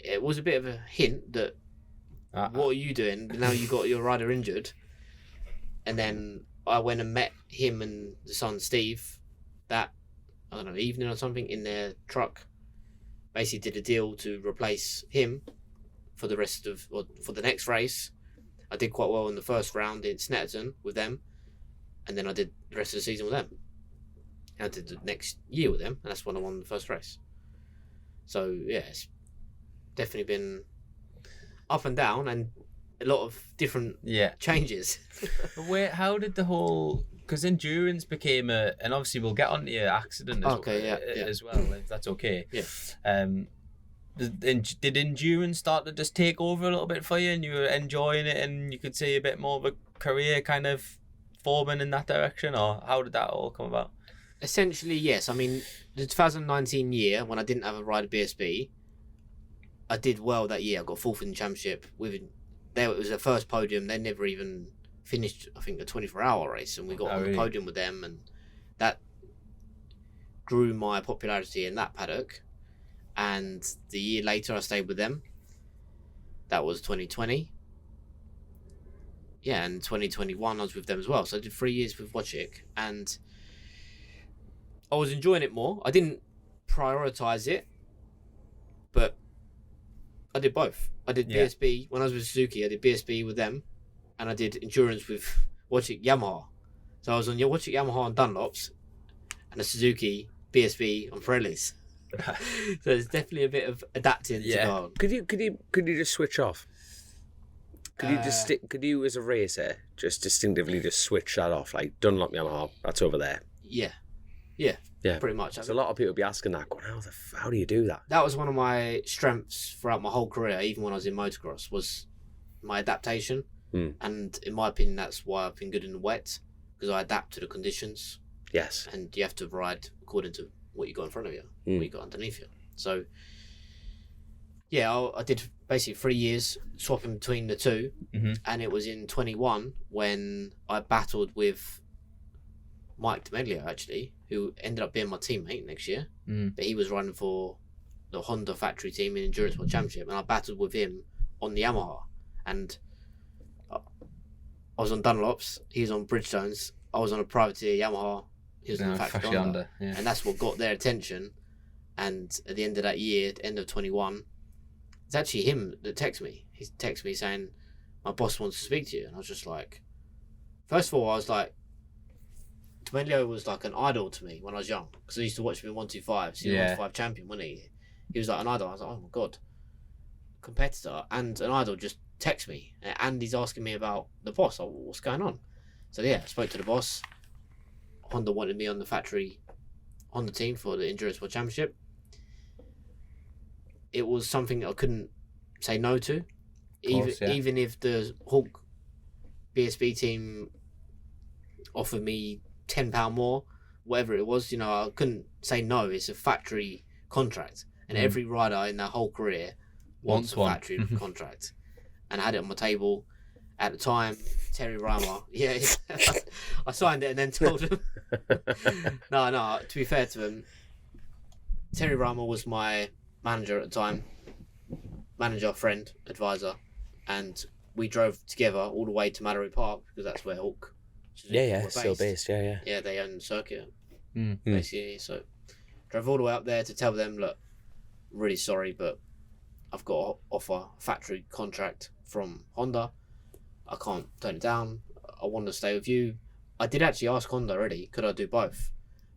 it was a bit of a hint that what are you doing now? You got your rider injured. And then I went and met him and the son Steve that, I don't know, evening or something in their truck. Basically did a deal to replace him for the next race. I did quite well in the first round in Snetterton with them, and then I did the rest of the season with them. And I did the next year with them, and that's when I won the first race. So yeah, it's definitely been up and down and a lot of different changes. But how did the whole... Because endurance became and obviously we'll get onto your accident as well, if that's okay. Yeah. Did endurance start to just take over a little bit for you and you were enjoying it and you could see a bit more of a career kind of forming in that direction, or how did that all come about? Essentially, yes. I mean, the 2019 year, when I didn't have a ride at BSB, I did well that year. I got 4th in the championship. It was the first podium. They never even finished, I think, a 24-hour race, and we got on the podium with them, and that grew my popularity in that paddock. And the year later, I stayed with them. That was 2020. Yeah, and 2021, I was with them as well. So I did 3 years with Wojcik, and I was enjoying it more. I didn't prioritise it, but I did both. I did BSB, when I was with Suzuki, I did BSB with them, and I did endurance with Wojcik Yamaha. So I was on Wojcik Yamaha on Dunlops, and a Suzuki BSB on Pirellis. So there's definitely a bit of adapting to go on. Could you just switch off? Could you as a racer just distinctively just switch that off? Like, Dunlop Yamaha, that's over there. Yeah, pretty much. So a lot of people be asking that, going, how do you do that? That was one of my strengths throughout my whole career, even when I was in motocross, was my adaptation. And in my opinion, that's why I've been good in the wet, because I adapt to the conditions. Yes. And you have to ride according to what you got in front of you, what you got underneath you. So, yeah, I did basically 3 years swapping between the two. And it was in 21 when I battled with Mike D'Amelio, actually, who ended up being my teammate next year. But he was running for the Honda factory team in Endurance World Championship, and I battled with him on the Yamaha. And I was on Dunlops, he was on Bridgestones, I was on a privateer Yamaha, he was on the factory Honda. And that's what got their attention. And at the end of that year, at the end of 21, it's actually him that texted me. He texted me saying, my boss wants to speak to you. And I was just like, first of all, I was like, D'Amelio was like an idol to me when I was young, because I used to watch him in 125, so he was 125 champion, wasn't he? He was like an idol. I was like, oh my God, competitor and an idol just text me, and he's asking me about the boss. Like, what's going on? So yeah, I spoke to the boss. Honda wanted me on the factory Honda team for the Endurance World Championship. It was something I couldn't say no to, even if the Hawk BSB team offered me £10 more, whatever it was. You know, I couldn't say no. It's a factory contract, and every rider in their whole career wants a factory contract. And I had it on my table at the time. Terry Reimer, I signed it and then told him. No. To be fair to him, Terry Reimer was my manager at the time, friend, advisor, and we drove together all the way to Mallory Park, because that's where Hawk. Still based. Yeah, they own the circuit, basically. So drove all the way up there to tell them, look, really sorry, but I've got to offer a factory contract from Honda. I can't turn it down. I want to stay with you. I did actually ask Honda already, could I do both?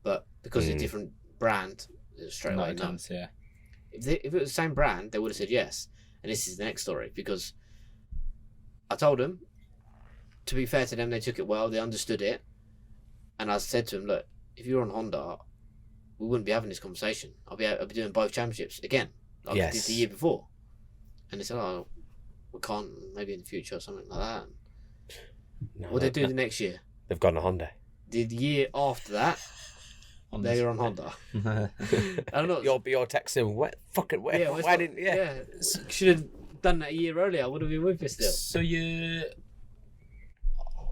But because it's a different brand, straight away no. If it was the same brand, they would have said yes. And this is the next story, because I told them, to be fair to them, they took it well, they understood it. And I said to them, look, if you're on Honda, we wouldn't be having this conversation. I'll be doing both championships again, like I did the year before. And they said, oh, we can't, maybe in the future or something like that. What did they do the next year? They've gone to Honda. The year after that, they were on Honda. I don't know. You're texting, where? Why didn't, should have done that a year earlier. I would have been with you still. So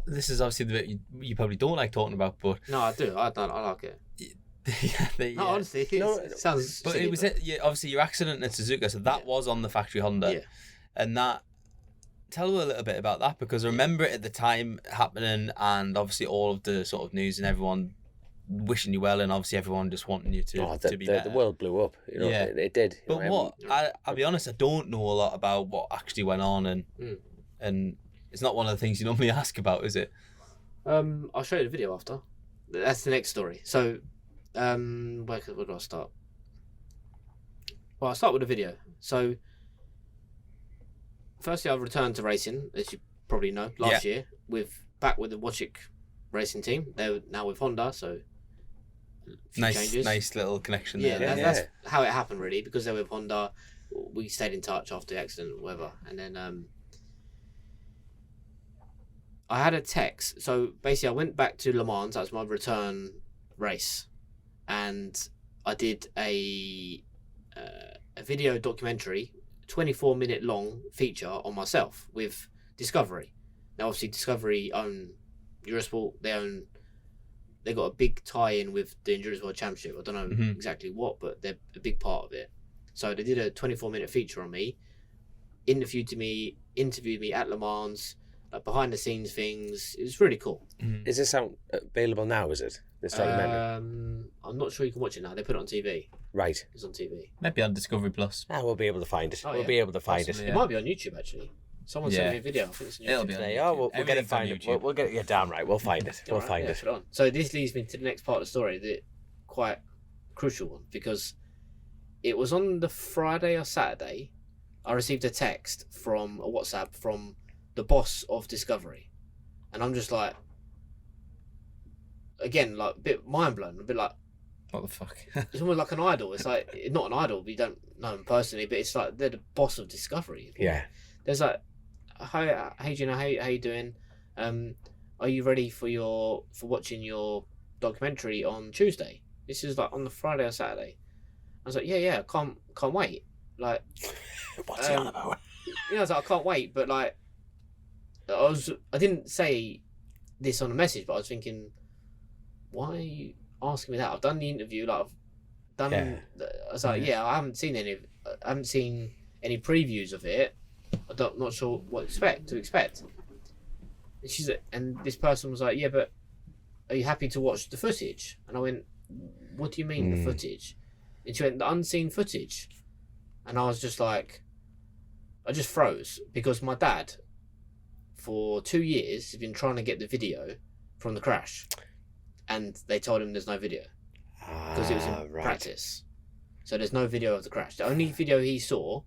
this is obviously the bit you probably don't like talking about, but... No, I do. I like it. No, honestly, it sounds but silly, it was obviously your accident at Suzuka, so that was on the factory Honda, and that. Tell me a little bit about that, because I remember it at the time happening, and obviously all of the sort of news and everyone wishing you well, and obviously everyone just wanting you to be better. The world blew up. You know, it did. But I'll be honest, I don't know a lot about what actually went on, and it's not one of the things you normally ask about, is it? I'll show you the video after. That's the next story. So, where do I start? Well, I'll start with the video. So, firstly, I've returned to racing, as you probably know, last year, back with the Wojcik racing team. They're now with Honda, so nice little connection there. That's how it happened, really, because they're with Honda. We stayed in touch after the accident or whatever, and then I had a text. So basically, I went back to Le Mans. That was my return race, and I did a video documentary, 24-minute long feature on myself with Discovery. Now, obviously, Discovery own Eurosport. They got a big tie-in with the Endurance World Championship. I don't know exactly what, but they're a big part of it. So they did a 24-minute feature on me, interviewed me at Le Mans, like behind the scenes things. It was really cool. Is this out available now? Is it this documentary? I'm not sure you can watch it now. They put it on TV. Right. It's on TV. Maybe on Discovery Plus. We'll be able to find it. We'll be able to find it. It might be on YouTube, actually. Someone sent me a video. I think it's on YouTube. It'll be on YouTube. We'll get it find it. We'll get it. Yeah, damn right. We'll find it. We'll find it. So this leads me to the next part of the story, the quite crucial one, because it was on the Friday or Saturday. I received a text from a WhatsApp from the boss of Discovery, and I'm just like, again, like a bit mind blown, a bit like, What the fuck? it's almost like an idol. It's like not an idol, we don't know him personally, but it's like they're the boss of Discovery. Yeah. There's like, hi, hey Gino, how you doing? Are you ready for watching your documentary on Tuesday? This is like on the Friday or Saturday. I was like, yeah, can't wait. Like, What's he on about? I was like, I can't wait, but like, I didn't say this on a message, but I was thinking, why are you asking me that? I've done the interview, like I've done. Yeah. I was like, I haven't seen any previews of it. Not sure what to expect. And this person was like, yeah, but are you happy to watch the footage? And I went, what do you mean the footage? And she went, the unseen footage. And I was just like, I just froze, because my dad, for 2 years, has been trying to get the video from the crash, and they told him there's no video because it was in practice. So there's no video of the crash. The only video he saw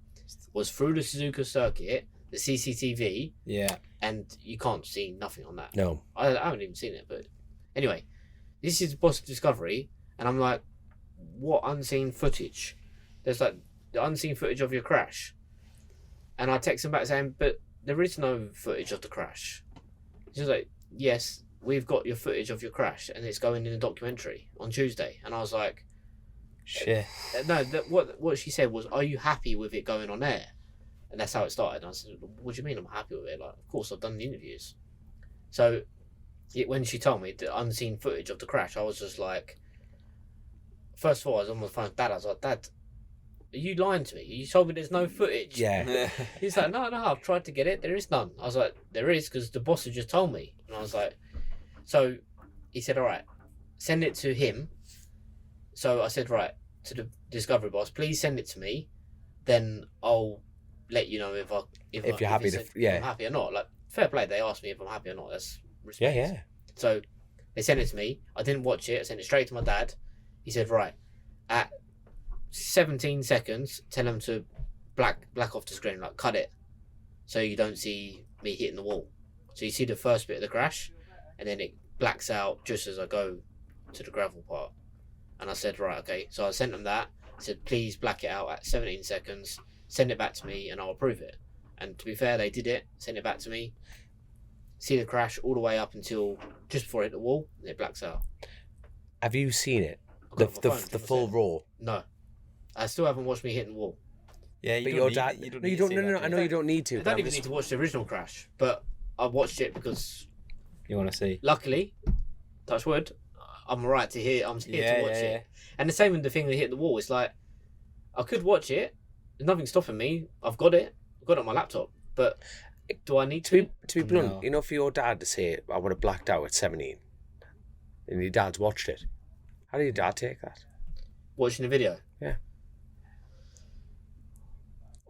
was through the Suzuka circuit, the CCTV. Yeah. And you can't see nothing on that. No. I haven't even seen it, but anyway, this is Boss of Discovery, and I'm like, what unseen footage? There's like the unseen footage of your crash. And I text him back saying, but there is no footage of the crash. He's like, yes, we've got your footage of your crash, and it's going in a documentary on Tuesday. And I was like, shit. No, what she said was, are you happy with it going on air? And that's how it started. And I said, what do you mean I'm happy with it? Like, of course, I've done the interviews. So when she told me the unseen footage of the crash, I was just like, first of all, I was on the phone with Dad. I was like, Dad, are you lying to me? You told me there's no footage. Yeah. He's like, no, I've tried to get it. There is none. I was like, there is, because the boss has just told me. And I was like, so he said, all right, send it to him. So I said, right, to the Discovery boss, please send it to me. Then I'll let you know if you're happy if I'm happy or not. Like, fair play, they asked me if I'm happy or not. That's respect. Yeah. So they sent it to me. I didn't watch it. I sent it straight to my dad. He said, right, at 17 seconds, tell him to black off the screen, like cut it, so you don't see me hitting the wall. So you see the first bit of the crash, and then it blacks out just as I go to the gravel part. And I said, right, okay. So I sent them that. I said, please black it out at 17 seconds. Send it back to me, and I'll approve it. And to be fair, they did it. Sent it back to me. See the crash all the way up until just before it hit the wall, and it blacks out. Have you seen it? I've The got my phone, the full raw. No, I still haven't watched me hitting the wall. Yeah, But your dad. No, you don't. No. I know you don't need to. I don't even need to watch the original crash, but I watched it because, You want to see? luckily, touch wood, I'm right to hear. I'm here to watch it. And the same with the thing that hit the wall. It's like, I could watch it. There's nothing stopping me. I've got it. I've got it on my laptop. But do I need to? To be blunt, No. you know, for your dad to say, I would have blacked out at 17, and your dad's watched it. How did your dad take that? Watching the video? Yeah.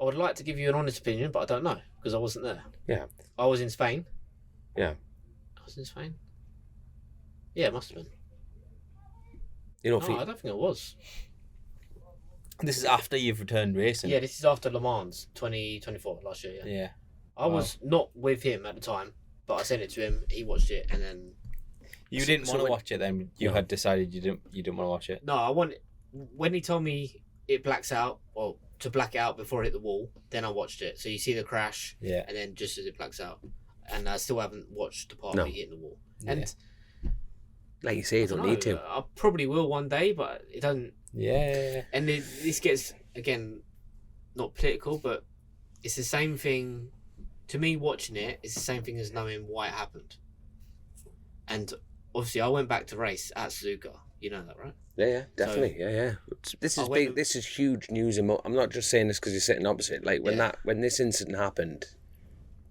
I would like to give you an honest opinion, but I don't know because I wasn't there. Yeah. I was in Spain. Yeah. I was in Spain? Yeah, it must have been. You know, No, I don't think it was. This is after you've returned racing. Yeah, this is after Le Mans 2024 last year. Yeah. Yeah. I was not with him at the time, but I sent it to him. He watched it, and then You didn't So want to when- watch it then. You No. had decided you didn't want to watch it. no, when he told me it blacks out, well, to black it out before it hit the wall, then I watched it. So you see the crash, Yeah. and then just as it blacks out, and I still haven't watched the part No. of it hitting the wall. And like you say, you I don't know, need to. I probably will one day, but it doesn't. Yeah. And this gets, again, not political, but it's the same thing. To me, watching it is the same thing as knowing why it happened. And obviously, I went back to race at Suzuka. You know that, right? Yeah, definitely. Yeah. This is I went- big. This is huge news. I'm not just saying this because you're sitting opposite. Like when this incident happened,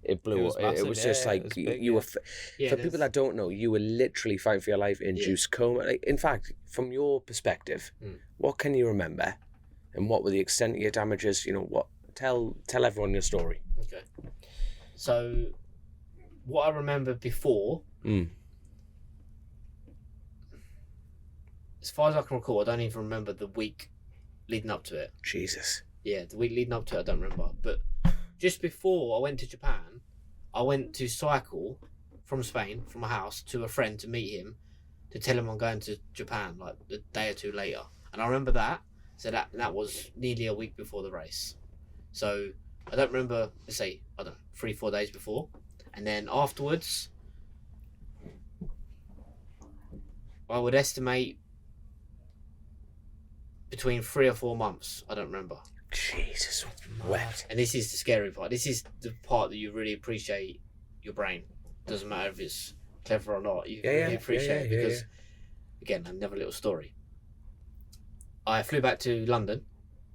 it blew It was up. It massive, was just yeah, it like was you, big, you yeah. were. Yeah, For people that don't know, you were literally fighting for your life, induced coma. Like, in fact, from your perspective, what can you remember, and what were the extent of your damages? You know what? Tell everyone your story. Okay. So, what I remember before, as far as I can recall, I don't even remember the week leading up to it. Jesus. Yeah, the week leading up to it, I don't remember. But just before I went to Japan, I went to cycle from Spain, from my house, to a friend to meet him, to tell him I'm going to Japan like a day or two later. And I remember that. So that was nearly a week before the race. So I don't remember, let's say, I don't know, 3-4 days before. And then afterwards, I would estimate between 3 or 4 months. I don't remember. Jesus, wet. And this is the scary part. This is the part that you really appreciate your brain. Doesn't matter if it's clever or not. You really appreciate it because, again, another little story. I flew back to London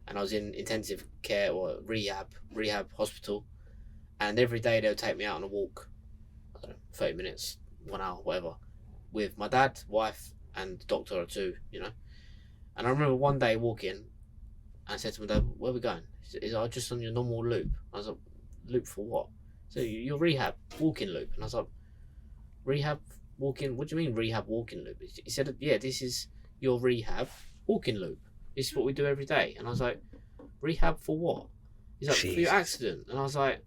and I was in intensive care or rehab hospital. And every day they would take me out on a walk, I don't know, 30 minutes, 1 hour, whatever, with my dad, wife, and doctor or two, you know. And I remember one day walking, and I said to my dad, "Where are we going?" He said, "Is I just on your normal loop?" I was like, "Loop for what?" So your rehab walking loop. And I was like, "Rehab walking? What do you mean rehab walking loop?" He said, "Yeah, this is your rehab walking loop. This is what we do every day." And I was like, "Rehab for what?" He's like, "For your accident." And I was like,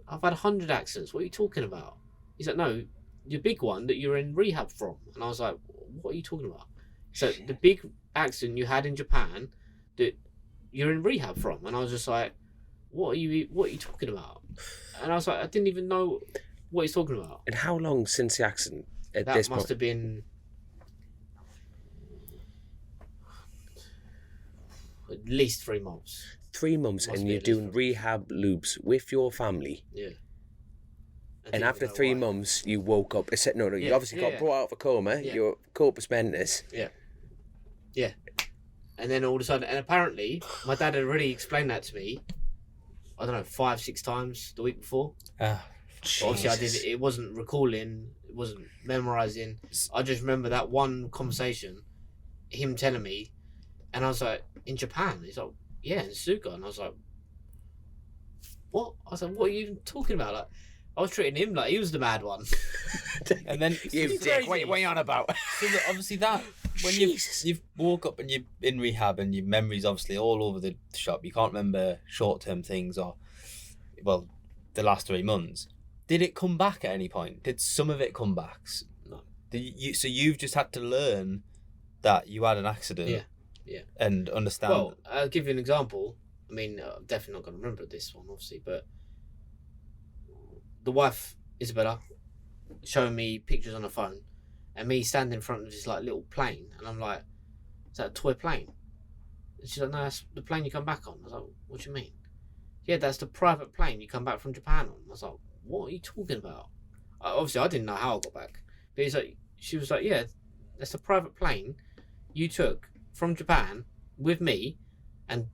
"I've had 100 accidents. What are you talking about?" He's like, "No, your big one that you're in rehab from." And I was like, "What are you talking about?" So the big accident you had in Japan that you're in rehab from. And I was just like, what are you talking about? And I was like, I didn't even know what he's talking about. And how long since the accident at That this must point? have been at least 3 months. 3 months, Must and be you're at least doing 3 rehab loops with your family. Yeah. I And didn't after even know 3 why. months, you woke up. No, you Yeah, obviously got yeah. brought out of a coma. Yeah. Your corpus mentis. Yeah. And then all of a sudden, and apparently, my dad had already explained that to me, I don't know, 5-6 times the week before. But obviously, I did. It wasn't recalling, it wasn't memorizing. I just remember that one conversation, him telling me, and I was like, in Japan? He's like, yeah, in Suzuka. And I was like, what? I was like, what are you talking about? Like, I was treating him like he was the mad one. And then You dick, what are you on about? So that obviously that when Jesus. you've woke up and you're in rehab and your memory's obviously all over the shop, you can't remember short-term things or, well, the last 3 months. Did it come back at any point? Did some of it come back? No. So you've just had to learn that you had an accident. Yeah. And understand. Well, I'll give you an example. I mean, I'm definitely not going to remember this one, obviously, but the wife, Isabella, showing me pictures on her phone, and me standing in front of this like little plane, and I'm like, "Is that a toy plane?" And she's like, "No, that's the plane you come back on." I was like, "What do you mean?" "Yeah, that's the private plane you come back from Japan on." I was like, "What are you talking about?" Obviously, I didn't know how I got back, but she was like, "Yeah, that's the private plane you took from Japan with me and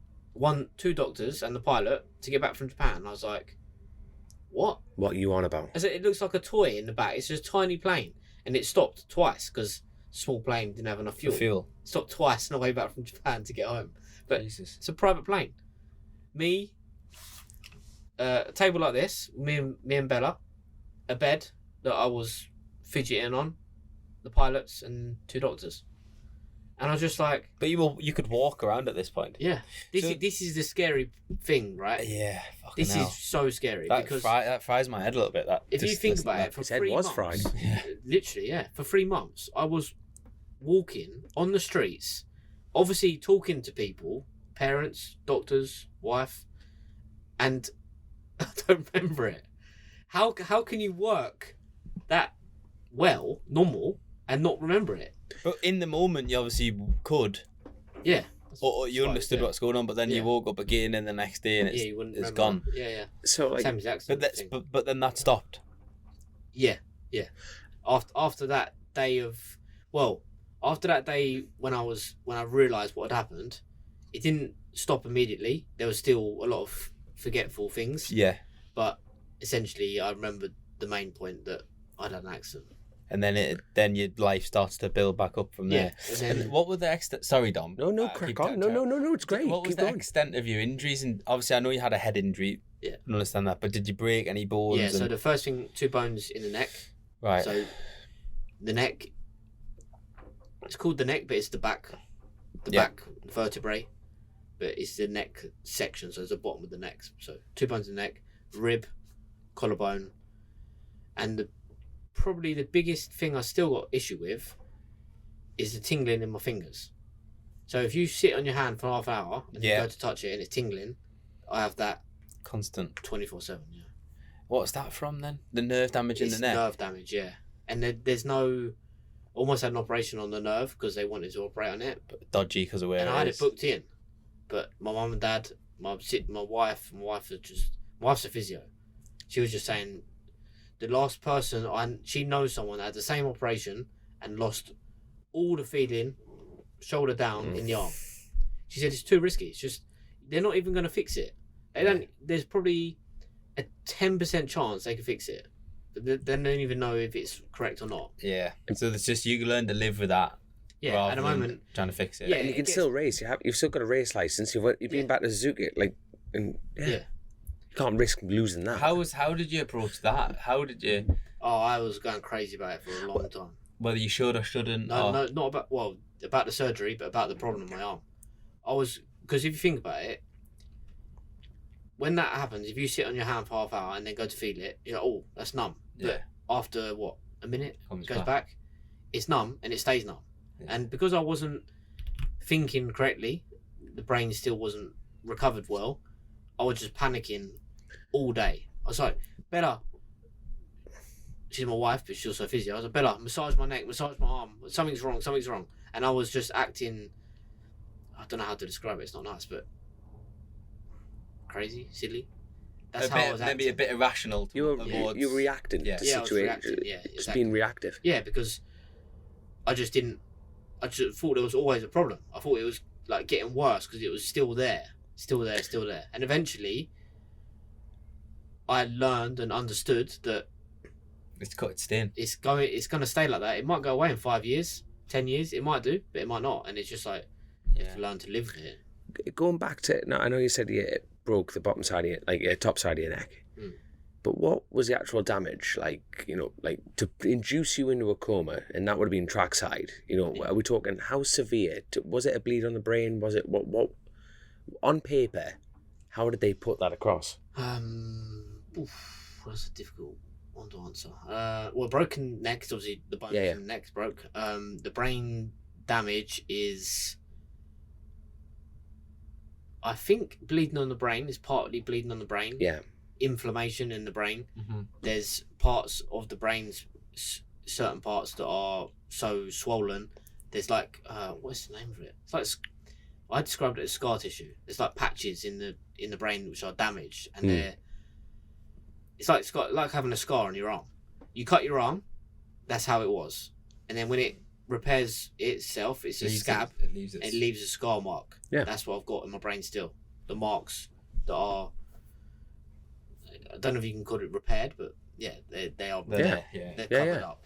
2 doctors and the pilot to get back from Japan." And I was like, "What?" What are you on about? I said, "It looks like a toy in the back. It's just a tiny plane." And it stopped twice because small plane didn't have enough fuel. Stopped twice on the way back from Japan to get home. But Jesus. it's a private plane. Me, a table like this, me and Bella, a bed that I was fidgeting on, the pilots and 2 doctors. And I was just like, But you could walk around at this point. yeah, this So- is the scary thing, right? Yeah. Fucking This hell. is so scary that because that fries my head a little bit. That if you just think listening about to it, for His head 3 was months, fried. Yeah. literally, yeah, for 3 months, I was walking on the streets, obviously talking to people, parents, doctors, wife, and I don't remember it. How can you work that well, normal, and not remember it? But in the moment, you obviously could, Yeah. or you Right, understood yeah. what's going on, but then Yeah. you woke up again and the next day and Yeah, you wouldn't it's remember gone. it. Yeah. So, like, Same as the accident thing. But then that stopped. Yeah. After that day of, well, after that day when I realised what had happened, it didn't stop immediately. There was still a lot of forgetful things, Yeah. but essentially I remembered the main point that I'd had an accident. And then your life starts to build back up from there. Yeah, and then And what were the extent? Sorry, Dom. no, crack on. No, it's great. What was Keep the going. extent of your injuries? And obviously, I know you had a head injury. Yeah. I understand that. But did you break any bones? yeah, so and- the first thing, 2 bones in the neck. right. So the neck, it's called the neck, but it's the back back vertebrae, but it's the neck section, so it's the bottom of the neck. So 2 bones in the neck, rib, collarbone, And probably the biggest thing I still got issue with is the tingling in my fingers. So if you sit on your hand for half an hour and you go to touch it and it's tingling, I have that constant 24/7. Yeah. What's that from then? The nerve damage in the neck? Nerve damage, yeah. And there's no... Almost had an operation on the nerve because they wanted to operate on it. But dodgy because of where and it I had is. it booked in. But my mum and dad, my wife are just... My wife's a physio. She was just saying the last person... She knows someone that had the same operation and lost all the feeling, shoulder down, in the arm. She said it's too risky. It's just... They're not even going to fix it. They don't... There's probably a 10% chance they can fix it. They don't even know if it's correct or not. Yeah. So it's just you learn to live with that. Yeah, at the moment, trying to fix it. Yeah, And you can still race. You've still got a race license. You've been back to Suzuka, and you can't risk losing that. How did you approach that? How did you? Oh, I was going crazy about it for a long time. Whether you should or shouldn't? No, not about the surgery, but about the problem in my arm. Because if you think about it, when that happens, if you sit on your hand for half an hour and then go to feel it, you're like, oh, that's numb. But after a minute, it goes back. It's numb and it stays numb. Yeah. And because I wasn't thinking correctly, the brain still wasn't recovered well, I was just panicking all day. I was like, Bella, she's my wife, but she's also a physio. I was like, Bella, massage my neck, massage my arm. Something's wrong. And I was just acting, I don't know how to describe it, it's not nice, but crazy, silly. That's how I was acting. Maybe a bit irrational. You were reacting to the situation. I was reacting, exactly. Just being reactive. Yeah, because I just thought there was always a problem. I thought it was like getting worse because it was still there. And eventually, I learned and understood that it's got its stain. It's going to stay like that. It might go away in 5 years, 10 years. It might do, but it might not. And it's just like you have to learn to live with it. Going back to now, I know you said you broke the bottom side of your top side of your neck. But what was the actual damage? Like to induce you into a coma, and that would have been trackside. Are we talking how severe? Was it a bleed on the brain? Was it what? On paper, how did they put that across? That's a difficult one to answer. Well, broken neck, obviously the bones in the neck's broke. The brain damage is, I think, bleeding on the brain is partly bleeding on the brain. Yeah. Inflammation in the brain. There's parts of the brain, certain parts that are so swollen. There's like what's the name of it? It's like, I described it as scar tissue. There's like patches in the brain which are damaged, and it's like having a scar on your arm. You cut your arm, that's how it was, and then when it repairs itself, it's a scab. It leaves a scar mark. Yeah, that's what I've got in my brain still. The marks that are, I don't know if you can call it repaired, but yeah, they are. They're covered up,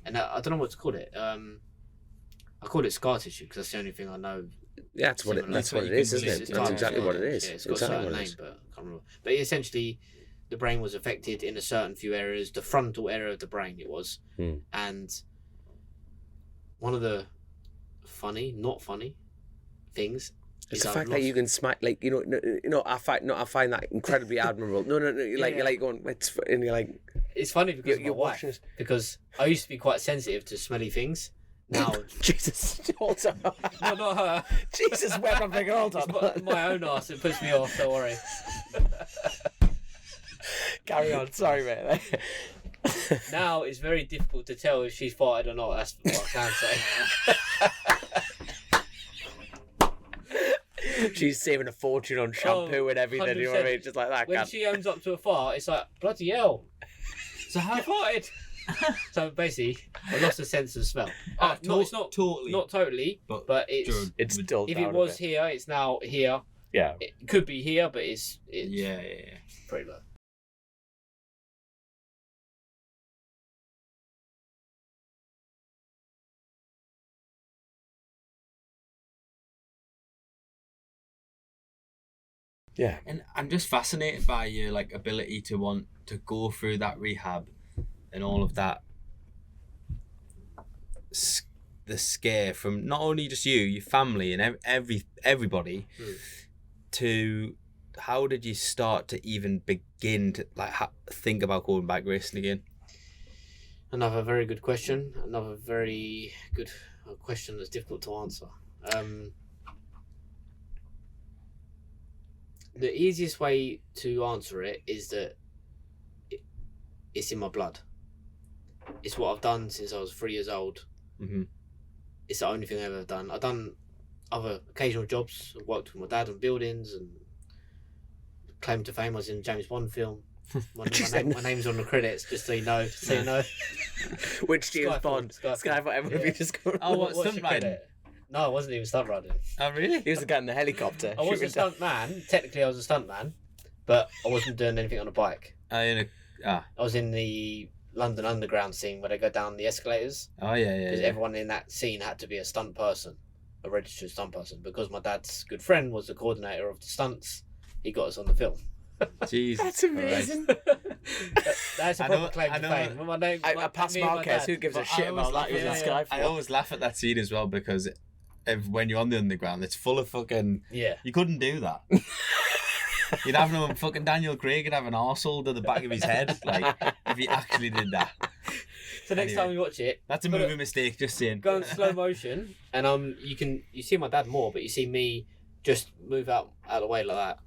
and I don't know what to call it. I call it scar tissue because that's the only thing I know. Yeah, that's what it is, isn't it? That's exactly what it is. Yeah, it's got a certain name, but I can't remember. But essentially, the brain was affected in a certain few areas. The frontal area of the brain, it was, and one of the not funny things. It's the fact that you can smack, I find that incredibly admirable. No, you're like going, and you're like, it's funny because you're watching this. Because I used to be quite sensitive to smelly things. Now, Jesus, also, no, not her. Jesus, where I'm thinking, hold on. It's my own arse. It puts me off. Don't worry. Carry on. Sorry, mate. Now it's very difficult to tell if she's farted or not. That's what I can say. She's saving a fortune on shampoo and everything. 100%. You know what I mean? Just like that. When she owns up to a fart, it's like, bloody hell. So how farted? So basically, I lost a sense of smell. It's not totally, but it's still. If it was here, it's now here. Yeah, it could be here, but it's pretty low. Yeah, and I'm just fascinated by your ability to want to go through that rehab and all of that. The scare from not only just you, your family, and everybody. To how did you start to even begin to think about going back racing again? Another very good question. Another very good question that's difficult to answer. The easiest way to answer it is that it's in my blood. It's what I've done since I was 3 years old. Mm-hmm. It's the only thing I've ever done. I've done other occasional jobs. I've worked with my dad on buildings and claim to fame I was in a James Bond film. My name's on the credits, just so you know. Which James Bond? Skyfall. Have you just gone? Oh, what, stunt riding? No, I wasn't even stunt riding. Oh, really? He was the guy in the helicopter. I was a stunt man. Technically, I was a stunt man, but I wasn't doing anything on a bike. I was in the London Underground scene where they go down the escalators. Oh, yeah. Because everyone in that scene had to be a stunt person, a registered stunt person. Because my dad's good friend was the coordinator of the stunts, he got us on the film. Jeez, that's amazing. That's a proper claim to fame. I passed Marquez. Who gives a shit about that? I always laugh at that scene as well because when you're on the underground, it's full of fucking. Yeah. You couldn't do that. You'd have no fucking Daniel Craig would have an arsehole to the back of his head, like if he actually did that. So next time you watch it, that's a movie mistake. Just saying. Go in slow motion, and you see my dad more, but you see me just move out of the way like that.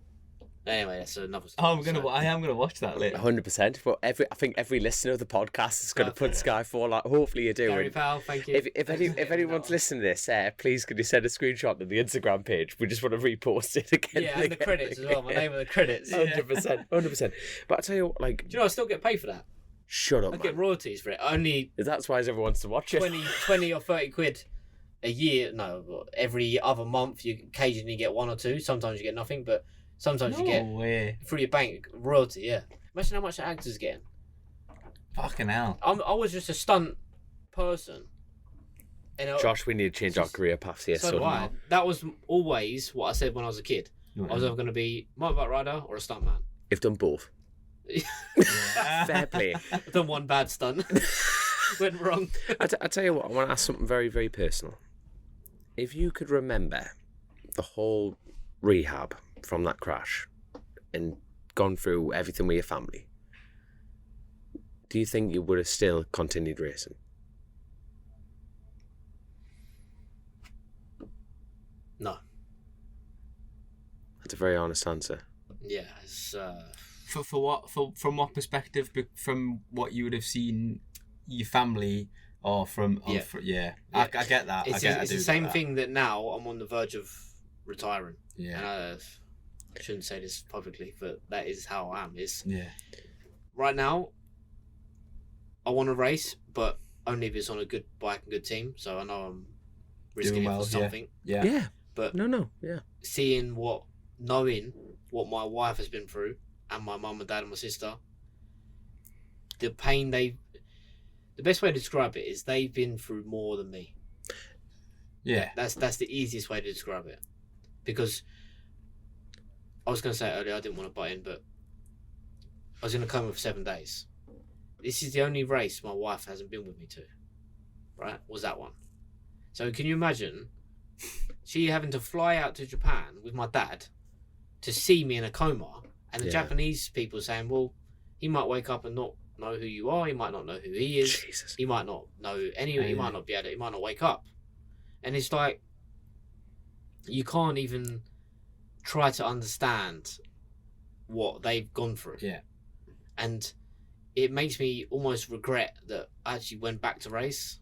Anyway, that's another story. I am gonna watch that later. 100%. But I think every listener of the podcast is going to put Skyfall. Like, hopefully you do. Gary Powell, thank you. If anyone's listening to this, please could you send a screenshot to the Instagram page? We just want to repost it again. Yeah, and the credits as well. My name of the credits. 100%. But I tell you what, like, do you know I still get paid for that? Shut up. I get royalties for it. Only. That's why everyone wants to watch it. 20 or 30 quid a year. No, every other month you occasionally get one or two. Sometimes you get nothing, but. Sometimes you get through your bank royalty, yeah. Imagine how much the actor's getting. Fucking hell. I was just a stunt person. And Josh, we need to change our career paths here. So do I. That was always what I said when I was a kid. I was either going to be a motorbike rider or a stunt man. You've done both. Fair play. I've done one bad stunt. Went wrong. I tell you what, I want to ask something very, very personal. If you could remember the whole rehab from that crash and gone through everything with your family, do you think you would have still continued racing? No. That's a very honest answer. Yeah, it's from what perspective? From what you would have seen your family or from I get that. It's the same thing that now I'm on the verge of retiring. Yeah. And I shouldn't say this publicly, but that is how I am. Right now, I want to race, but only if it's on a good bike and good team. So I know I'm risking it for something. Yeah. But knowing what my wife has been through, and my mum and dad and my sister, the pain the best way to describe it is they've been through more than me. Yeah. That's the easiest way to describe it. Because I was going to say it earlier, I didn't want to butt in, but I was in a coma for 7 days. This is the only race my wife hasn't been with me to, right? Was that one. So can you imagine she having to fly out to Japan with my dad to see me in a coma, and the Japanese people saying, well, he might wake up and not know who you are, he might not know who he is, Jesus. He might not know anyone, he might not be able to, he might not wake up. And it's like, you can't even try to understand what they've gone through. Yeah. And it makes me almost regret that I actually went back to race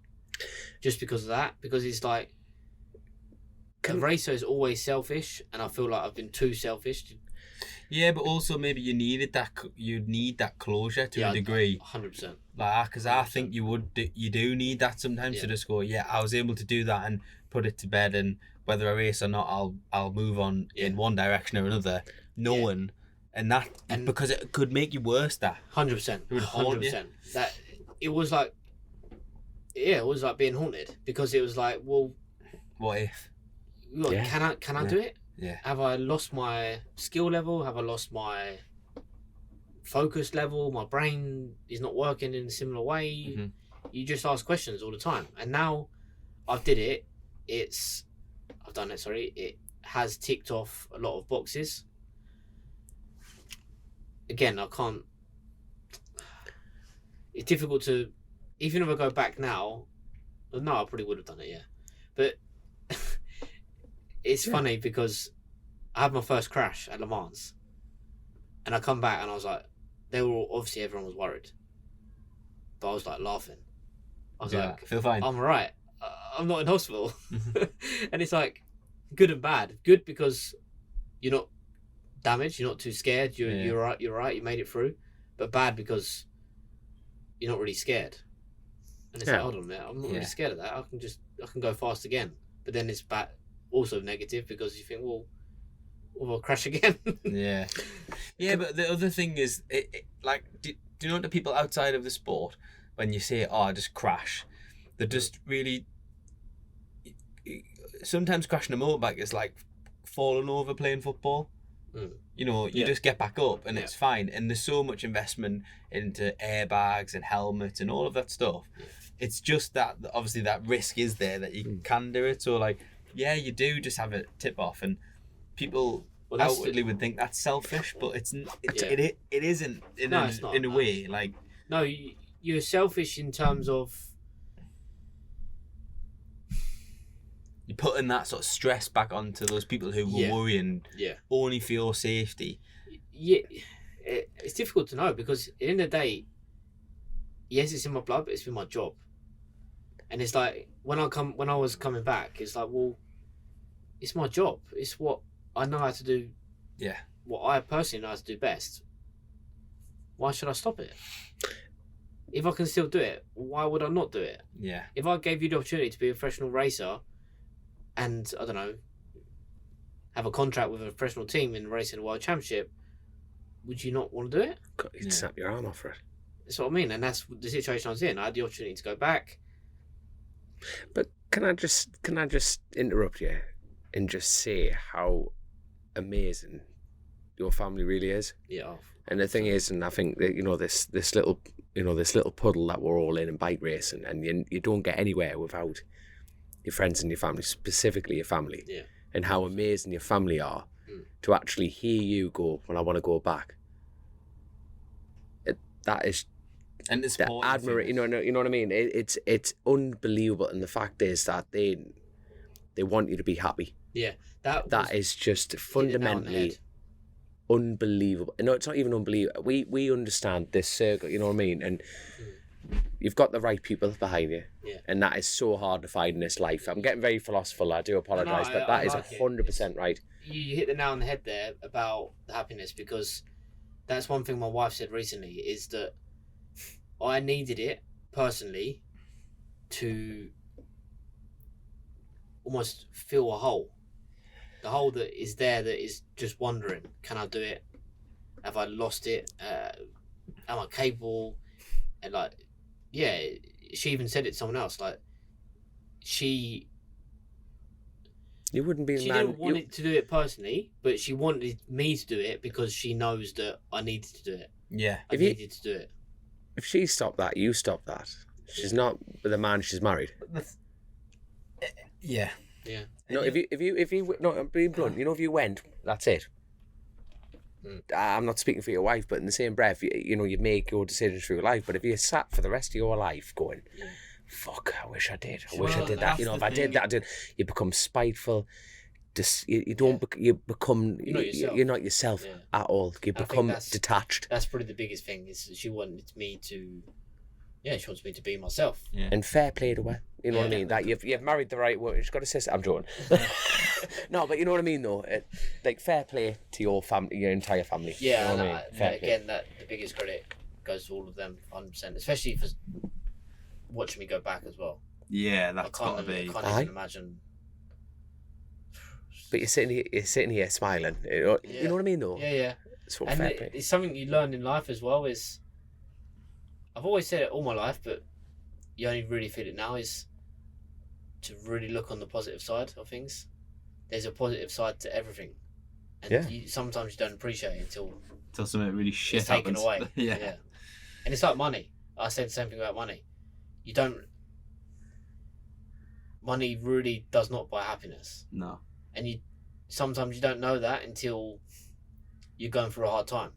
just because of that. Because it's like, a racer is always selfish, and I feel like I've been too selfish. Yeah, but also maybe you need that closure to a degree. 100%. Like, because I think you do need that sometimes to just go, I was able to do that and put it to bed, and whether I race or not, I'll move on in one direction or another, knowing, and because it could make you worse. That 100%, 100%. That it was like being haunted, because it was like, well, what if? Look, can I do it? Yeah. Have I lost my skill level? Have I lost my focus level? My brain is not working in a similar way. Mm-hmm. You just ask questions all the time, and now I've did it. I've done it. Sorry, it has ticked off a lot of boxes. Again, I can't. It's difficult to even if I go back now, well, no, I probably would have done it, yeah. But it's funny because I had my first crash at Le Mans, and I come back and I was like, obviously everyone was worried, but I was like laughing. I was like, feel fine. I'm alright. I'm not in hospital. And it's like good and bad. Good because you're not damaged, you're not too scared, you're right, you made it through. But bad because you're not really scared. And it's like, hold on a minute, I'm not really scared of that. I can go fast again. But then it's bad, also negative because you think, well, I'll crash again. Yeah. But the other thing is, like, do you know the people outside of the sport, when you say, oh, I just crash, they're just really, sometimes crashing a motorbike is like falling over playing football. You know, you just get back up and it's fine. And there's so much investment into airbags and helmets and all of that stuff. It's just that obviously that risk is there that you can do it. So like, yeah, you do just have a tip off, and people outwardly would think that's selfish, but it isn't in a way. Like, no, you're selfish in terms of you're putting that sort of stress back onto those people who were worrying only for your safety. Yeah, it's difficult to know because at the end of the day, yes, it's in my blood, but it's been my job. And it's like when I was coming back, it's like, well, it's my job. It's what I know how to do. Yeah. What I personally know how to do best. Why should I stop it? If I can still do it, why would I not do it? Yeah. If I gave you the opportunity to be a professional racer, and I don't know, have a contract with a professional team in racing the World Championship, would you not want to do it? You'd snap your arm off for it. That's what I mean, and that's the situation I was in. I had the opportunity to go back. But can I just interrupt you and just say how amazing your family really is? Yeah. And the thing is, and I think that this little puddle that we're all in bike racing, and you don't get anywhere without your friends and your family, specifically your family, and how amazing your family are to actually hear you go when I want to go back. That is. And it's admirable, you know what I mean. It's unbelievable, and the fact is that they want you to be happy. Yeah, that is just fundamentally unbelievable. No, it's not even unbelievable. We understand this circle, you know what I mean, and you've got the right people behind you, and that is so hard to find in this life. I'm getting very philosophical. I do apologise, but that is 100% right. You hit the nail on the head there about the happiness, because that's one thing my wife said recently is that I needed it personally to almost fill a hole. The hole that is there that is just wondering, can I do it? Have I lost it? Am I capable? And like, yeah, she even said it to someone else. Like, you wouldn't be the man. She didn't want it to do it personally, but she wanted me to do it because she knows that I needed to do it. Yeah. I needed to do it. If she stopped that, you stop that. She's not with the man she's married. Yeah. Yeah. No, if you no, I'm being blunt. You know, if you went, that's it. I'm not speaking for your wife, but in the same breath, you make your decisions for your life. But if you sat for the rest of your life going, fuck, I wish I did. I wish I did that. If I did that, you become spiteful. You don't. You become. You're not yourself at all. You become detached. That's probably the biggest thing. Is she wanted me to. Yeah, she wants me to be myself. Yeah. And fair play to her. You know what I mean? That you've married the right woman. She's got a sister. I'm joking. No, but you know what I mean, though. Like fair play to your family, your entire family. Yeah, you know what I mean? Fair play. Again, that the biggest credit goes to all of them, 100%. Especially for watching me go back as well. Yeah, that's got to be. I can't even imagine. But you're sitting here smiling. You know what I mean, though. Yeah. It's something you learn in life as well. Is I've always said it all my life, but you only really feel it now, is to really look on the positive side of things. There's a positive side to everything, and sometimes you don't appreciate it until something really shit it's taken happens. away. Yeah, and it's like money. I said the same thing about money. Money really does not buy happiness. No, and sometimes you don't know that until you're going through a hard time.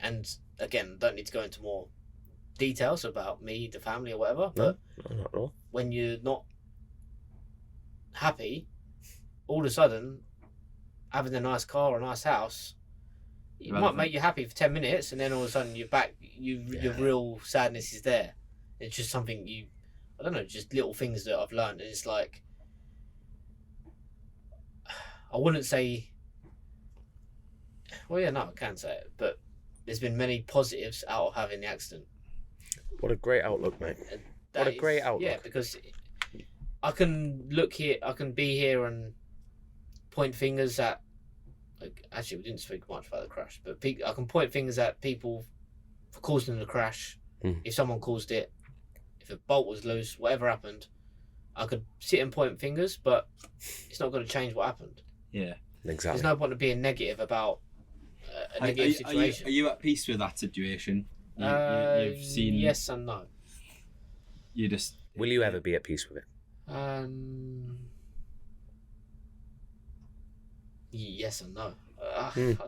And again, don't need to go into more details about me, the family, or whatever. But No, not at all. when you're not happy, all of a sudden, having a nice car or a nice house, it might make you happy for 10 minutes, and then all of a sudden you're back. Your real sadness is there. It's just something I don't know, just little things that I've learned. And it's like, I wouldn't say, well, yeah, no, I can say it, but there's been many positives out of having the accident. What a great outlook, mate. What a great outlook. Yeah, because I can look here, I can be here and point fingers at, like, actually, we didn't speak much about the crash, but I can point fingers at people for causing the crash. If someone caused it, if a bolt was loose, whatever happened, I could sit and point fingers, but it's not going to change what happened. Yeah, Exactly. There's no point of being negative about a negative situation. Are you at peace with that situation? You've seen. Yes and no. You just. Will you ever be at peace with it? Yes and no.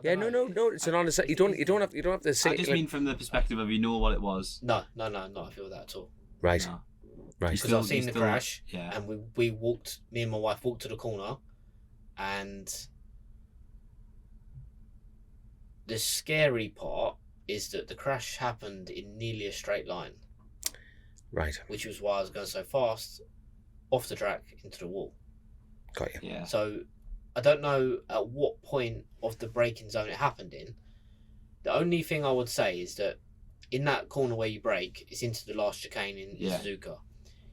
Yeah, no. It's an honest. You don't have to say. I just mean from the perspective of you know what it was. No, not I feel that at all. Right. No. Right. Because I've seen the crash, yeah. and me and my wife walked to the corner, and the scary part is that the crash happened in nearly a straight line. Right. Which was why I was going so fast, off the track into the wall. Got you. Yeah. So I don't know at what point of the braking zone it happened in. The only thing I would say is that in that corner where you brake, it's into the last chicane in Suzuka.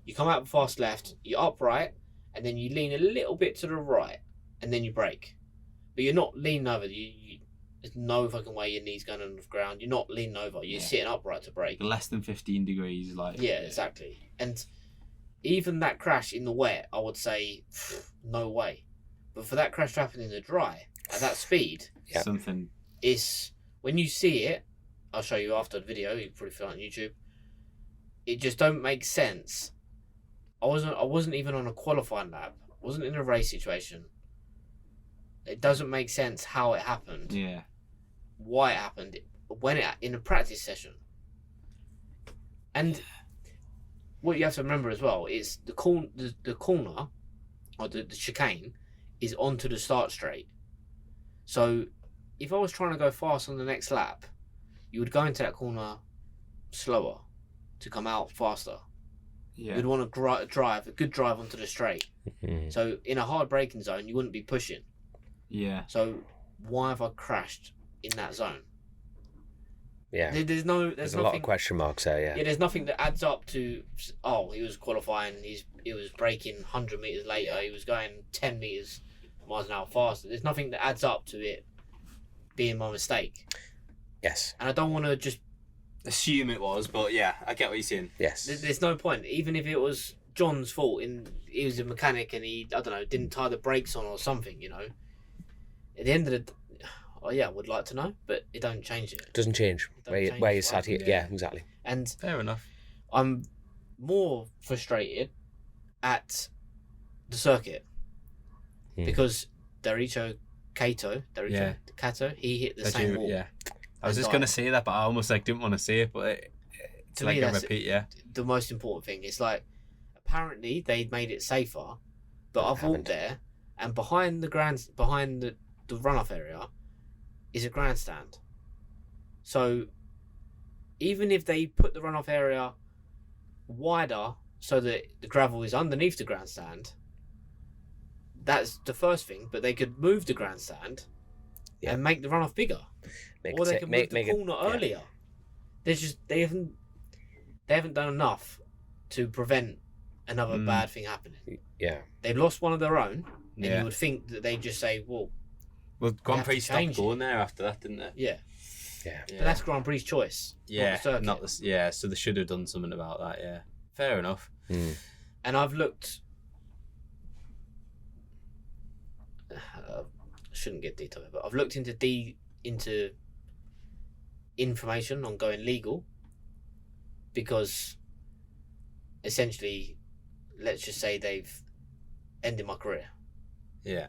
You come out fast left, you're upright, and then you lean a little bit to the right, and then you brake. But you're not leaning over. There's no fucking way your knee's going on the ground. You're not leaning over. You're sitting upright to brake. Less than 15 degrees, like. Yeah, exactly. And even that crash in the wet, I would say, no way. But for that crash to happen in the dry, at that speed, something. It's, when you see it, I'll show you after the video, you probably feel it on YouTube, it just don't make sense. I wasn't even on a qualifying lap. I wasn't in a race situation. It doesn't make sense how it happened. Yeah. Why it happened. In a practice session. And what you have to remember as well is the corner, or the chicane, is onto the start straight. So if I was trying to go fast on the next lap, you would go into that corner slower to come out faster. Yeah. You'd want to drive a good drive onto the straight. So in a hard braking zone, you wouldn't be pushing. Yeah. So why have I crashed in that zone? Yeah. There's a lot of question marks there. Yeah. Yeah, there's nothing that adds up to. Oh, he was qualifying. He was braking 100 meters later. He was going 10 meters miles an hour faster. There's nothing that adds up to it being my mistake. Yes. And I don't want to just assume it was, but yeah, I get what you're saying. Yes. There's no point, even if it was John's fault. He was a mechanic and he, I don't know, didn't tie the brakes on or something. You know. At the end of the, I would like to know, but it don't change it. Doesn't change where you sat here. Yeah, exactly. And fair enough. I'm more frustrated at the circuit because Kato, he hit the same wall. Yeah, I was just gonna say that, but I almost didn't want to say it, but it's like a repeat. Yeah, the most important thing is apparently they made it safer, but I've walked there, and behind the runoff area is a grandstand. So even if they put the runoff area wider so that the gravel is underneath the grandstand, that's the first thing. But they could move the grandstand and make the runoff bigger, or they could move the corner earlier. They haven't done enough to prevent another bad thing happening. Yeah, they've lost one of their own, and you would think that they'd just say, "Well, Grand Prix stopped going there after that, didn't they?" Yeah. But that's Grand Prix choice. Yeah, so they should have done something about that. Yeah, fair enough. And I've looked. Shouldn't get detailed, but I've looked into information on going legal, because essentially, let's just say they've ended my career. Yeah.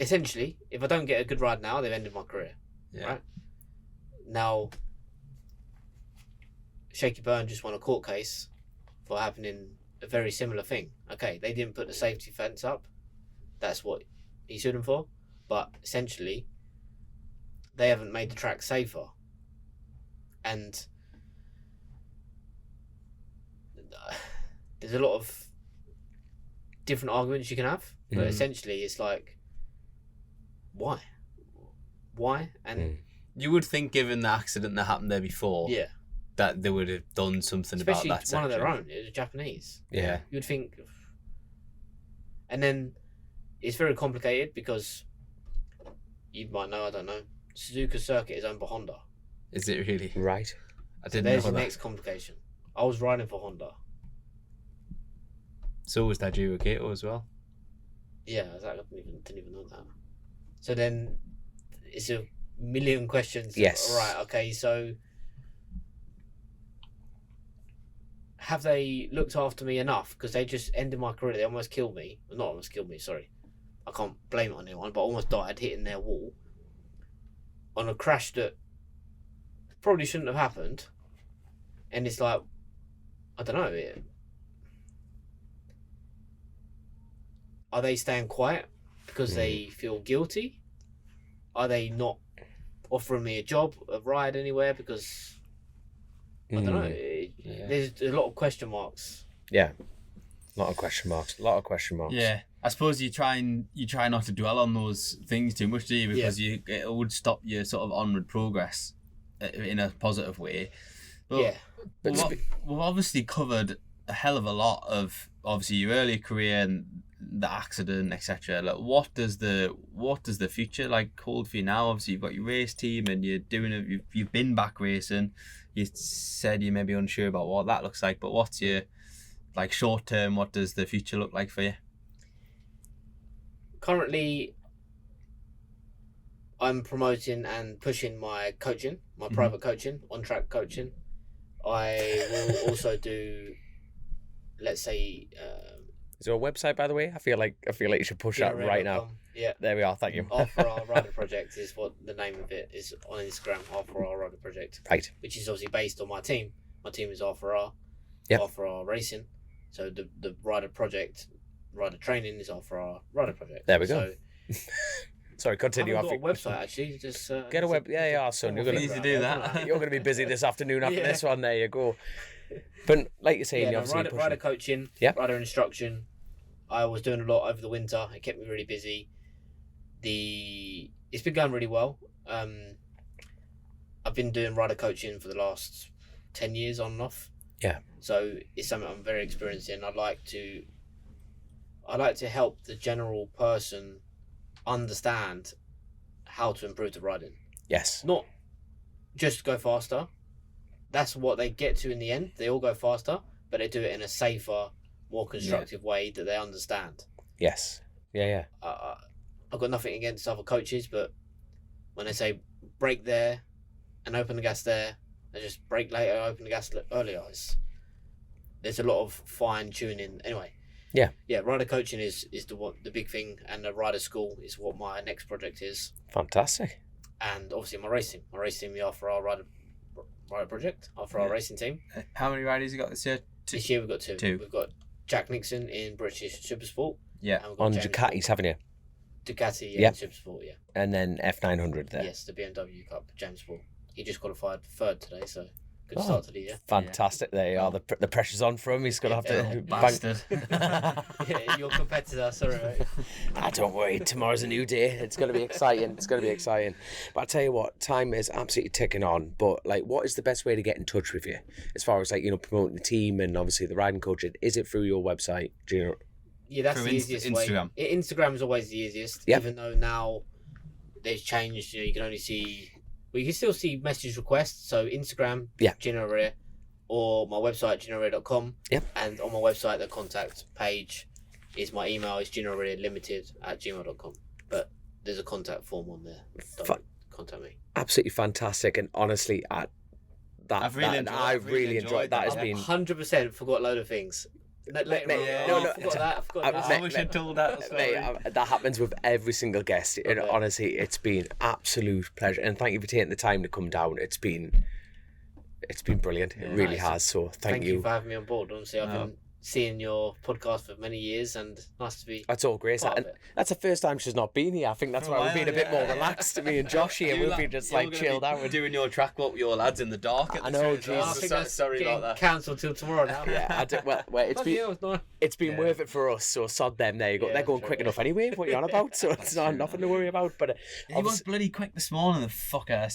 Essentially, if I don't get a good ride now, they've ended my career. Yeah. Right? Now, Shaky Byrne just won a court case for happening a very similar thing. Okay, they didn't put the safety fence up. That's what he sued them for. But essentially, they haven't made the track safer. And there's a lot of different arguments you can have. But essentially, it's like, why? And you would think, given the accident that happened there before, yeah, that they would have done something especially about that section. one of their own. It was Japanese. Yeah. You would think. And then it's very complicated because you might know, I don't know, Suzuka circuit is owned by Honda. Is it really? Right. I didn't There's know the that. next complication. I was riding for Honda. So was Daijiro Kato as well. Yeah, I didn't even know that. So then it's a million questions. Yes. Right, okay, so have they looked after me enough? Because they just ended my career. They almost killed me. Well, not almost killed me, sorry. I can't blame it on anyone, but almost died hitting their wall on a crash that probably shouldn't have happened. And it's like, I don't know. Are they staying quiet because they feel guilty? Are they not offering me a job, a ride anywhere? Because I don't know. There's a lot of question marks. Yeah. A lot of question marks. Yeah, I suppose you try not to dwell on those things too much, do you? Because it would stop your sort of onward progress in a positive way. But Yeah. we've obviously covered a hell of a lot of obviously your early career and the accident, etc. Like, what does the future like hold for you now? Obviously, you've got your race team and you're doing it. You've been back racing. You said you may be unsure about what that looks like, but what's your like short term? What does the future look like for you? Currently, I'm promoting and pushing my coaching, my private coaching, on-track coaching. I will also do, let's say... Is there a website, by the way? I feel like you should push that right now. Yeah. There we are. Thank you. After Our Rider Project is what the name of it is on Instagram. After Our Rider Project. Right. Which is obviously based on my team. My team is After Our. Yep. After Our Racing. So the Rider Project, Rider Training is After Our Rider Project. There we go. So, sorry, continue. I haven't got a website actually. Just get a web. Yeah, son. You're need to do that. You're going to be busy this afternoon after this one. There you go. But like you're saying, obviously rider coaching, rider instruction. I was doing a lot over the winter. It kept me really busy. It's been going really well. I've been doing rider coaching for the last 10 years on and off. Yeah. So it's something I'm very experienced in. I like to help the general person understand how to improve the riding. Yes. Not just go faster. That's what they get to in the end. They all go faster, but they do it in a safer, more constructive way that they understand. Yes. Yeah. I've got nothing against other coaches, but when they say brake there and open the gas there, they just brake later, open the gas earlier. There's a lot of fine tuning. Anyway. Yeah. Yeah. Rider coaching is the big thing, and the rider school is what my next project is. Fantastic. And obviously my race team, the After Our Rider Project, After Our racing team. How many riders you got this year? This year we've got two. We've got Jack Nixon in British Supersport. Yeah. And we've got On James Ducatis, haven't you? Ducati, Yeah. in Supersport, yeah. And then F900 there. Yes, the BMW Cup, James Sport. He just qualified third today, so good start to the year. Fantastic. There you are. The pressure's on for him. He's going to have to Bastard. Yeah, your competitor, sorry, mate. Don't worry. Tomorrow's a new day. It's going to be exciting. But I tell you what, time is absolutely ticking on. But like, what is the best way to get in touch with you as far as like, promoting the team and obviously the riding coaching? Is it through your website, Gino? Yeah, that's Through the easiest Instagram. way. Instagram is always the easiest, Yep. even though now they've changed. You can only see, you can still see message requests. So Instagram, Gino Rea, or my website, ginorea.com. Yep. And on my website, the contact page is my email is ginorea.limited@gmail.com. But there's a contact form on there. Contact me. Absolutely fantastic. And honestly, I've really enjoyed that. Has been 100% forgot a load of things. I forgot that. I wish I'd told that. Mate, that happens with every single guest. Okay. Honestly, it's been absolute pleasure, and thank you for taking the time to come down. It's been it's been brilliant. It really has. So thank you for having me on board. Honestly, I've been seeing your podcast for many years, and nice to be. That's all great. And that's the first time she's not been here. I think that's why we've been a bit more relaxed. Me and Josh here, we've been just like chilled out. We're doing your track walk with your lads in the dark. I know, sorry about that. Cancelled till tomorrow now. Yeah, well, it's been worth it for us. So sod them. There you go. They're going quick enough anyway. What are you on about? So it's not nothing to worry about. But he was bloody quick this morning. The fucker.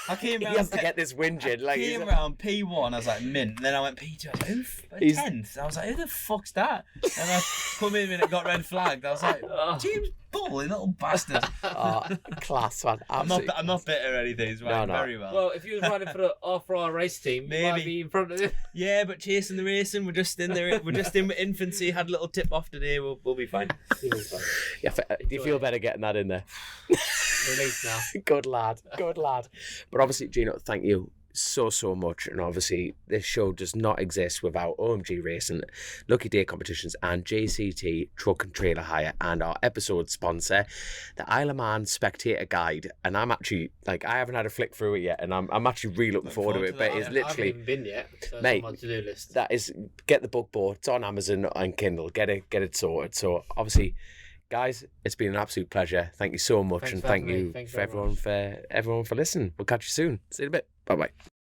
I came around. He has to get this whinging. Like, came around P1, I was like, mint. And then I went P2, I was like, 10th. I was like, who the fuck's that? And I come in and it got red flagged. I was like, James Bull, you little bastard. Class, man. I'm not bitter or anything. It's right, very well. Well, if you was riding for the off-road race team, maybe. You might be in front of him. Yeah, but Chasing the Racing, we're just in there. We're just in with infancy. Had a little tip off today. We'll be fine. Yeah, do you feel better getting that in there? Released now. Good lad. But obviously, Gino, thank you so much. And obviously, this show does not exist without OMG Racing, Lucky Day Competitions, and JCT Truck and Trailer Hire, and our episode sponsor, the Isle of Man Spectator Guide. And I'm actually, like, I haven't had a flick through it yet, and I'm actually really looking forward to it. But it's literally, I haven't even been yet. So mate, on my to-do list. That is, get the book bought. It's on Amazon and Kindle. Get it sorted. So obviously, guys, it's been an absolute pleasure. Thank you so much. Thanks, and thank you for everyone for listening. We'll catch you soon. See you in a bit. Bye bye.